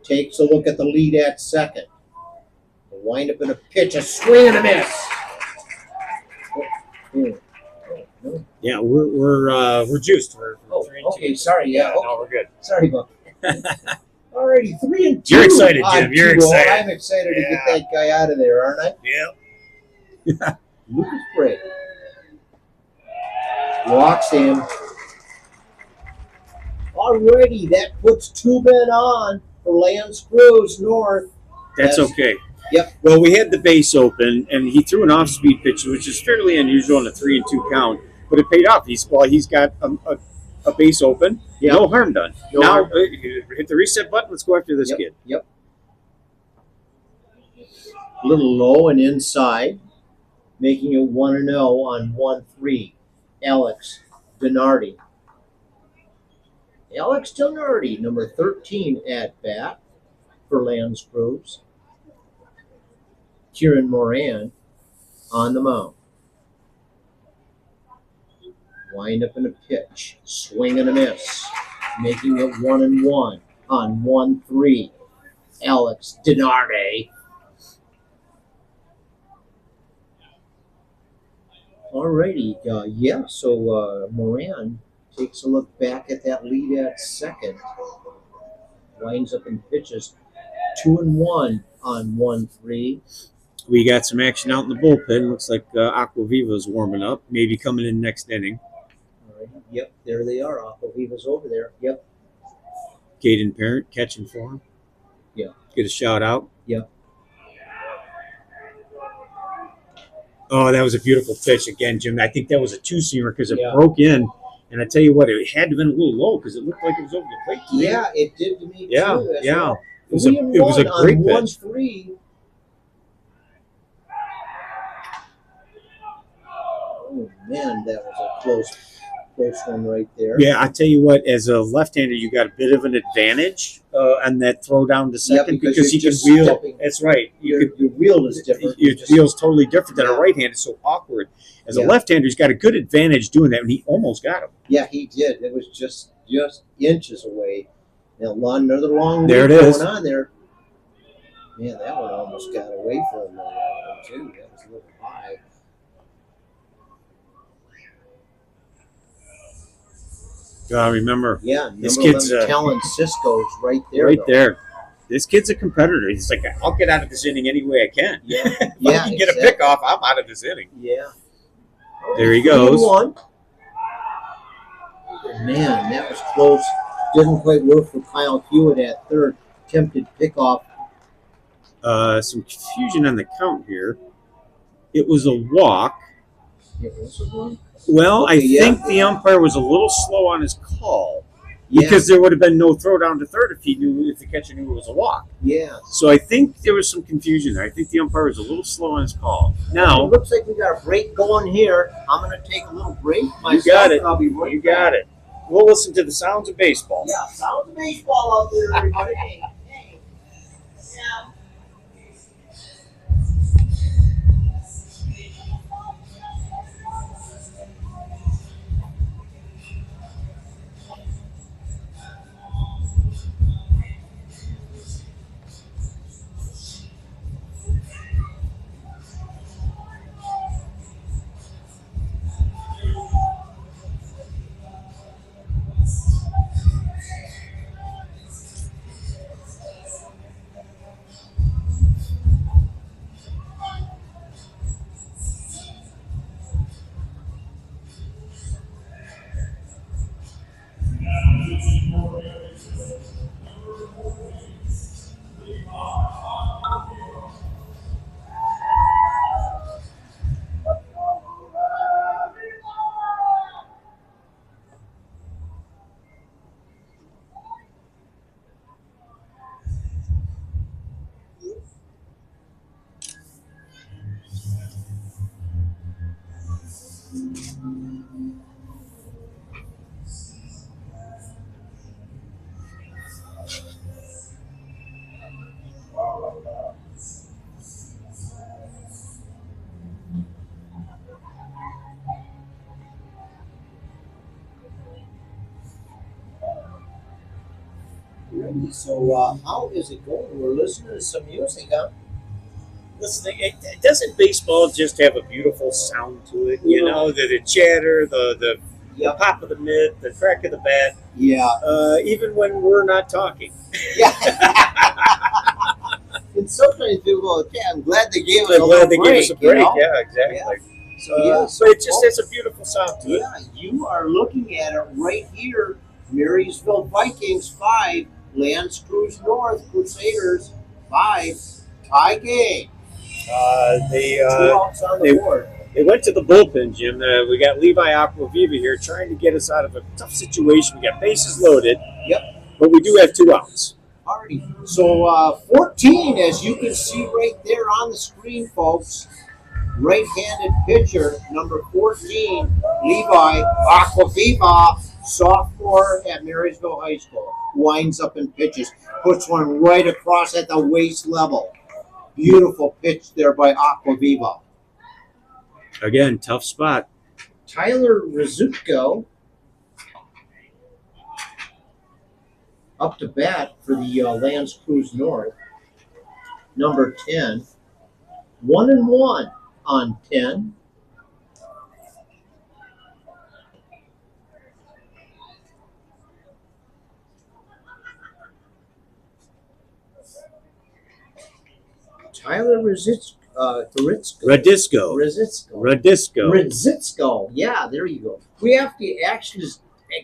takes a look at the lead at second. A wind up in a pitch, a swing and a miss. No. Yeah, we're juiced. We're Oh, 3-2. okay, sorry. Yeah, okay. No, we're good. Sorry, Buck. Alrighty, 3-2. You're excited, on Jim. You're 2-0. excited. I'm excited to get that guy out of there, aren't I? Yeah. Lucas Bray walks in. Alrighty, that puts 2 men on for Lance Creuse North. That's Yes. okay. Yep. Well, we had the base open, and he threw an off-speed pitch, which is fairly unusual in a 3-2 count, but it paid off. He's got a base open. Yep. No harm done. No now harm. hit the reset button. Let's go after this kid. Yep. A little low and inside, making it 1-0 on 1-3. Alex Donardi. Alex Donardi, number 13 at bat for Lance Creuse. Kieran Moran on the mound. Wind up in a pitch, swing and a miss, making it 1-1 on 1-3. Alex Donardi. Alrighty, so Moran takes a look back at that lead at second. Winds up and pitches 2-1 on 1-3. We got some action out in the bullpen. Looks like Aquaviva's warming up, maybe coming in next inning. Alrighty, yep, there they are. Aquaviva's over there. Yep. Caden Parent catching for him. Yeah. Get a shout out. Yep. Oh, that was a beautiful pitch again, Jim. I think that was a two-seamer because it Yeah. broke in. And I tell you what, it had to have been a little low because it looked like it was over the plate. To me. Yeah, it did to me Yeah, too. As yeah. well. It was a 3-1 great on pitch. 1-3. Oh man, that was a close one right there. Yeah, I tell you what, as a left-hander, you got a bit of an advantage on that throw down to second because because you you're can just wheel. stepping. That's right. Your wheel is different. Your wheel's totally different than a Yeah. right-hander. So awkward. As Yeah. a left-hander, he's got a good advantage doing that, and he almost got him. Yeah, he did. It was just inches away. Now, another long There lead it is. going on there. Man, that one almost got away from him too. That was a little high. Remember, Yeah, This remember kid's, them telling Cisco's right there. right though. there. This kid's a competitor. He's like, I'll get out of this inning any way I can. Yeah, If I yeah, can get a exactly. pick off, I'm out of this inning. Yeah. There he goes. 3-1. Man, that was close. Didn't quite work for Kyle Hewitt at third. Attempted pickoff. Some confusion on the count here. It was a walk. It was a one. Well, I Okay, yeah. think the umpire was a little slow on his call Yeah, because there would have been no throw down to third if the catcher knew it was a walk. yeah. So I think there was some confusion there. I think the umpire was a little slow on his call. It Now, looks like we got a break going here. I'm going to take a little break myself. you got it. And I'll be right You back. got it. We'll listen to the sounds of baseball. Yeah, sounds of baseball out there, everybody. Hey. Yeah. So, how is it going? We're listening to some music, huh? Listen, doesn't baseball just have a beautiful sound to it? You know, the chatter, the Yep. pop of the mitt, the crack of the bat, Yeah. even when we're not talking. Yeah. And sometimes people go, okay, I'm glad they gave us a I'm little glad they break. gave us a break. You know? Yeah, exactly. So, yeah. So it just has a beautiful sound to it. Yeah, you are looking at it right here. Marysville Vikings 5, Creuse North Crusaders 5. Tie game. They 2 outs on the they- board. They went to the bullpen, Jim. We got Levi Aquaviva here trying to get us out of a tough situation. We got bases loaded. Yep. But we do have 2 outs. Alrighty. So 14, as you can see right there on the screen, folks. Right-handed pitcher, number 14, Levi Aquaviva, sophomore at Marysville High School. Winds up and pitches. Puts one right across at the waist level. Beautiful pitch there by Aquaviva. Again, tough spot. Tyler Rizzuto up to bat for the Creuse North. Number 10. 1-1 on 10. Tyler Radisco. Rizzuto. Yeah, there you go. We have to actually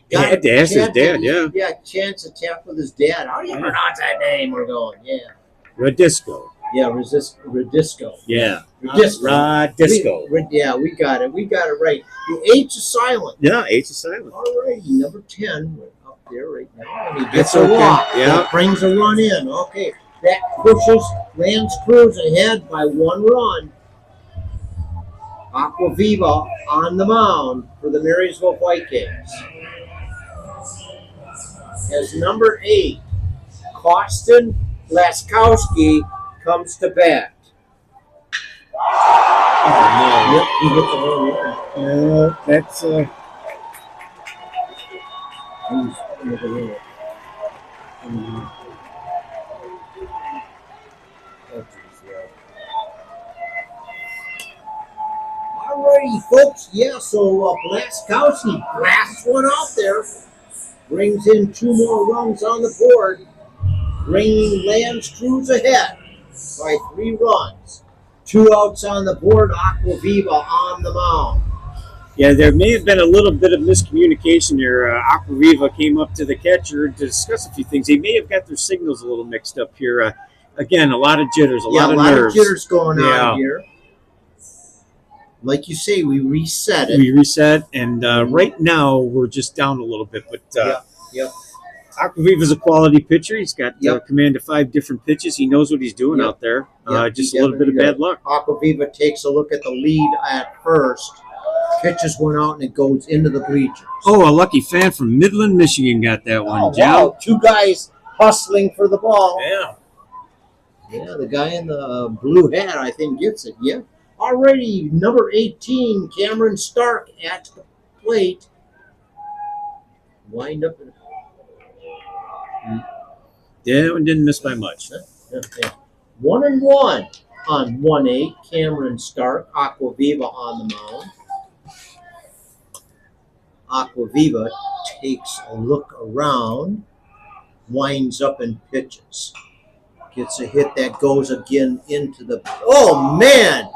He had to ask his chance dad, to- yeah. Yeah, chance to tap with his dad. How do you pronounce that name? We're going, yeah. Radisco. Yeah, Radisco. Yeah. Radisco. Radisco. Yeah, we got it. We got it right. The H is silent. Yeah, H is silent. All righty, number 10. We're up there right now. And he That's gets a okay. walk. Yeah. That brings a run in. Okay. That pushes Lance Creuse ahead by 1 run. Aquaviva on the mound for the Marysville Vikings. As number 8, Costin Laskowski comes to bat. Oh, Yep, he hit the home run. no. That's Look at that. Alrighty, folks. Yeah, so Laskowski blasts one out there. Brings in 2 more runs on the board. Bringing Lance Creuse ahead by 3 runs. 2 outs on the board. Aquaviva on the mound. Yeah, there may have been a little bit of miscommunication here. Aquaviva came up to the catcher to discuss a few things. They may have got their signals a little mixed up here. Again, a lot of jitters, a lot of nerves. Jitters going Yeah. on here. Like you say, we reset it. We reset, and right now we're just down a little bit. But Yep. Aquaviva's a quality pitcher. He's got Yep. command of 5 different pitches. He knows what he's doing Yep. out there. Yep, Just he a little bit of definitely bad luck. Aquaviva takes a look at the lead at first. Pitches one out and it goes into the bleachers. Oh, a lucky fan from Midland, Michigan got that one. Oh, Joe. wow. 2 guys hustling for the ball. Yeah. Yeah, the guy in the blue hat, I think, gets it. Yeah. Already, number 18, Cameron Stark at the plate. Wind up. Yeah, that one didn't miss by much. 1-1 on 1-8. Cameron Stark. Aquaviva on the mound. Aquaviva takes a look around, winds up and pitches. Gets a hit that goes again into the. Oh man,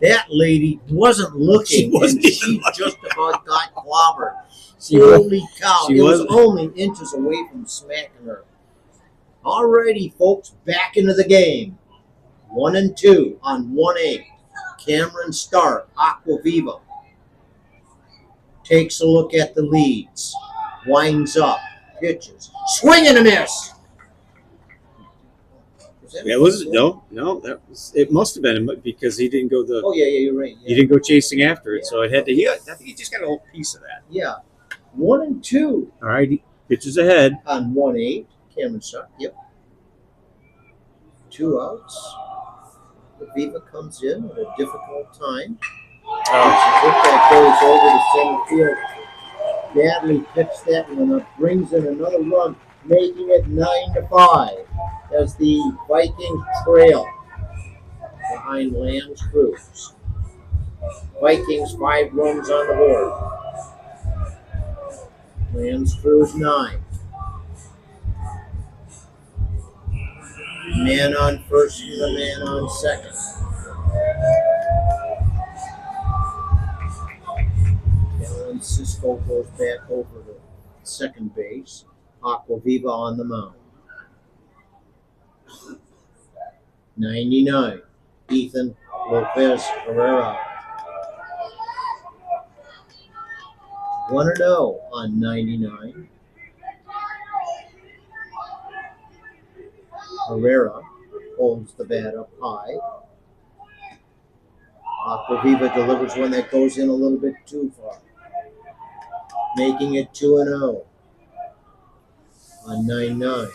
that lady wasn't looking. She wasn't and even she looking. just about got clobbered. She Holy cow! she It was wasn't- only inches away from smacking her. Alrighty, folks, back into the game. 1-2 on 1-8. Cameron Stark, Aquaviva. Takes a look at the leads. Winds up. Pitches. Swing and a miss. That was no. That was. It must have been because he didn't go the. Oh, yeah, you're right. He Yeah. didn't go chasing after it, so it had to. I think he just got a little piece of that. Yeah. 1-2 All right, he pitches ahead. on 1-8. Cameron Stark. Yep. 2 outs. Aquaviva comes in at a difficult time. It's a hit that goes over to center field. Badly pitched that one up. Brings in another run, making it 9-5 as the Vikings trail behind Lance Creuse. Vikings 5 runs on the board. Lance Creuse 9. Man on first and the man on second. Alan Cisco goes back over to second base. Aquaviva on the mound. 99. Ethan Lopez Herrera. 1-0 on 99. Herrera holds the bat up high. Aquaviva delivers one that goes in a little bit too far, making it 2-0 on 9-9.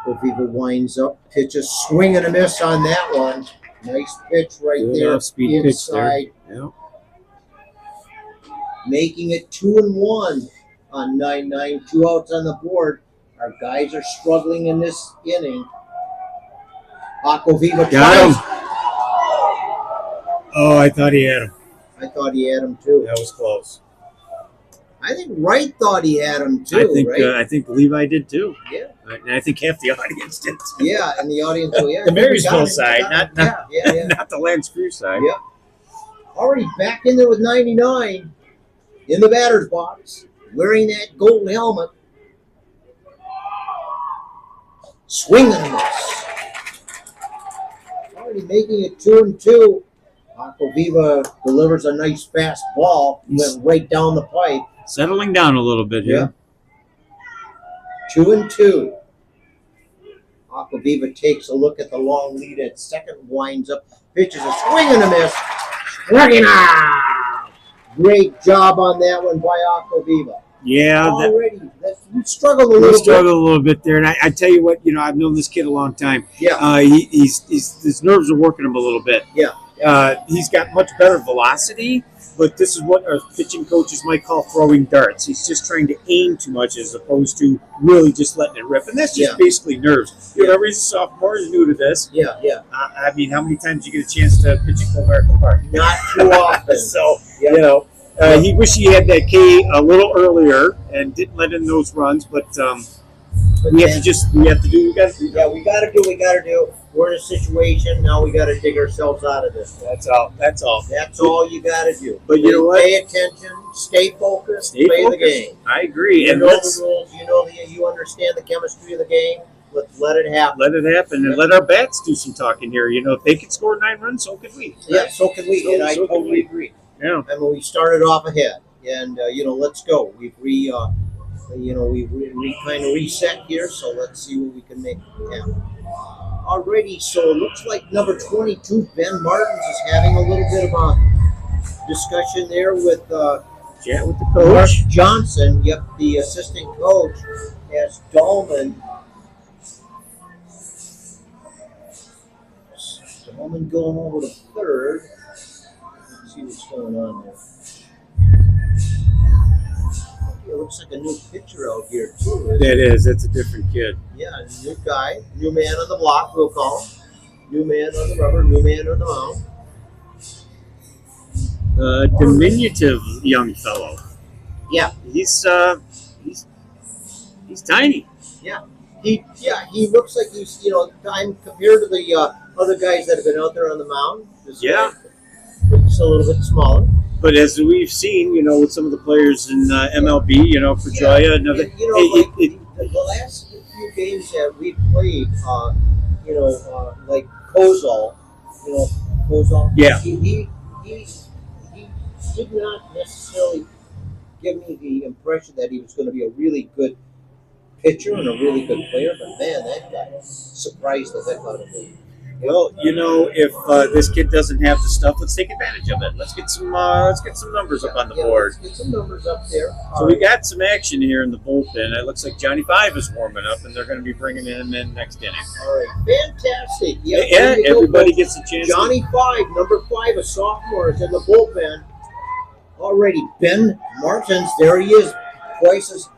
Aquaviva winds up, pitches, swing and a miss on that one. Nice pitch right Good there, off-speed pitch there. inside, Yeah. making it 2-1 on 9-9. 2 outs on the board. Our guys are struggling in this inning. Aquaviva Got him. tries. Oh, I thought he had him. I thought he had him too. That was close. I think Wright thought he had him too, right? I think Levi did too. Yeah. And I think half the audience did. Too. Yeah, and the audience. Well, yeah, The Marysville got it, side, got it. not yeah. not the Lance Creuse side. Yeah. Already back in there with 99 in the batter's box, wearing that gold helmet. Swing and a miss. Already making it 2-2. Aquaviva delivers a nice fast ball. Went right down the pipe. Settling down a little bit here. 2-2. Aquaviva takes a look at the long lead at second, winds up, pitches a swing and a miss. Striking out. Great job on that one by Aquaviva. Yeah, Already, we struggled a we little struggled a little bit there, and I tell you what, I've known this kid a long time. Yeah. He's his nerves are working him a little bit. Yeah. He's got much better velocity, but this is what our pitching coaches might call throwing darts. He's just trying to aim too much as opposed to really just letting it rip, and that's just basically nerves. Remember, he's a sophomore, he's new to this. Yeah. I mean, how many times do you get a chance to pitch at Comerica Park? Not too often. So, Yeah. he wished he had that K a little earlier and didn't let in those runs, but we have to do what we got to do. Yeah, we got to do what we got to do. We're in a situation now. We got to dig ourselves out of this. That's all. That's all you got to do. But you know what? Pay attention. Stay focused. Play the game. I agree. You And know let's the rules. You understand the chemistry of the game. Let's let it happen. let it happen and let our bats do some talking here. If they could score 9 runs, so could we. Yeah, so can we. So- And I so can totally we. agree. Yeah. I mean, we started off ahead, and let's go. We've we kind of reset here, so let's see what we can make happen. Alrighty, so it looks like number 22, Ben Martins, is having a little bit of a discussion there with Chat with the Mark coach. Johnson. Yep, the assistant coach as Dahlman. Dahlman going over to third. Let's see what's going on there. It looks like a new pitcher out here too. That is. That's a different kid. Yeah, new guy, new man on the block, we'll call him. New man on the rubber, new man on the mound. Diminutive young fellow. Yeah. He's tiny. He looks like he's time compared to the other guys that have been out there on the mound. Just a little bit smaller. But as we've seen, with some of the players in MLB, Pedroia, another. The last few games that we played, like Kozol, Kozol. Yeah. He did not necessarily give me the impression that he was going to be a really good pitcher and a really good player, but man, that guy surprised the heck out of me. Well, if this kid doesn't have the stuff, let's take advantage of it. Let's get some numbers up on the board. Let's get some numbers up there. So we got some action here in the bullpen. It looks like Johnny Five is warming up, and they're going to be bringing him in next inning. All right, fantastic. Yeah, everybody gets a chance. Johnny Five, number 5, a sophomore, is in the bullpen. Already, Ben Martins, there he is. Twice as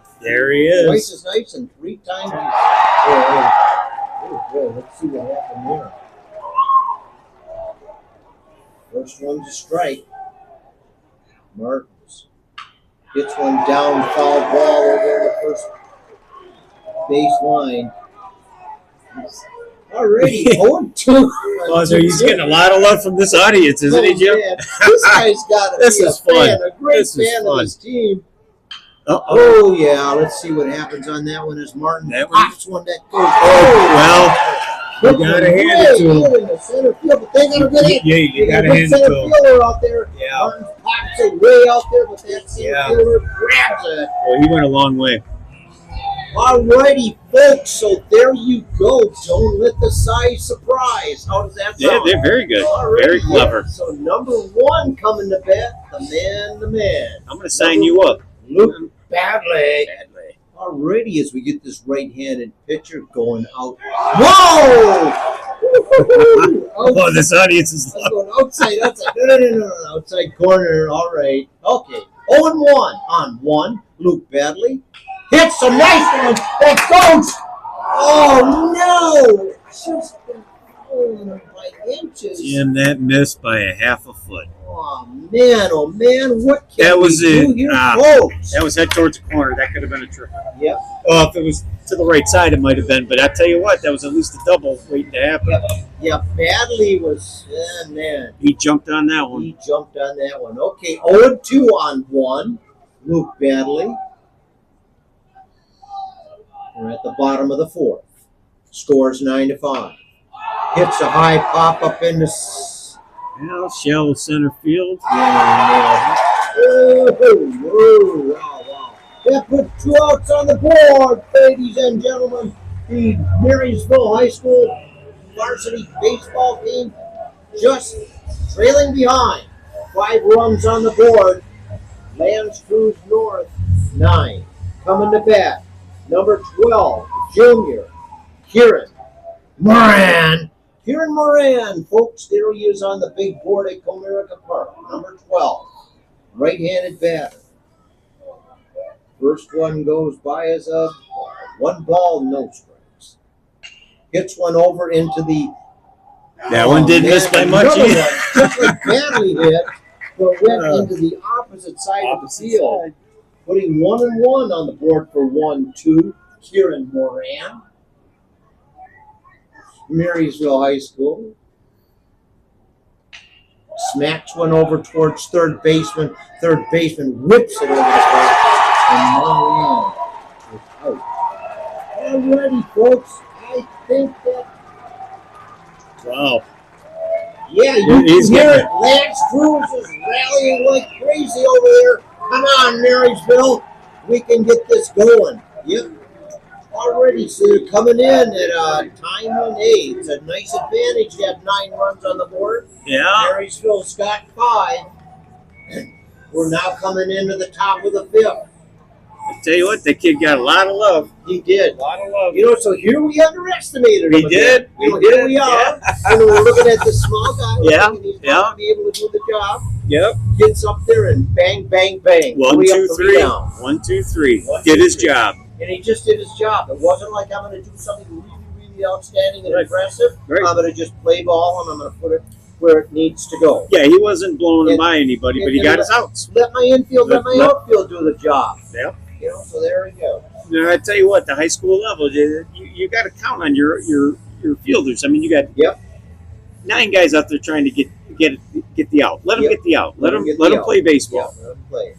nice and 3 times. Oh, boy, let's see what happened there. First one's a strike. Martins hits one down, foul ball over the first baseline. Already 0-2. Oh, so he's getting a lot of love from this audience, isn't he, Jim? Man. This guy's got to This be is a fan, fun. a great This is fan of fun. his team. Uh-oh. Oh, yeah. Let's see what happens on that one as Martin That one? pops one that goes. Well, you got to hand it to him. In the center field, but they got a good Yeah, you got got to a hand good it center to him. fielder out there. Yeah. Martin pops it way out there, but that center Yeah. fielder grabs it. Well, he went a long way. Alrighty, folks. So there you go. Don't let the size surprise. How does that sound? Yeah, they're very good. Alrighty, Very clever. yeah. So number 1 coming to bat, the man. I'm going to sign you up. Luke Badley. Already, as we get this right-handed pitcher going out. Whoa! Oh, this audience is I'm going outside. No, outside corner. All right. Okay. 0-1 on 1. Luke Badley hits a nice one. That goes. Oh, no. Just been falling by inches. Jim, that missed by a half a foot. Oh, man. What can That was we do it. here, folks? That was head towards the corner. That could have been a triple. Yep. Oh, if it was to the right side, it might have been. But I tell you what, that was at least a double waiting to happen. Yep. Badley was, man. He jumped on that one. He jumped on that one. Okay, 0-2 on 1. Luke Badley. We're at the bottom of the 4th. Scores 9-5. Hits a high pop up into. Well, shallow center field. Oh, whoa, wow. That put 2 outs on the board, ladies and gentlemen. The Marysville High School varsity baseball team just trailing behind. 5 runs on the board. Lands Creuse North, 9. Coming to bat, number 12, junior, Kieran Moran. Kieran Moran, folks, there he is on the big board at Comerica Park, number 12. Right-handed batter. First one goes by as a 1 ball, no strikes. Hits one over into the. That one didn't miss by much another either. one, just like badly hit, but went into the opposite side of the field. Putting 1-1 on the board for 1-2. Kieran Moran. Marysville High School. Smacks one over towards third baseman. Third baseman whips it over the plate. And Moran is out. Already, folks, I think that. Wow. Yeah, you can hear it. Lance Creuse is rallying like crazy over there. Come on, Marysville. We can get this going. Yep. Already, so they're coming in at a time and 8. It's a nice advantage to have 9 runs on the board. Yeah. Marysville's got 5. We're now coming into the top of the 5th. I tell you what, that kid got a lot of love. He did. A lot of love. You know, so here we underestimated him. We did. Again. You know, We here did. we are. Yeah. And we're looking at this small guy. We're Yeah. thinking he's Yeah. not going to be able to do the job. Yep. Gets up there and bang, bang, bang. 1, 3 up, 2, 3 3. down. 1, 2, 3. 1, Did 2, his 3. job. And he just did his job. It wasn't like I'm going to do something really, really outstanding and Right. impressive. Right. I'm going to just play ball and I'm going to put it where it needs to go. Yeah, he wasn't blowing And- by anybody, but he and got his outs. Let my infield, let my Let- outfield do the job. Yep. You know, so there we go. Now, I tell you what, the high school level, you got to count on your fielders. I mean, you got Yep. 9 guys out there trying to get the out. Let them Yep. get the out. Let them get the out. play Yeah, baseball. let him play.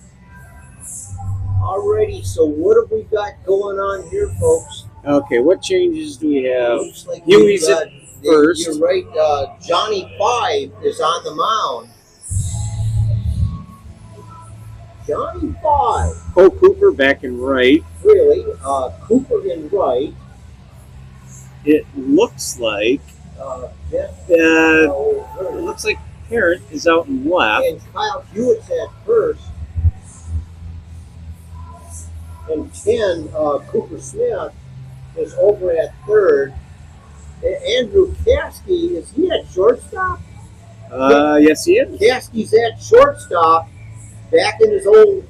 Alrighty, so what have we got going on here, folks? Okay, what changes do we have? Looks like Huey's we've got, at first. You're right. Johnny 5 is on the mound. Johnny 5, Cole Cooper back and right. really. Cooper in right. It looks like Jeff, it looks like Parrott is out in left. and Kyle Hewitt's at first. And 10, Cooper Smith is over at third. And Andrew Caskey, is he at shortstop? Yes, he is. Caskey's at shortstop, back in his old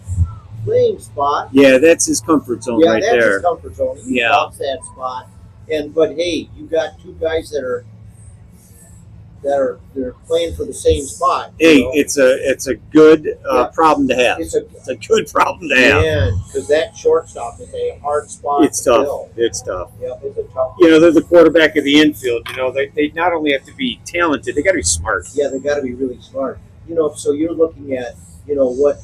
playing spot. Yeah, that's his comfort zone Yeah, right that's there. his comfort zone. He Yeah. loves that spot. But hey, you got 2 guys that are they're playing for the same spot. you Hey, know? it's a good Yeah. problem to have. It's a It's a good problem to have. man, because that shortstop is a hard spot It's to tough. fill. It's tough. Yep, it's a tough. You know, they're the quarterback of the infield. You know, they not only have to be talented, they got to be smart. Yeah, they got to be really smart. You know, so you're looking at what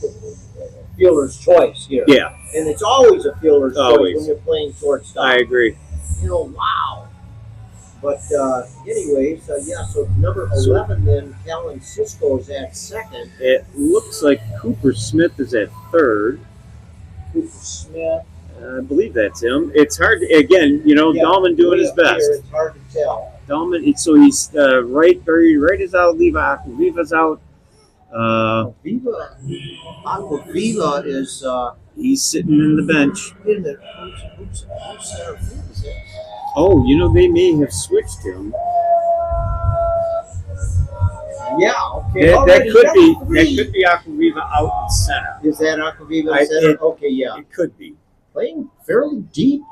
fielder's choice here. Yeah, And it's always a fielder's Always. choice when you're playing shortstop. I agree. You know, wow. But anyways, so number 11 then, Callan Cisco is at second. It looks like Cooper Smith is at third. Cooper Smith. I believe that's him. It's hard to, again, you know, Yeah, Dahlman doing way his up here, best. it's hard to tell. Dahlman, so he's right is out, Viva's out. Viva, Aquaviva is He's sitting in the bench. in the who's center field is it? Oh, you know, they may have switched him. Yeah, okay. That already could got be 3. that could be Aquaviva out in center. Is that Aquaviva I- center? it- Okay, yeah. It could be. Playing fairly deep.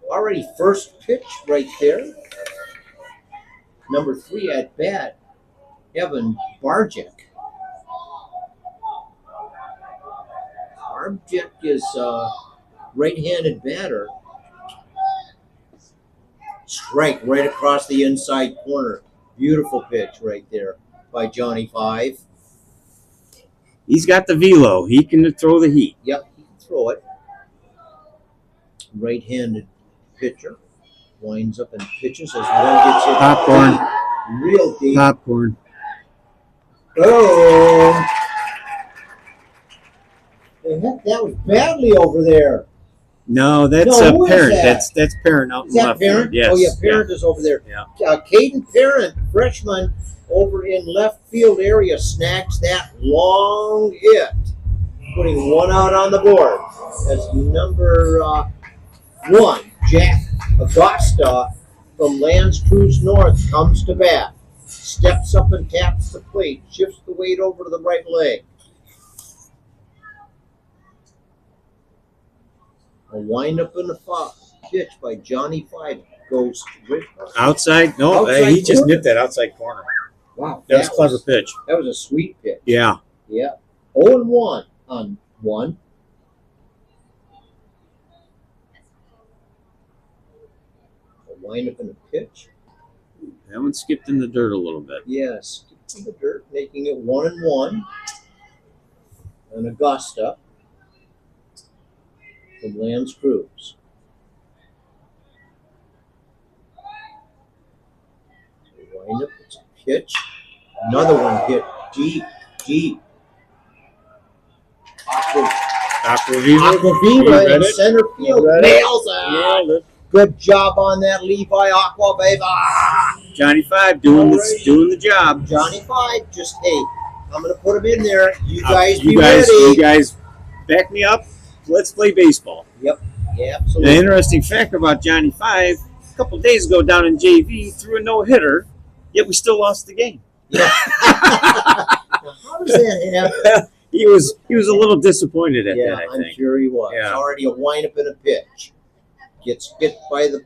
Already first pitch right there. Number 3 at bat, Evan Barczyk. Barczyk is right-handed batter. Strike right across the inside corner. Beautiful pitch right there by Johnny 5. He's got the velo. He can throw the heat. Yep, he can throw it. Right-handed pitcher. Winds up and pitches as one gets hit. Popcorn. Deep, real deep. Popcorn. Oh. That was badly over there. No, that's No, a who is parent. that? That's Parent out Is in that left Parent? field. Yes. Oh, yeah, Parent is over there. Yeah. Caden Parent, freshman, over in left field area, snacks that long hit, putting one out on the board. As number 1, Jack Augusta from Creuse North comes to bat. Steps up and taps the plate, shifts the weight over to the right leg. A windup in the pitch by Johnny Five goes Outside? No, Outside he just corner? nipped that outside corner. Wow, That was a clever pitch. That was a sweet pitch. Yeah. Yeah. 0-1 on 1. A windup in the pitch. That one skipped in the dirt a little bit. Yes, in the dirt, making it 1-1. And Augusta from Creuse. Wind up, it's a pitch. Another one hit deep. Aquaviva in center field nails it. Good job on that, Levi Aquaviva. Johnny Five doing the job. Johnny Five, just hey, I'm gonna put him in there. You guys be ready. You guys back me up. Let's play baseball. Yep. Yeah, absolutely. The interesting fact about Johnny Five, a couple of days ago down in JV, threw a no-hitter, yet we still lost the game. Yeah. Now, how does that happen? He was a little disappointed at that, I I'm think. sure he was. Yeah. Already a windup and a pitch. Gets hit by the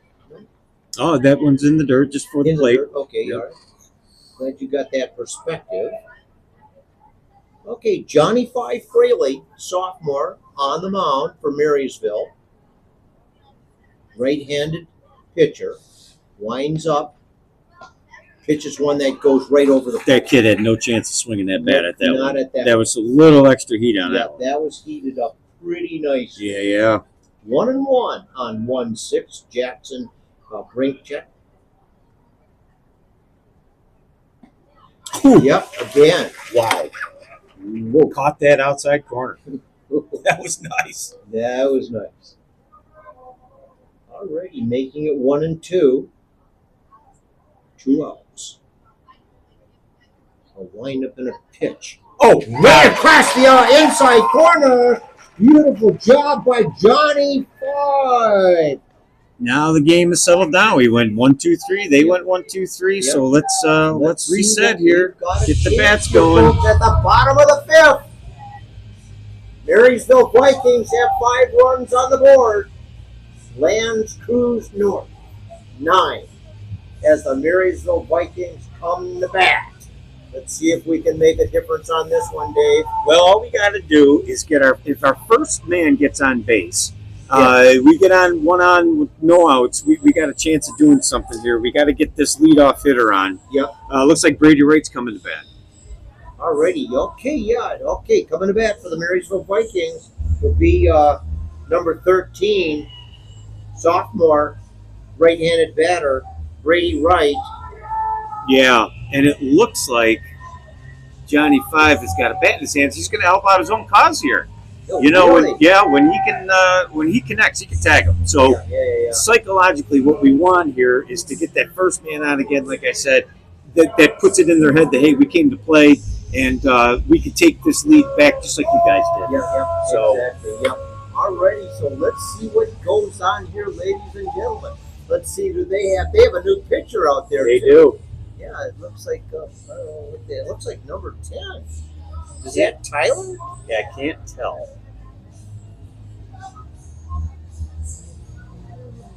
Oh, that one's in the dirt just for the in the plate. dirt. Okay, Yep. all right. Glad you got that perspective. Okay, Johnny Five Fraley, sophomore, on the mound for Marysville. Right-handed pitcher. Winds up. Pitches one that goes right over the That kid had no chance of swinging that bat at that Not one. at that That was a little extra heat on Yeah, that one. that was heated up pretty nicely. Yeah. 1-1 on 1-6. Jackson brink check. Yep, again. Wow. Whoa. Caught that outside corner. That was nice. That was nice. Alrighty, making it 1-2. 2 outs. A windup and a pitch. Oh, Right across the inside corner. Beautiful job by Johnny Five. now the game is settled down. We went 1-2-3. They went 1-2-3. Yep. So let's see reset what here. we've got a Get the chance bats for going. folks at the bottom of the 5th. Marysville Vikings have 5 runs on the board. Creuse North 9 as the Marysville Vikings come to bat. Let's see if we can make a difference on this one, Dave. Well, all we got to do is if our first man gets on base, Yeah. we get on with no outs. We got a chance of doing something here. We got to get this leadoff hitter on. Yep. Looks like Brady Wright's coming to bat. Alrighty, okay. Coming to bat for the Marysville Vikings will be number 13, sophomore, right-handed batter, Brady Wright. Yeah, and it looks like Johnny Five has got a bat in his hands. He's going to help out his own cause here. Oh, You know, really? when he connects, he can tag him. So Yeah. psychologically, what we want here is to get that first man on again. Like I said, that puts it in their head that hey, we came to play, and we can take this lead back just like you guys did. Yep, So- exactly. Yep. Alrighty, so let's see what goes on here, ladies and gentlemen. Let's see, they have a new pitcher out there. They too. do. Yeah, it looks like I don't know what it looks like number 10. Is that Tyler? Yeah, I can't tell.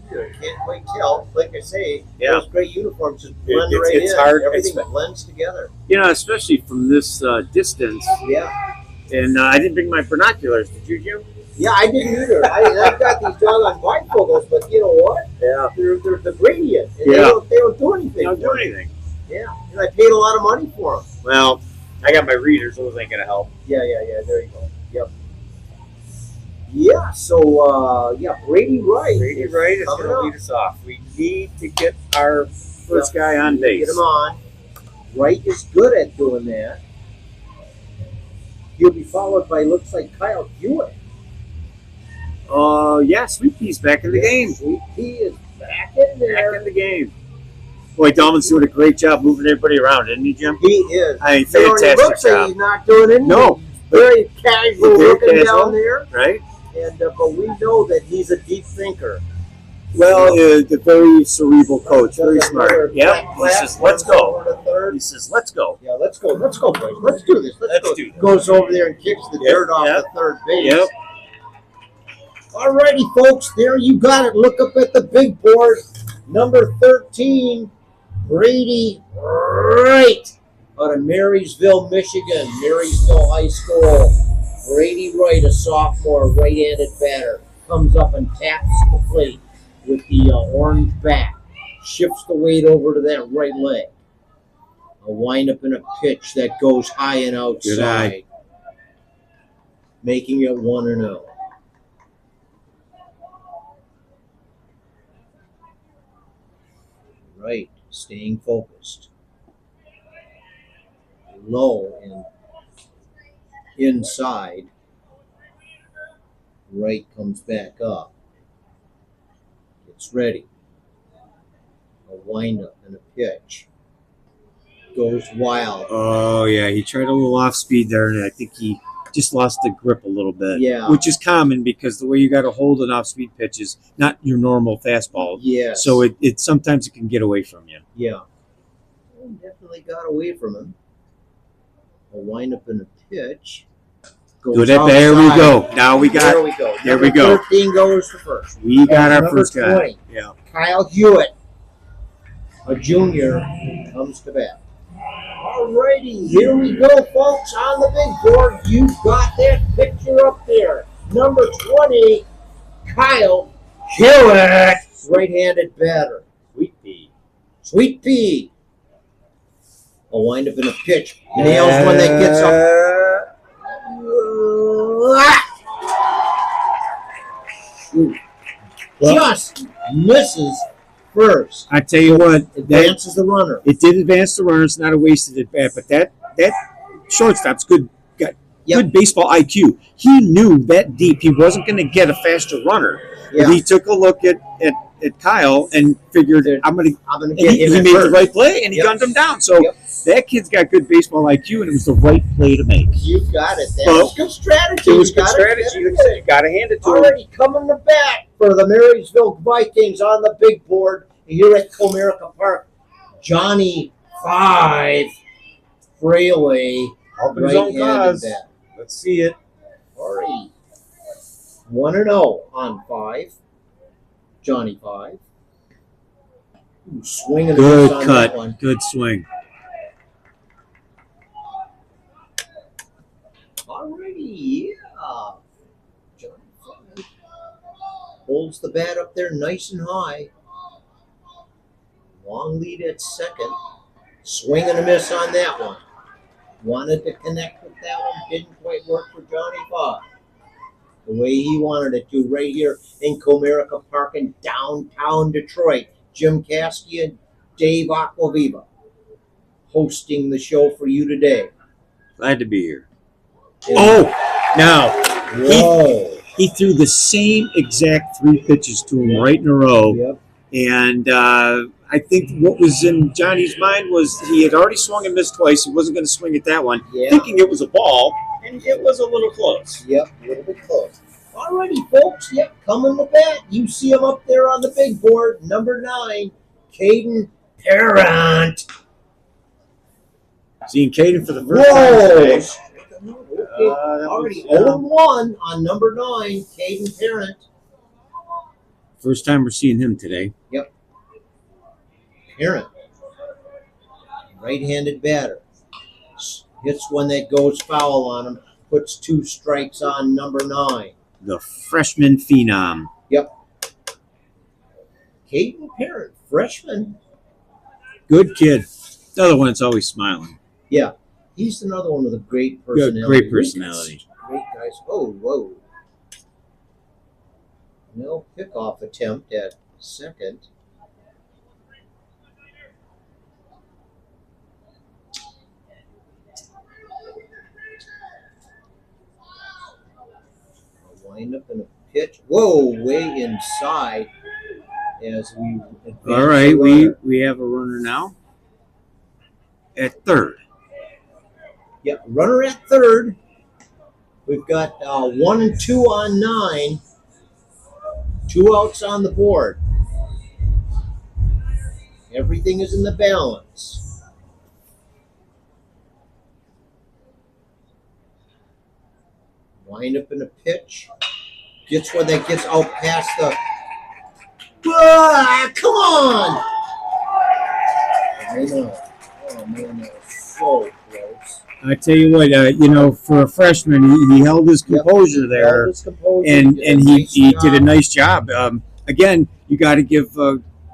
I can't quite tell. Like I say, Yeah. those great uniforms just blend It's- right it's in. hard. Everything It's- blends together. You know, especially from this distance. Yeah. And I didn't bring my binoculars. Did you, Jim? Yeah, I didn't either. I've got these doggone bifocals, but you know what? Yeah. They're the gradient, and Yeah. they don't do anything. They don't do for me. anything. Yeah, and I paid a lot of money for them. Well, I got my readers. Those ain't gonna help. Yeah. There you go. Yep. Yeah, so, Brady Wright. Brady Wright is coming going to up. lead us off. We need to get our first guy on Get base. him on. Wright is good at doing that. He'll be followed by, looks like, Kyle Hewitt. Sweet Pea's back in the game. Sweet Pea is back in there. Back in the game. Boy, Dahlman's doing a great job moving everybody around, isn't he, Jim? He is. I mean, You know, and he fantastic looks like job. he's not doing anything. No. Very casual Very looking casual. down there. Right? And but we know that he's a deep thinker. Well, the very cerebral coach, very smart. Yep. Yep. He says, let's go. Third. He says, let's go. Yeah, let's go. Let's go, boys. Let's do this. Let's go. do this. Goes over there and kicks the dirt off the third base. Yep. Alrighty, folks. There you got it. Look up at the big board. Number 13, Brady Wright, out of Marysville, Michigan. Marysville High School. Brady Wright, a sophomore, right-handed batter, comes up and taps the plate with the orange bat. Shifts the weight over to that right leg. A windup and a pitch that goes high and outside, making it 1-0. Right, staying focused. Low and inside. Right comes back up. It's ready. A windup and a pitch. Goes wild. Oh, yeah. He tried a little off speed there, and I think he just lost the grip a little bit. Yeah. Which is common because the way you got to hold an off speed pitch is not your normal fastball. Yes. So it sometimes it can get away from you. Yeah. Well, definitely got away from him. A windup and a pitch. Goes There we outside. go. Now we got. There we go. There we Number go. 13 goes to first. We got our Number first guy. 20. Yeah. Kyle Hewitt, a junior, comes to bat. Alrighty, here we go, folks. On the big board, you've got that picture up there. Number 20, Kyle Hewitt, right-handed batter. Sweet Pea. Sweet Pea. A windup and a pitch. Nails one that gets up. Just misses first. I tell you what, that Advances the runner. it did advance the runner. It's not a wasted at bat, but that shortstop's good. Got good baseball IQ. He knew that deep he wasn't going to get a faster runner. Yeah. But he took a look at Kyle and figured I'm going to. I'm going to And get he him made at the first. right play and he Yep. gunned him down. So Yep. that kid's got good baseball IQ and it was the right play to make. You got it. That Well, was good strategy. It was You good got strategy. You got to hand it to him. Already coming to bat for the Marysville Vikings on the big board here at Comerica Park. Johnny 5 Freeway. Helping his own cause. Bat. Let's see it. Already 1-0 on 5. Johnny 5. Ooh, swinging a miss on that one. Good swing. Alrighty, yeah. Johnny 5 holds the bat up there nice and high. Long lead at second. Swing and a miss on that one. Wanted to connect with that one. Didn't quite work for Johnny 5. The way he wanted it to right here in Comerica Park in downtown Detroit. Jim Caskey and Dave Aquaviva hosting the show for you today. Glad to be here. And- Oh, now Whoa. he threw the same exact 3 pitches to him right in a row. Yep. And I think what was in Johnny's mind was he had already swung and missed twice. He wasn't going to swing at that one, Yeah. thinking it was a ball, and it was a little close. Yep, a little bit close. Alrighty, folks. Yep, coming to bat. You see him up there on the big board. Number 9, Caden Parent. Seeing Caden for the first time Whoa. today. Okay. That Already was, 0-1 on number 9, Caden Parent. First time we're seeing him today. Parent. Right-handed batter. Hits one that goes foul on him. Puts 2 strikes on number 9. The freshman phenom. Caden Parent, freshman. Good kid. The other one that's always smiling. Yeah, he's another one with a great personality. Great personality. Great guys. Oh, whoa. No pickoff attempt at second. A wind up in a pitch. Whoa, way inside as we advance. All right, the runner. we have a runner now at third. Yeah, runner at third. We've got 1 and 2 on 9. 2 outs on the board. Everything is in the balance. Wind up in a pitch. Gets one that gets out past the. Ah, come on! I know. Oh man, that was so close. I tell you what, for a freshman, he held his composure there, Held his composure, and did a he nice he job. did a nice job. Again, you got to give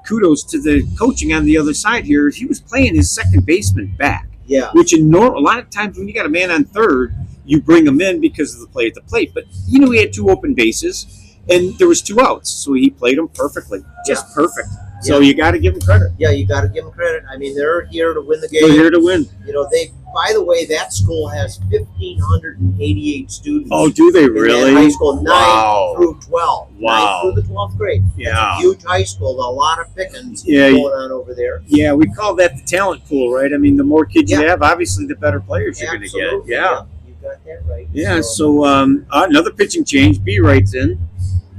kudos to the coaching on the other side here. He was playing his second baseman back, Yeah, which a lot of times when you got a man on third, you bring him in because of the play at the plate. But he had 2 open bases, and there was 2 outs, so he played them perfectly, just perfect. So you got to give him credit. yeah, you got to give them credit. I mean, they're here to win the game. They're here to win. They. By the way, that school has 1,588 students. Oh, do they in that really? high school, 9 Wow. through 12. Wow. 9 through the 12th grade. Yeah. That's a huge high school. A lot of pickings Yeah. going on over there. Yeah, we call that the talent pool, right? I mean, the more kids you Yeah. have, obviously, the better players you're going to get. Absolutely. Yeah. You got that right. Yeah, so another pitching change. B writes in.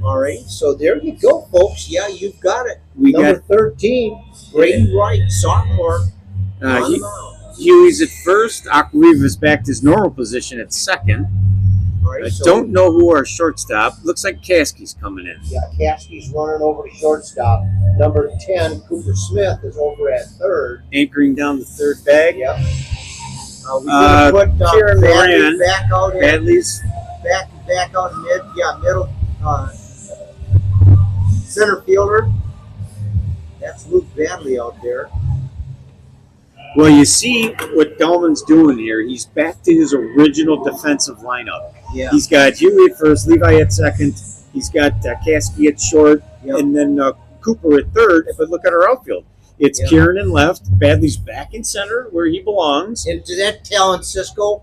All right. So there you go, folks. Yeah, you've got it. We Number 13, Brady Wright, sophomore. got on the mound. Huey's at first. Aquariva's back to his normal position at second. All right. I So, don't know who our shortstop. Looks like Caskey's coming in. yeah, Caskey's running over to shortstop. Number 10, Cooper Smith, is over at third. Anchoring down the third bag. Yep. We're gonna put Kieran Badley Moran. back out in Badley's. back out in middle center fielder. That's Luke Badley out there. Well, you see what Dolman's doing here. He's back to his original defensive lineup. Yeah. He's got Huey at first, Levi at second. He's got Caskey at short, Yep. and then Cooper at third. But look at our outfield. It's Yep. Kieran in left. Badley's back in center where he belongs. And to that talent, Cisco.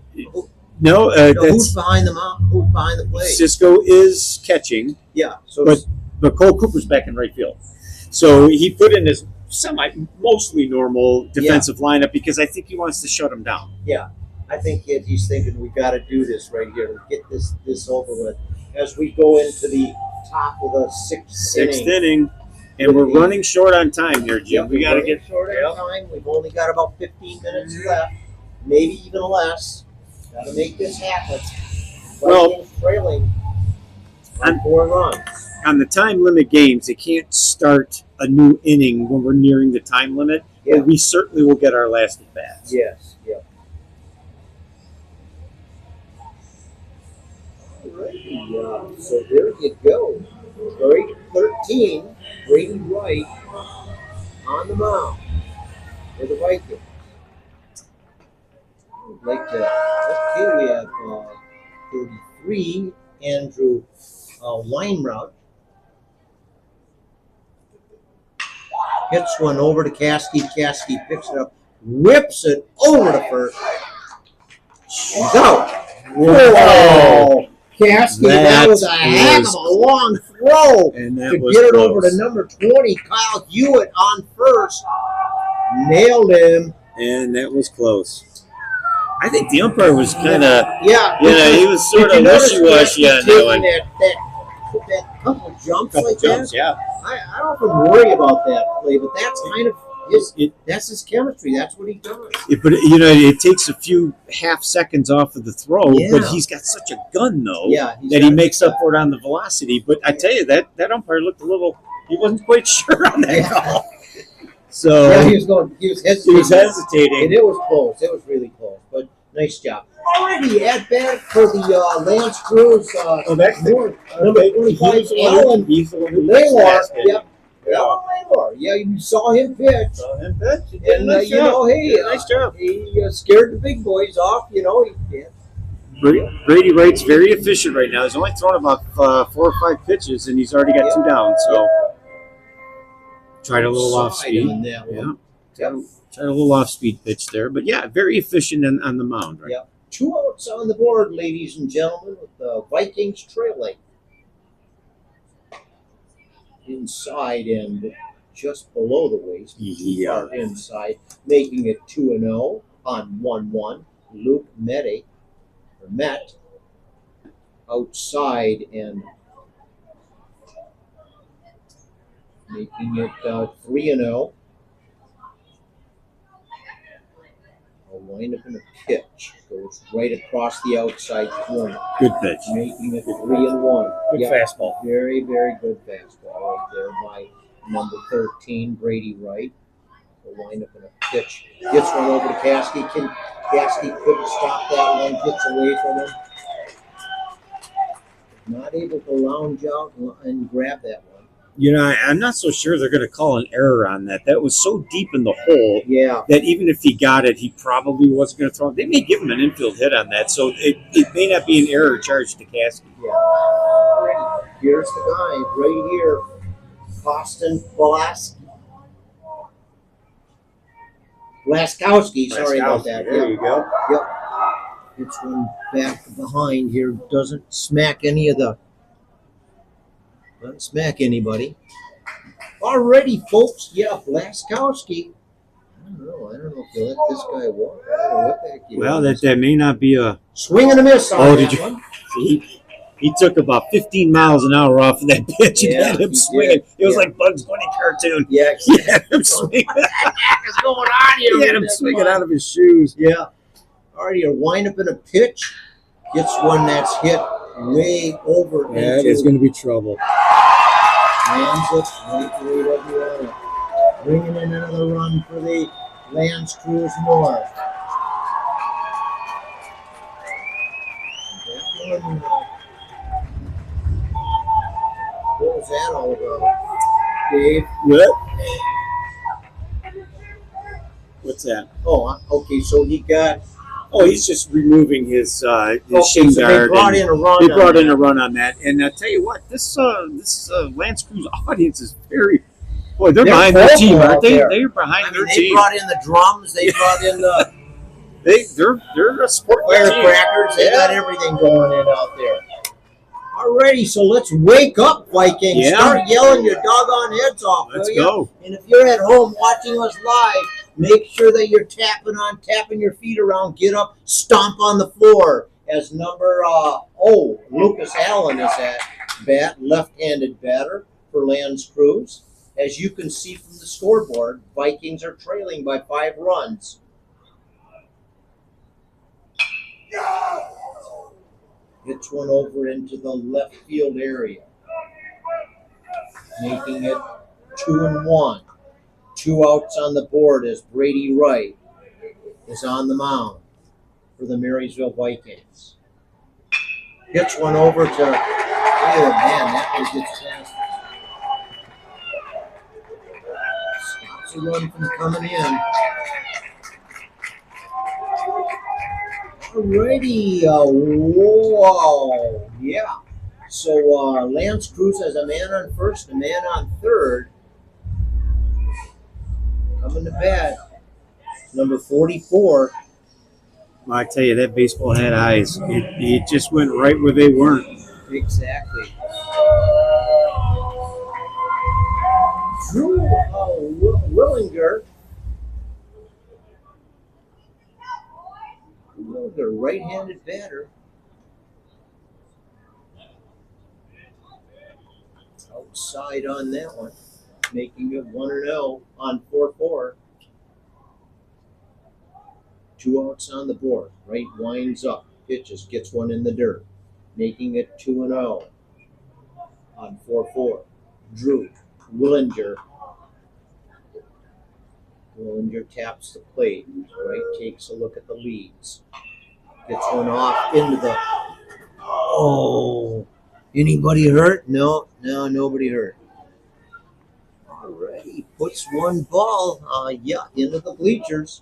No, Who's that's behind the mound? Who's behind the plate? Cisco is catching, Yeah. So but Cole Cooper's back in right field. So he put in his mostly normal defensive lineup because I think he wants to shut him down. yeah, I think he's thinking we got to do this right here to get this over with as we go into the top of the sixth Inning, and we're running short on time here, Jim. Yep, we got to we're get short on time. We've only got about 15 minutes left, maybe even less. Got to make this happen. Well, Vikings trailing I'm- on 4 runs. on the time limit games. They can't start a new inning when we're nearing the time limit. Yeah. But we certainly will get our last at bats. Yes. Yeah. Alrighty, so there you go. Grade 13, Brady Wright on the mound for the Vikings. I'd like to. Okay, we have 33, Andrew Weinrout. Hits one over to Caskey. Caskey picks it up, whips it over to first. He's out. Whoa! Caskey, that was a heck of a long throw And that to was get it close. over to number 20, Kyle Hewitt on first. Nailed him. And that was close. I think the umpire was kind of, Yeah. he was sort Did of you notice wishy-washy on Caskey that one. taking that couple jumps like Jumps, that? yeah. I don't often worry about that play, but that's kind of that's his chemistry. That's what he does. But it takes a few half seconds off of the throw. Yeah. But he's got such a gun though Yeah, that he makes up for it on the velocity. But I tell you that umpire looked a little. He wasn't quite sure on that call. So Yeah, he was hesitating. he was hesitating. And it was close. It was really close. But nice job. Alrighty, at bat for the Lance Creuse. That's number 25, Alan He's the one who Laylor. passed it. Yep. Alan Laylor. Yeah, you saw him pitch. Saw him pitch. He did a And, nice you job. know, hey, Nice job. he scared the big boys off. He Brady Wright's very efficient right now. He's only thrown about 4 or 5 pitches, and he's already got 2 down. So tried a little off speed. Tried a little off speed pitch there, but yeah, very efficient on the mound. Right? Yep. 2 outs on the board, ladies and gentlemen, with the Vikings trailing. Inside and just below the waist, far inside, making it 2-0 on 1-1. Luke Met outside and making it 3-0. A wind up in a pitch goes right across the outside corner. Good pitch. Making it 3-1. Good fastball. Very, very good fastball right there by number 13, Brady Wright. A wind up in a pitch. Gets one over to Caskey. Caskey couldn't stop that one. Gets away from him. Not able to lounge out and grab that one. You know, I'm not so sure they're going to call an error on that. That was so deep in the hole that even if he got it, he probably wasn't going to throw it. They may give him an infield hit on that, so it may not be an error charged to Caskey. Yeah. Here's the guy right here, Boston Blaskowski. Sorry about that. There you go. Yep. It's one back behind here. Doesn't smack anybody. Already, folks. Yeah, Blaskowski. I don't know if you let this guy walk. I don't know what the heck he Well, does. that may not be a Swing and a miss on that one. He took about 15 miles an hour off of that pitch and Yeah, had him he swinging. did. It was Yeah. like Bugs Bunny cartoon. Yeah, He had him swinging. what the heck is going on here? He had him swinging out of his shoes. Yeah. Already a wind up in a pitch. Gets one that's hit way over. That is going to be trouble. Lands it right where he doesn't want it. Bringing in another run for the Lance Creuse North. That one, what was that all about, Dave? What? What's that? Oh, okay, so he got... Oh, he's just removing his shin so they guard. brought in a run. They brought in a run on that, and I tell you what, this Lance Creuse audience is very. Boy, they're behind their team, aren't they? They're behind their They team. brought in the drums. They brought in the They're a sport firecrackers. They got everything going in out there. Alrighty, so let's wake up, Vikings. Yeah. Start yelling your doggone heads off. Let's will ya? go. And if you're at home watching us live, make sure that you're tapping your feet around. Get up, stomp on the floor. As number Lucas Allen is at bat, left-handed batter for Lance Creuse. As you can see from the scoreboard, Vikings are trailing by 5 runs. Hits one over into the left field area, making it 2-1. 2 outs on the board as Brady Wright is on the mound for the Marysville Vikings. Hits one over to, oh man, that one gets past. Stops a run from coming in. Alrighty, whoa, yeah. So Lance Creuse has a man on first, a man on third. Coming to bat, number 44. Well, I tell you, that baseball had eyes. It just went right where they weren't. Exactly. Drew Willinger, right-handed batter. Outside on that one, making it 1-0 on 4-4. 2 outs on the board. Right winds up, pitches, gets one in the dirt, making it 2-0 on 4-4. Drew Willinger. Willinger taps the plate. Right, takes a look at the leads. Gets one off into the. Oh, anybody hurt? No, nobody hurt. Alrighty, puts one ball, into the bleachers.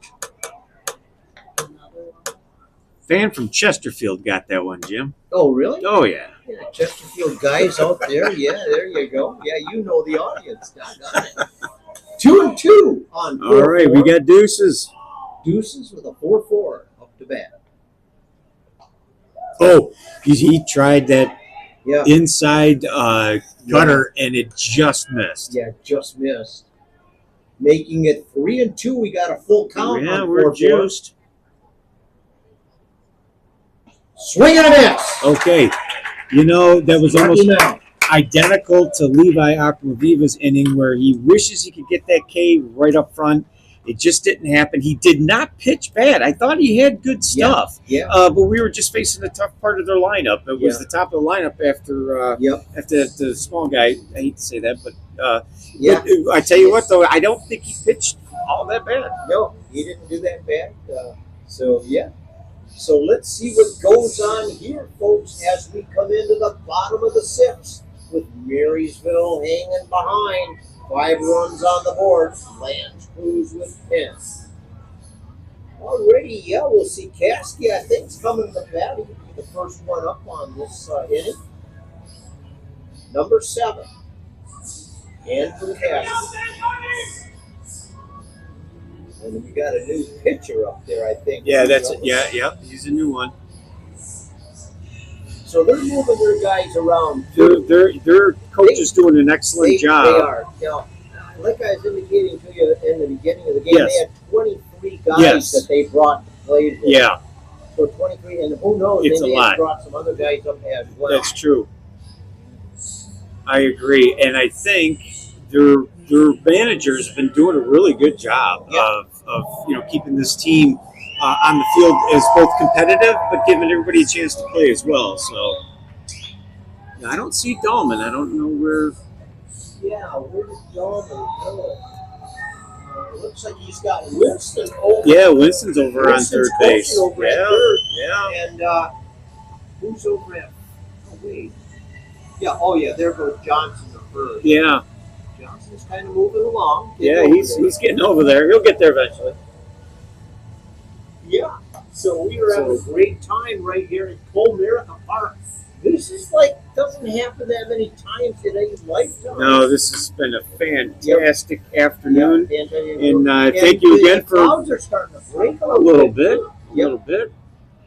fan from Chesterfield got that one, Jim. Oh, really? Oh, yeah. Yeah, Chesterfield guys out there. Yeah, there you go. Yeah, you know the audience. Doggone it. 2-2 on 4-4. All right, we got deuces. Deuces with a 4-4 up to bat. Oh, he tried that Yeah, inside gutter, and it just missed. yeah, just missed. Making it 3-2. We got a full count Yeah, on we're 4-4. juiced. Swing and a miss. Okay. You know, that was Lucky almost now. identical to Levi Aquaviva's inning where he wishes he could get that K right up front. It just didn't happen. He did not pitch bad. I thought he had good stuff. Yeah. But we were just facing the tough part of their lineup. It was Yeah. the top of the lineup after Yep. after the small guy. I hate to say that, but Yeah. I tell you what, though, I don't think he pitched all that bad. No, he didn't do that bad. So, yeah. So let's see what goes on here, folks, as we come into the bottom of the sixth with Marysville hanging behind. 5 runs on the board. Creuse with 10. Already, yeah, we'll see Caskey, I think, is coming to the bat. He could be the first one up on this inning. Number 7. Andrew Caskey. And we got a new pitcher up there, I think. Yeah, that's it. Yeah, he's a new one. So they're moving their guys around. Their coach is doing an excellent job. They are. Now, like I was indicating to you in the beginning of the game, Yes. they had 23 guys Yes. that they brought to play today. Yeah, So 23, and who knows, It's they a may lot. have brought some other guys up as well. that's true. I agree, and I think their managers have been doing a really good job Yeah. of keeping this team on the field as both competitive, but giving everybody a chance to play as well. So I don't see Dahlman. I don't know where. Yeah, where did Dahlman go? Looks like he's got Winston over. Yeah, Winston's over Winston's on third base. coaching over at Yeah, third. yeah. And who's over at? Oh wait. Yeah. Oh yeah. There goes Johnson at first. Yeah, Johnson's kind of moving along. yeah, he's getting over there. He'll get there eventually. Yeah. So we were having a great time right here at Comerica Park. This is like doesn't happen that many times in a lifetime. No, this has been a fantastic afternoon, Yeah, and thank And you the again for clouds are starting to break a little bit. too. A little bit.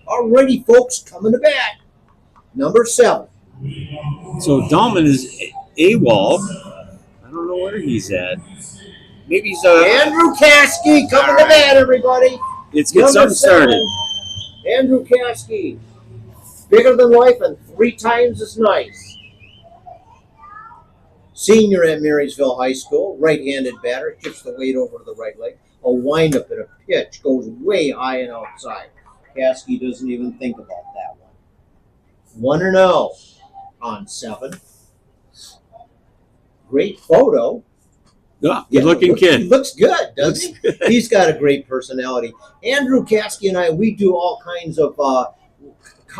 Alrighty, folks, coming to bat. Number 7. So Dahlman is AWOL. I don't know where he's at. Maybe he's Andrew Caskey coming All to right. bat, everybody. Let's get Number something 7, started. Andrew Caskey. Bigger than life and 3 times as nice. Senior at Marysville High School, right-handed batter, shifts the weight over to the right leg. A windup and a pitch goes way high and outside. Caskey doesn't even think about that one. 1-0 on 7. Great photo. Yeah, good-looking kid. He looks good, doesn't he? He's got a great personality. Andrew Caskey and I, we do all kinds of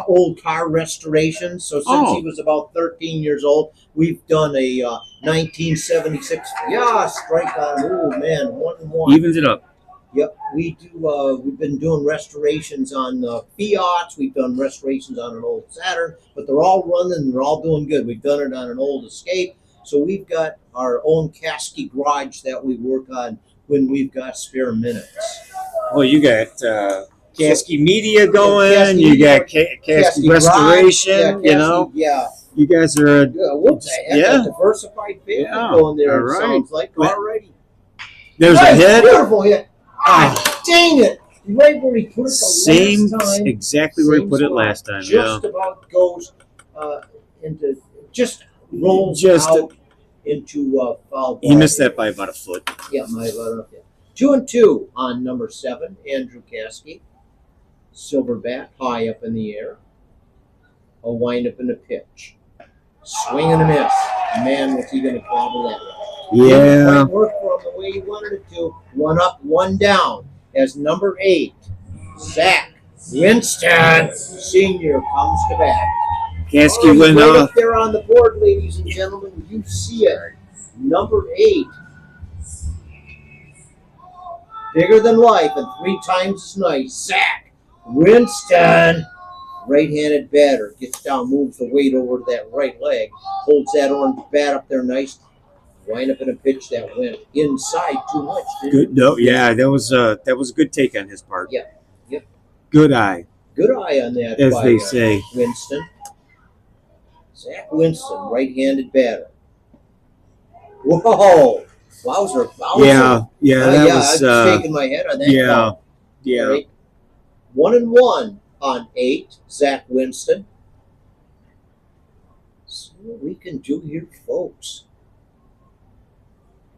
old car restorations. So since he was about 13 years old, we've done a 1976. Yeah, strike on. Oh man, 1-1. Evens it up. Yep, we do. We've been doing restorations on Fiats. We've done restorations on an old Saturn, but they're all running and they're all doing good. We've done it on an old Escape. So we've got our own Caskey garage that we work on when we've got spare minutes. Well, you got Caskey Media going. Caskey You Media, got Caskey Caskey Restoration. Garage, You yeah, you guys are. what the heck? Yeah. A diversified family Yeah, going there. all It right. sounds like Well, already. There's a Nice, hit. Beautiful hit. Ah, dang it! Right where he put it the Same, last time. exactly where he Same put it spot. last time. Yeah. Just about goes into just rolls Just- out into foul ball. He missed that by about a foot. Yeah, my bad. 2-2 on number 7, Andrew Caskey. Silver bat high up in the air. A windup and a pitch. Swing and a miss. Man, was he going to cobble that one? Yeah. Didn't quite work for him the way he wanted it to. 1 up, 1 down. As number 8, Zach Winston Sr. comes to bat. Caskey He's went right off. up there on the board, ladies and gentlemen. You see it. Number 8. Bigger than life and 3 times as nice. Zach Winston, right-handed batter, gets down, moves the weight over to that right leg, holds that orange bat up there nice. Wind up in a pitch that went inside too much. Good. No, yeah, that was a good take on his part. Yeah. Yep. Good eye, Good eye on that, as by, they say. Winston. Zach Winston, right-handed batter. Whoa! Wowzer! Yeah, that was. I was shaking my head on that. Yeah, call. yeah. Right? 1-1 on 8, Zach Winston. See what we can do here, folks.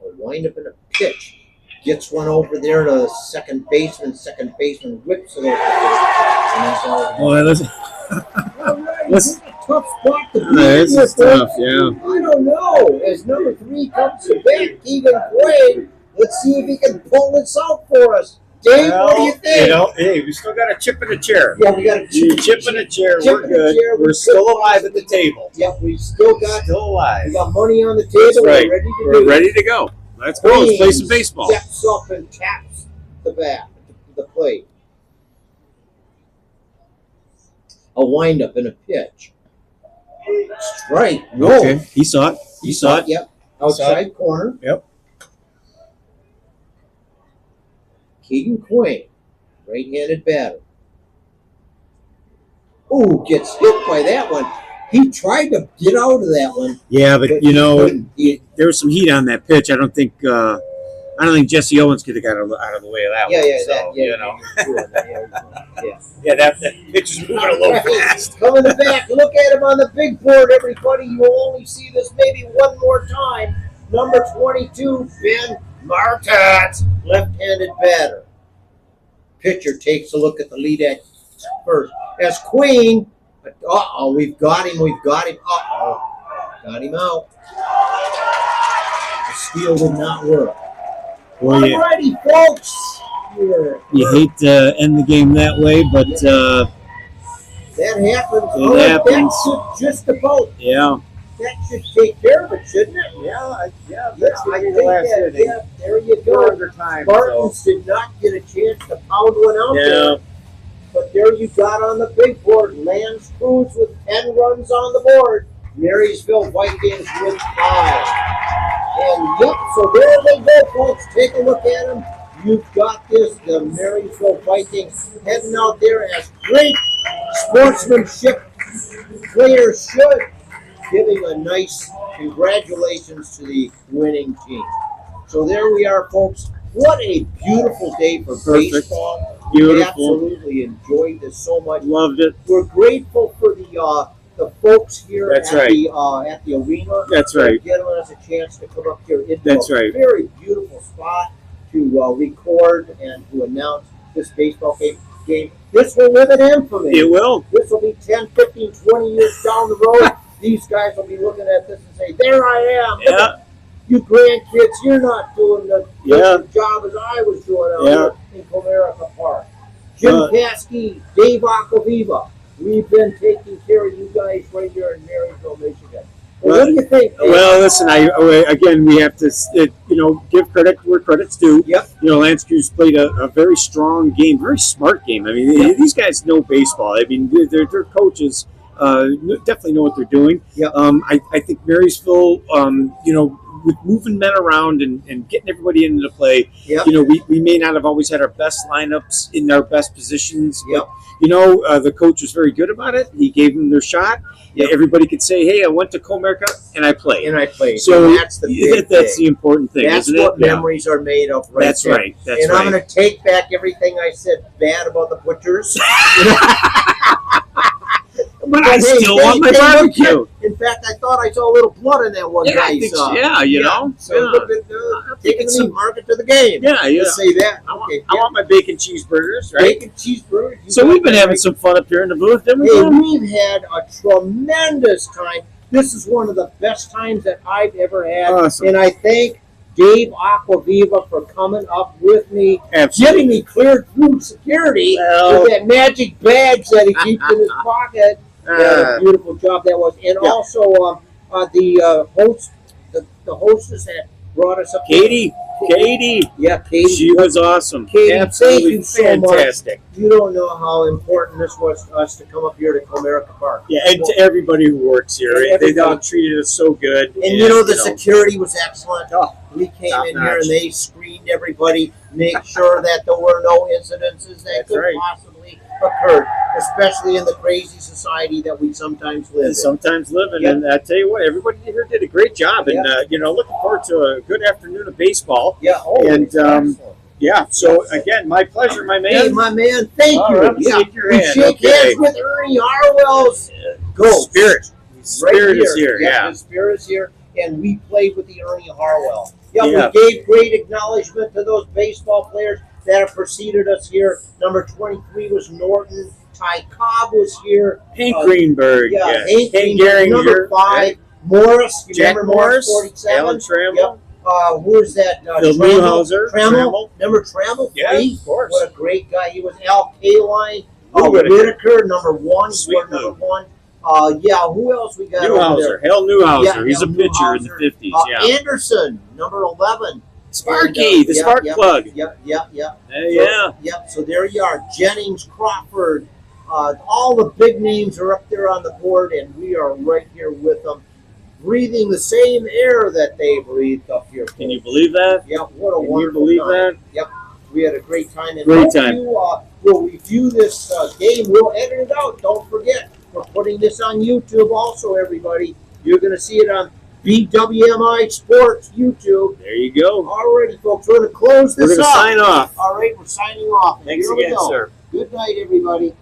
A wind up in a pitch. Gets one over there to second baseman. Second baseman whips it over there. And that's all. Well, listen. All right, Let's- it's a tough spot to be in. This here, is tough. folks. Yeah. I don't know. As number 3 comes to bat, Keegan Quaid. Let's see if he can pull this out for us. Dave, what do you think? Hey, we still got a chip in the chair. Yeah, we got a Chip in the chair. Chip We're in the good. chair, We're still alive at the table. Yep, we've still got alive. we got money on the table. That's right. We're ready to We're do ready to go. Let's go. Let's play some baseball. Steps up and taps the bat, the plate. A windup and a pitch. Strike. Whoa. Okay. He saw it. He saw it. Yep. Outside corner. Yep. Keegan Quaid, right-handed batter. Ooh, gets hit by that one. He tried to get out of that one. Yeah, but you know, he- there was some heat on that pitch. I don't think Jesse Owens could have got out of the way of that yeah, one. yeah, So, that, yeah, you know. yeah. Yeah, that pitch is moving a little fast. Coming back, look at him on the big board, everybody. You will only see this maybe one more time. Number 22, Ben Martat, left-handed batter. Pitcher takes a look at the lead at first. As Queen, we've got him. Got him out. The steal did not work. Well, yeah. Alrighty, folks. Here. You hate to end the game that way, but That happens. It happens. That should just about. yeah. That should take care of it, shouldn't it? Yeah, That's I think that, yeah, there you go. under time. Spartans did not get a chance to pound one out Yeah. there. But there you got on the big board, Lance Creuse with 10 runs on the board. Marysville Vikings with 5. And yep, so there they go, folks. Take a look at them. You've got this, the Marysville Vikings heading out there as great sportsmanship players should, giving a nice congratulations to the winning team. So there we are, folks. What a beautiful day for Perfect. baseball. Beautiful. We absolutely enjoyed this so much. Loved it. We're grateful for the folks here That's at right. the arena. That's for right. giving us a chance to come up here into That's a right. very beautiful spot to record and to announce this baseball game. This will live in infamy. It will. This will be 10, 15, 20 years down the road. These guys will be looking at this and say, there I am. Look Yeah. at you grandkids, you're not doing the job as I was doing out here in Comerica Park. Jim Caskey, Dave Aquaviva, we've been taking care of you guys right here in Marysville, Michigan. Well, what do you think, Dave? Well, listen. Again, we have to, give credit where credit's due. Yep. Lance Creuse played a very strong game, very smart game. I mean, these guys know baseball. I mean, their coaches definitely know what they're doing. Yep. I think Marysville, with moving men around and getting everybody into play, Yep. we may not have always had our best lineups in our best positions, Yep. but the coach was very good about it. He gave them their shot. Yep. Everybody could say, hey, I went to Comerica and I played. And I played. So And that's the big that's thing. the important thing, That's isn't what it? Yeah. memories are made of right That's there. right. That's and right. I'm going to take back everything I said bad about the Butchers. But I still want my they look barbecue. good. In fact, I thought I saw a little blood in that one Yeah, I guy's. think so. Yeah, you know. So Yeah. look at taking some market to the game. Yeah, yeah. Let's say that. Okay. I want my bacon cheeseburgers, right? Bacon cheeseburger. You So got we've been that having right. some fun up here in the booth, didn't we? Hey, Tom? we've had a tremendous time. This is one of the best times that I've ever had. Awesome. And I thank Dave Aquaviva for coming up with me, Absolutely. getting me cleared through security Well- with that magic badge that he keeps in his pocket. Yeah, a beautiful job that was. And Yeah. also the host, the hostess at brought us up. Katie. Yeah, Katie. She was awesome. Katie, Absolutely thank you so much. fantastic. You don't know how important this was to us to come up here to Comerica Park. Yeah, and to everybody who works here, And they all everybody. treated us so good. And you know, the security was excellent. Oh, We came top in here notch. and they screened everybody, make sure that there were no incidences that That's could right. possibly occur, especially in the crazy society that we sometimes live in. sometimes living, Yep. and I tell you what, everybody here did a great job, and looking forward to a good afternoon of baseball. Yeah, And, excellent. Yeah, so again, my pleasure, my man. Hey, my man, thank All you. right, Yeah, shake your we hand. shake Okay. hands with Ernie Harwell's ghost. Spirit Right is here. Yeah. The spirit is here, and we played with the Ernie Harwell. Yeah, Yeah. we gave great acknowledgement to those baseball players that have preceded us here. Number 23 was Norton. Ty Cobb was here. Hank Greenberg. Yeah, Hank Hank Gehringer. Number 5, Morris. You Jack remember Morris. 47? Alan Trammell. Yep. Who is that? Phil Trammell. Newhouser. Trammell. Remember Trammell? Yeah, 3? of course. What a great guy. He was Al Kaline. Lou Whitaker. Whitaker, number 1. Sweet Sweet number 1. Who else we got over there? Newhouser. Hell Newhouser. Yeah, He's a Hal pitcher in the Newhouser. 50s. Yeah. Anderson, number 11. Sparky, And, the spark plug. Yep. Yeah. Yep. So there you are, Jennings, Crawford. All the big names are up there on the board, and we are right here with them, breathing the same air that they breathed up here. Can you believe that? Yep. What a Can you wonderful believe time. that? Yep. We had a great time. And Great hope time. You will review this game. We'll edit it out. Don't forget, we're putting this on YouTube also, everybody. You're going to see it on BWMI Sports YouTube. There you go. Alrighty, folks. We're going to close We're this going to up. sign off. All right, we're signing off. Thanks Here we again, go. sir. Good night, everybody.